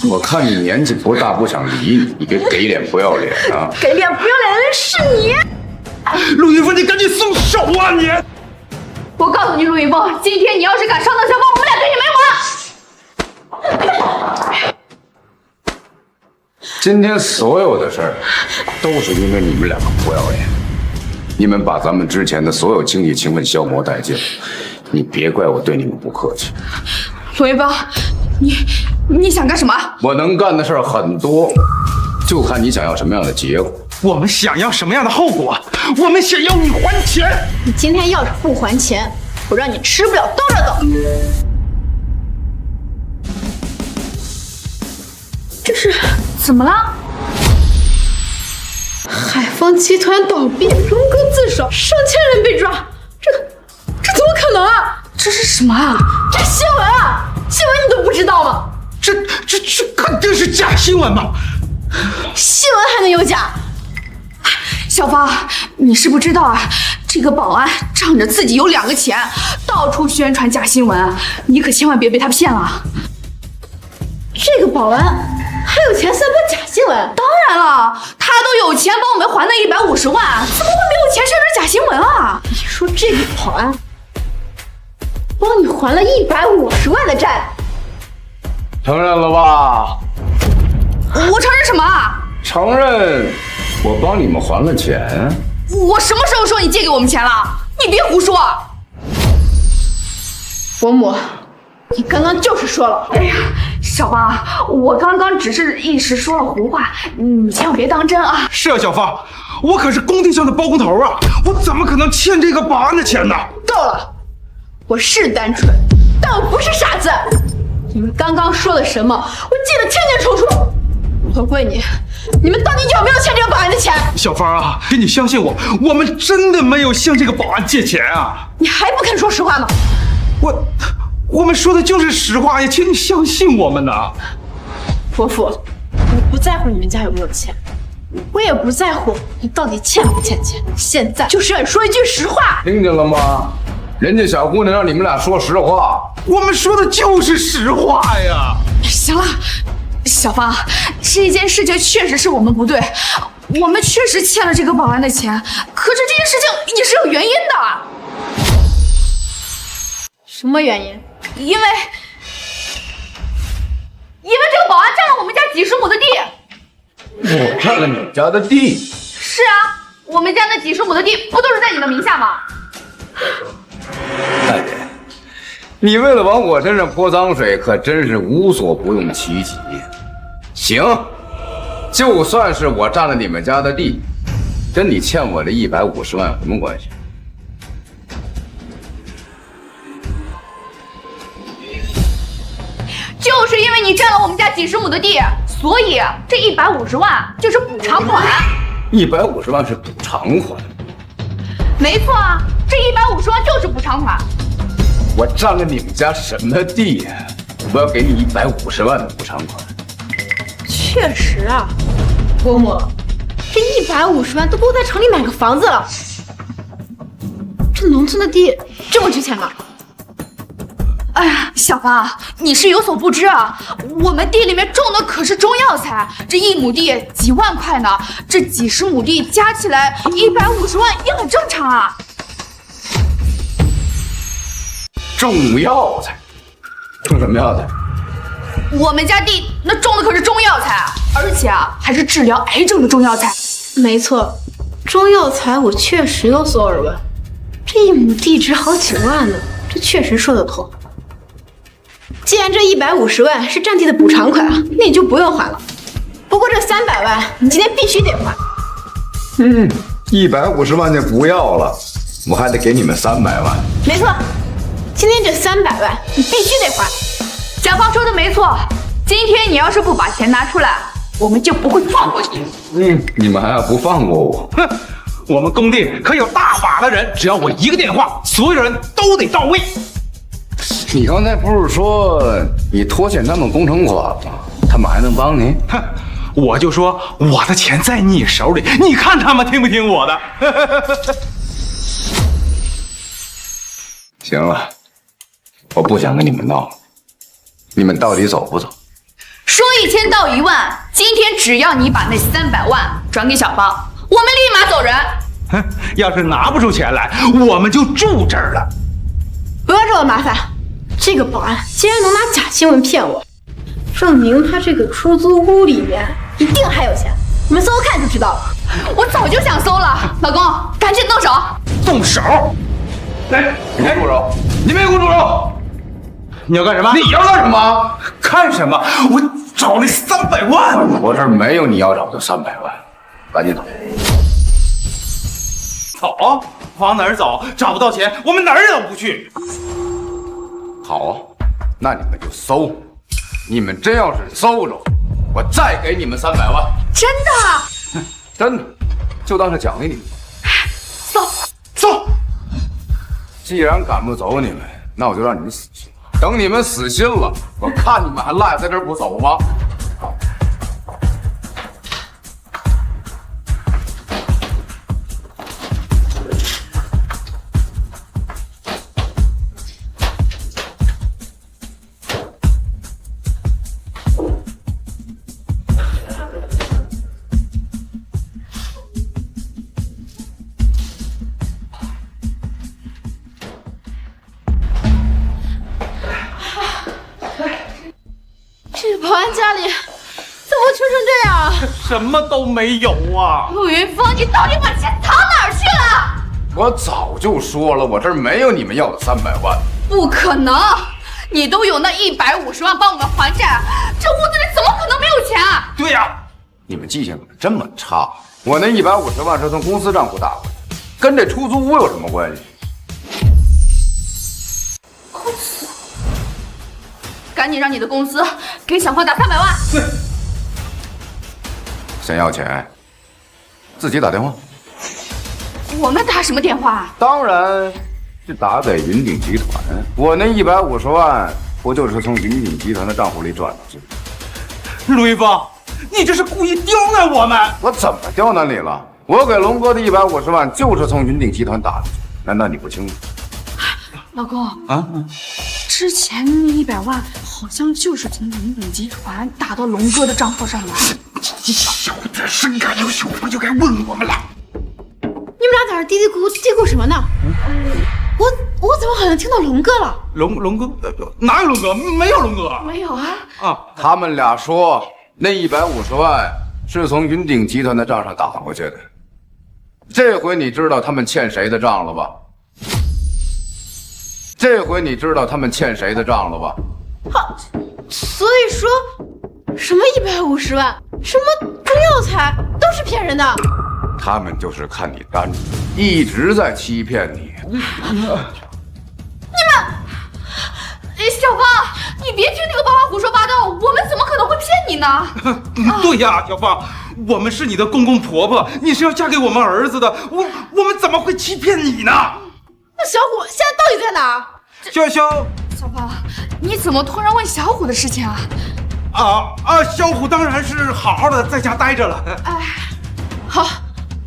我看你年纪不大，不想理你，你别给脸不要脸啊！给脸不要脸的人是你！陆云峰，你赶紧松手啊你！我告诉你，陆云峰，今天你要是敢伤到小芳，我们俩对你没完！今天所有的事儿都是因为你们两个不要脸，你们把咱们之前的所有情义情分消磨殆尽，你别怪我对你们不客气。陆云峰，你想干什么？我能干的事儿很多，就看你想要什么样的结果。我们想要什么样的后果？我们想要你还钱。你今天要是不还钱，我让你吃不了兜着走。这是怎么了？海丰集团倒闭，龙哥自首，上千人被抓，这怎么可能啊？这是什么啊？这新闻啊！新闻你都不知道吗？这肯定是假新闻嘛！新闻还能有假？小芳，你是不知道啊，这个保安仗着自己有2个钱，到处宣传假新闻，你可千万别被他骗了。这个保安还有钱散播假新闻？当然了，他都有钱帮我们还那150万，怎么会没有钱宣传假新闻啊？你说这个保安帮你还了150万的债，承认了吧？我承认什么？承认我帮你们还了钱？我什么时候说你借给我们钱了？你别胡说！伯母，你刚刚就是说了。哎呀，小芳，我刚刚只是一时说了胡话，你千万别当真啊！是啊，小芳，我可是工地上的包工头啊，我怎么可能欠这个保安的钱呢？够了，我是单纯，但我不是傻子。你们刚刚说了什么，我记得清清楚楚。我问你，你们到底有没有欠这个保安的钱？小芳啊，请你相信我，我们真的没有向这个保安借钱啊！你还不肯说实话吗？我们说的就是实话呀，请你相信我们呐。伯父，我不在乎你们家有没有钱，我也不在乎你到底欠不欠钱。现在就是要你说一句实话。听见了吗？人家小姑娘让你们俩说实话，我们说的就是实话呀。行了，小芳，这件事情确实是我们不对，我们确实欠了这个保安的钱，可是这件事情也是有原因的。什么原因？因为这个保安占了我们家几十亩的地。我占了你家的地？是啊，我们家那几十亩的地不都是在你的名下吗？大爷，你为了往我身上泼脏水，可真是无所不用其极。行，就算是我占了你们家的地，跟你欠我的150万有什么关系？就是因为你占了我们家几十亩的地，所以这150万就是补偿款。150万是补偿款？没错啊，这150万就是补偿款。我占了你们家什么地呀？我要给你150万的补偿款。确实啊，伯母，这150万都够在城里买个房子了。这农村的地这么值钱吗？哎呀，小芳，你是有所不知啊，我们地里面种的可是中药材，这1亩地几万块呢，这几十亩地加起来150万也很正常啊。种药材？种什么药材？我们家地那种的可是中药材，而且还是治疗癌症的中药材。没错，中药材我确实有所耳闻。这1亩地值好几万呢，这确实说得通。既然这150万是占地的补偿款啊，那你就不用还了。不过这300万你今天必须得还。150万就不要了，我还得给你们300万。没错，今天这300万你必须得还。小芳说的没错，今天你要是不把钱拿出来，我们就不会放过你。你们还要不放过我？哼，我们工地可有大把的人，只要我一个电话，所有人都得到位。你刚才不是说你拖欠他们工程款吗？他们还能帮你？哼，我就说我的钱在你手里，你看他们听不听我的？行了，我不想跟你们闹了，你们到底走不走？说1000道1万，今天只要你把那300万转给小芳，我们立马走人。哼，要是拿不出钱来，我们就住这儿了。不要找我麻烦。这个保安竟然能拿假新闻骗我，证明他这个出租屋里面一定还有钱。你们搜搜看就知道了。我早就想搜了，老公，赶紧动手！动手！来，你别住手！你别给我住手！你要干什么？你要干什么？干什么？我找那300万！我这儿没有你要找的300万，赶紧走。走？往哪儿走？找不到钱，我们哪儿也不去。好，那你们就搜。你们真要是搜着，我再给你们300万。真的？真的，就当是奖励你们。搜！既然赶不走你们，那我就让你们死心。等你们死心了，我看你们还赖在这儿不走吗？这保安家里怎么全队啊！什么都没有啊！陆云峰，你到底把钱藏哪儿去了？我早就说了，我这儿没有你们要的300万。不可能！你都有那150万帮我们还债，这屋子里怎么可能没有钱啊？对呀，你们记性怎么这么差？我那150万是从公司账户打回来的，跟这出租屋有什么关系？赶紧让你的公司给小芳打300万。对。想要钱，自己打电话。我们打什么电话啊？当然是打给云鼎集团。我那150万不就是从云鼎集团的账户里转的去？陆云峰，你这是故意刁难我们！我怎么刁难你了？我给龙哥的150万就是从云鼎集团打的，难道你不清楚？老公啊，之前100万好像就是从云鼎集团打到龙哥的账户上的。你小子身该有小福就该问我们了。你们俩在这嘀嘀咕咕嘀咕什么呢？我怎么好像听到龙哥了？龙哥哪有龙哥？没有龙哥。没有啊。啊，他们俩说那150万是从云鼎集团的账上打过去的。这回你知道他们欠谁的账了吧？这回你知道他们欠谁的账了吧？好，所以说，什么150万，什么中药材都是骗人的。他们就是看你单着，一直在欺骗你。小芳，你别听那个爸爸胡说八道，我们怎么可能会骗你呢？对呀，小芳，我们是你的公公婆婆，你是要嫁给我们儿子的，我们怎么会欺骗你呢？那小虎现在到底在哪？小芳，你怎么突然问小虎的事情啊？小虎当然是好好的在家待着了。哎，好，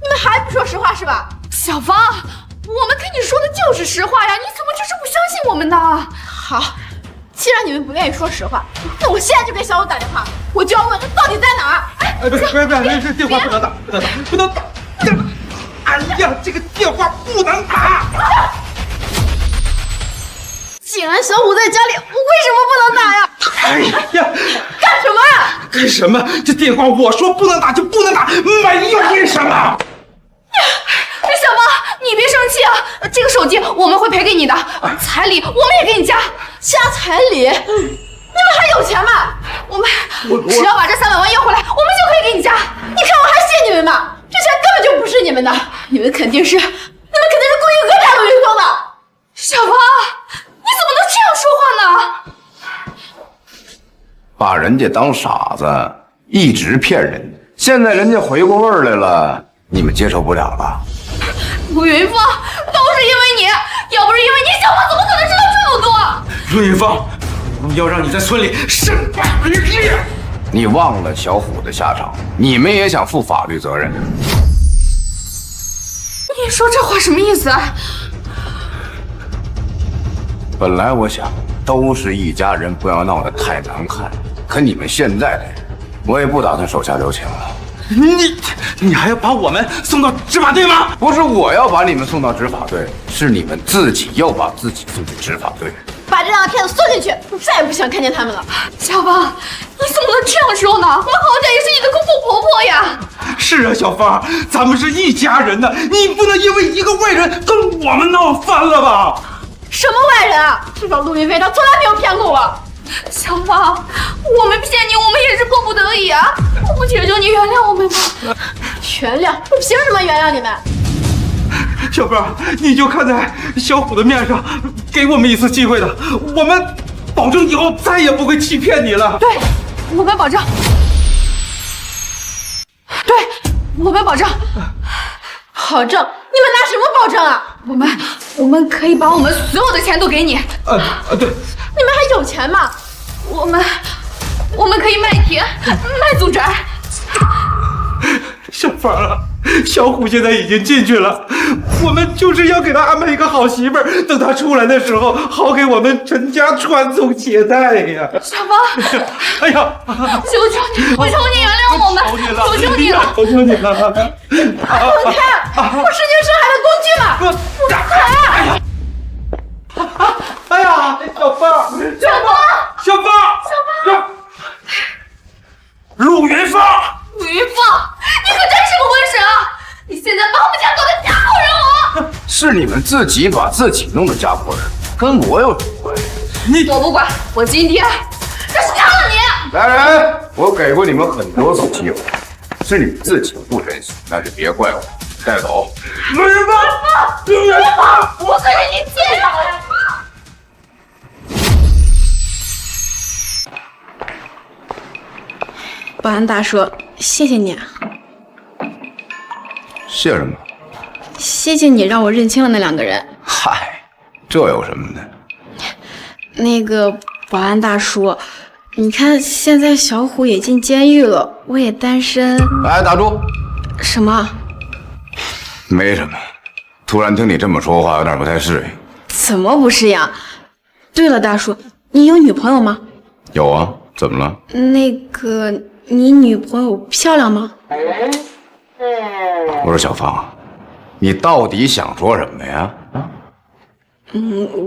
你们还不说实话是吧？小芳，我们跟你说的就是实话呀，你怎么就是不相信我们呢？好，既然你们不愿意说实话，那我现在就给小虎打电话，我就要问他到底在哪儿。别，这电话不能打，不能打！哎呀，这个电话不能打！既然小虎在家里，我为什么不能打呀？哎呀，干什么呀？干什么？这电话我说不能打就不能打，没有为什么。小芳，你别生气啊！这个手机我们会赔给你的，彩礼我们也给你加彩礼。你们还有钱吗？我们只要把这300万要回来，我们就可以给你加。你看我还信你们吗？这钱根本就不是你们的，你们肯定是故意讹诈陆云峰的。小芳，你怎么能这样说话呢？把人家当傻子，一直骗人，现在人家回过味儿来了，你们接受不了了。陆云峰，都是因为你，要不是因为你，小芳怎么可能知道这么多？陆云峰，我们要让你在村里身败名裂。你忘了小虎的下场，你们也想负法律责任？你说这话什么意思啊？本来我想都是一家人，不要闹得太难看。可你们现在的人，我也不打算手下留情了。你还要把我们送到执法队吗？不是我要把你们送到执法队，是你们自己要把自己送进执法队。把这两个骗子送进去，我再也不想看见他们了。小芳，你怎么能这样说呢？我们好歹也是你的公公婆婆呀。是啊，小芳，咱们是一家人的，你不能因为一个外人跟我们闹翻了吧？什么外人啊？至少陆云飞他从来没有骗过我。小芳，我们骗你，我们也是迫不得已啊！我求求你原谅我们吧。原谅？我凭什么原谅你们？小芳，你就看在小虎的面上，给我们一次机会的，我们保证以后再也不会欺骗你了。对，我们保证。对，我们保证。保证？你们拿什么保证啊？我们可以把我们所有的钱都给你。对。你们还有钱吗？我们可以卖田，卖祖宅。小芳啊，小虎现在已经进去了，我们就是要给他安排一个好媳妇儿，等他出来的时候，好给我们陈家传宗接代呀。小芳，哎呀，求求你，我求你原谅我们，求求你了，求求你了！滚开！我是你生孩的工具吗？滚开！哎呀，小芳，小芳，陆云芳。是你们自己把自己弄得家破人，跟我有什么关系？我不管，我今天就是要了你！来人，我给过你们很多次机会，是你们自己不珍惜，那就别怪我。带走。陆云芳，陆云芳，我可是你亲人。保安大叔，谢谢你啊！谢什么？谢谢你让我认清了那2个人。嗨，这有什么的？那个保安大叔，你看现在小虎也进监狱了，我也单身。哎，打住！什么？没什么，突然听你这么说话，有点不太适应。怎么不适应？对了，大叔，你有女朋友吗？有啊，怎么了？那个，你女朋友漂亮吗？我说小芳，你到底想说什么呀？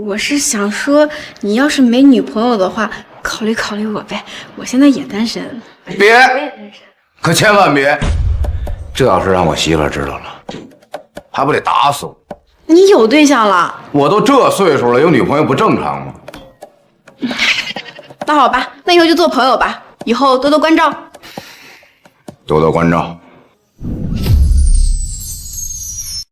我是想说，你要是没女朋友的话，考虑考虑我呗。我现在也单身。别，可千万别！这要是让我媳妇知道了，还不得打死我？你有对象了？我都这岁数了，有女朋友不正常吗？那好吧，那以后就做朋友吧，以后多多关照。多多关照。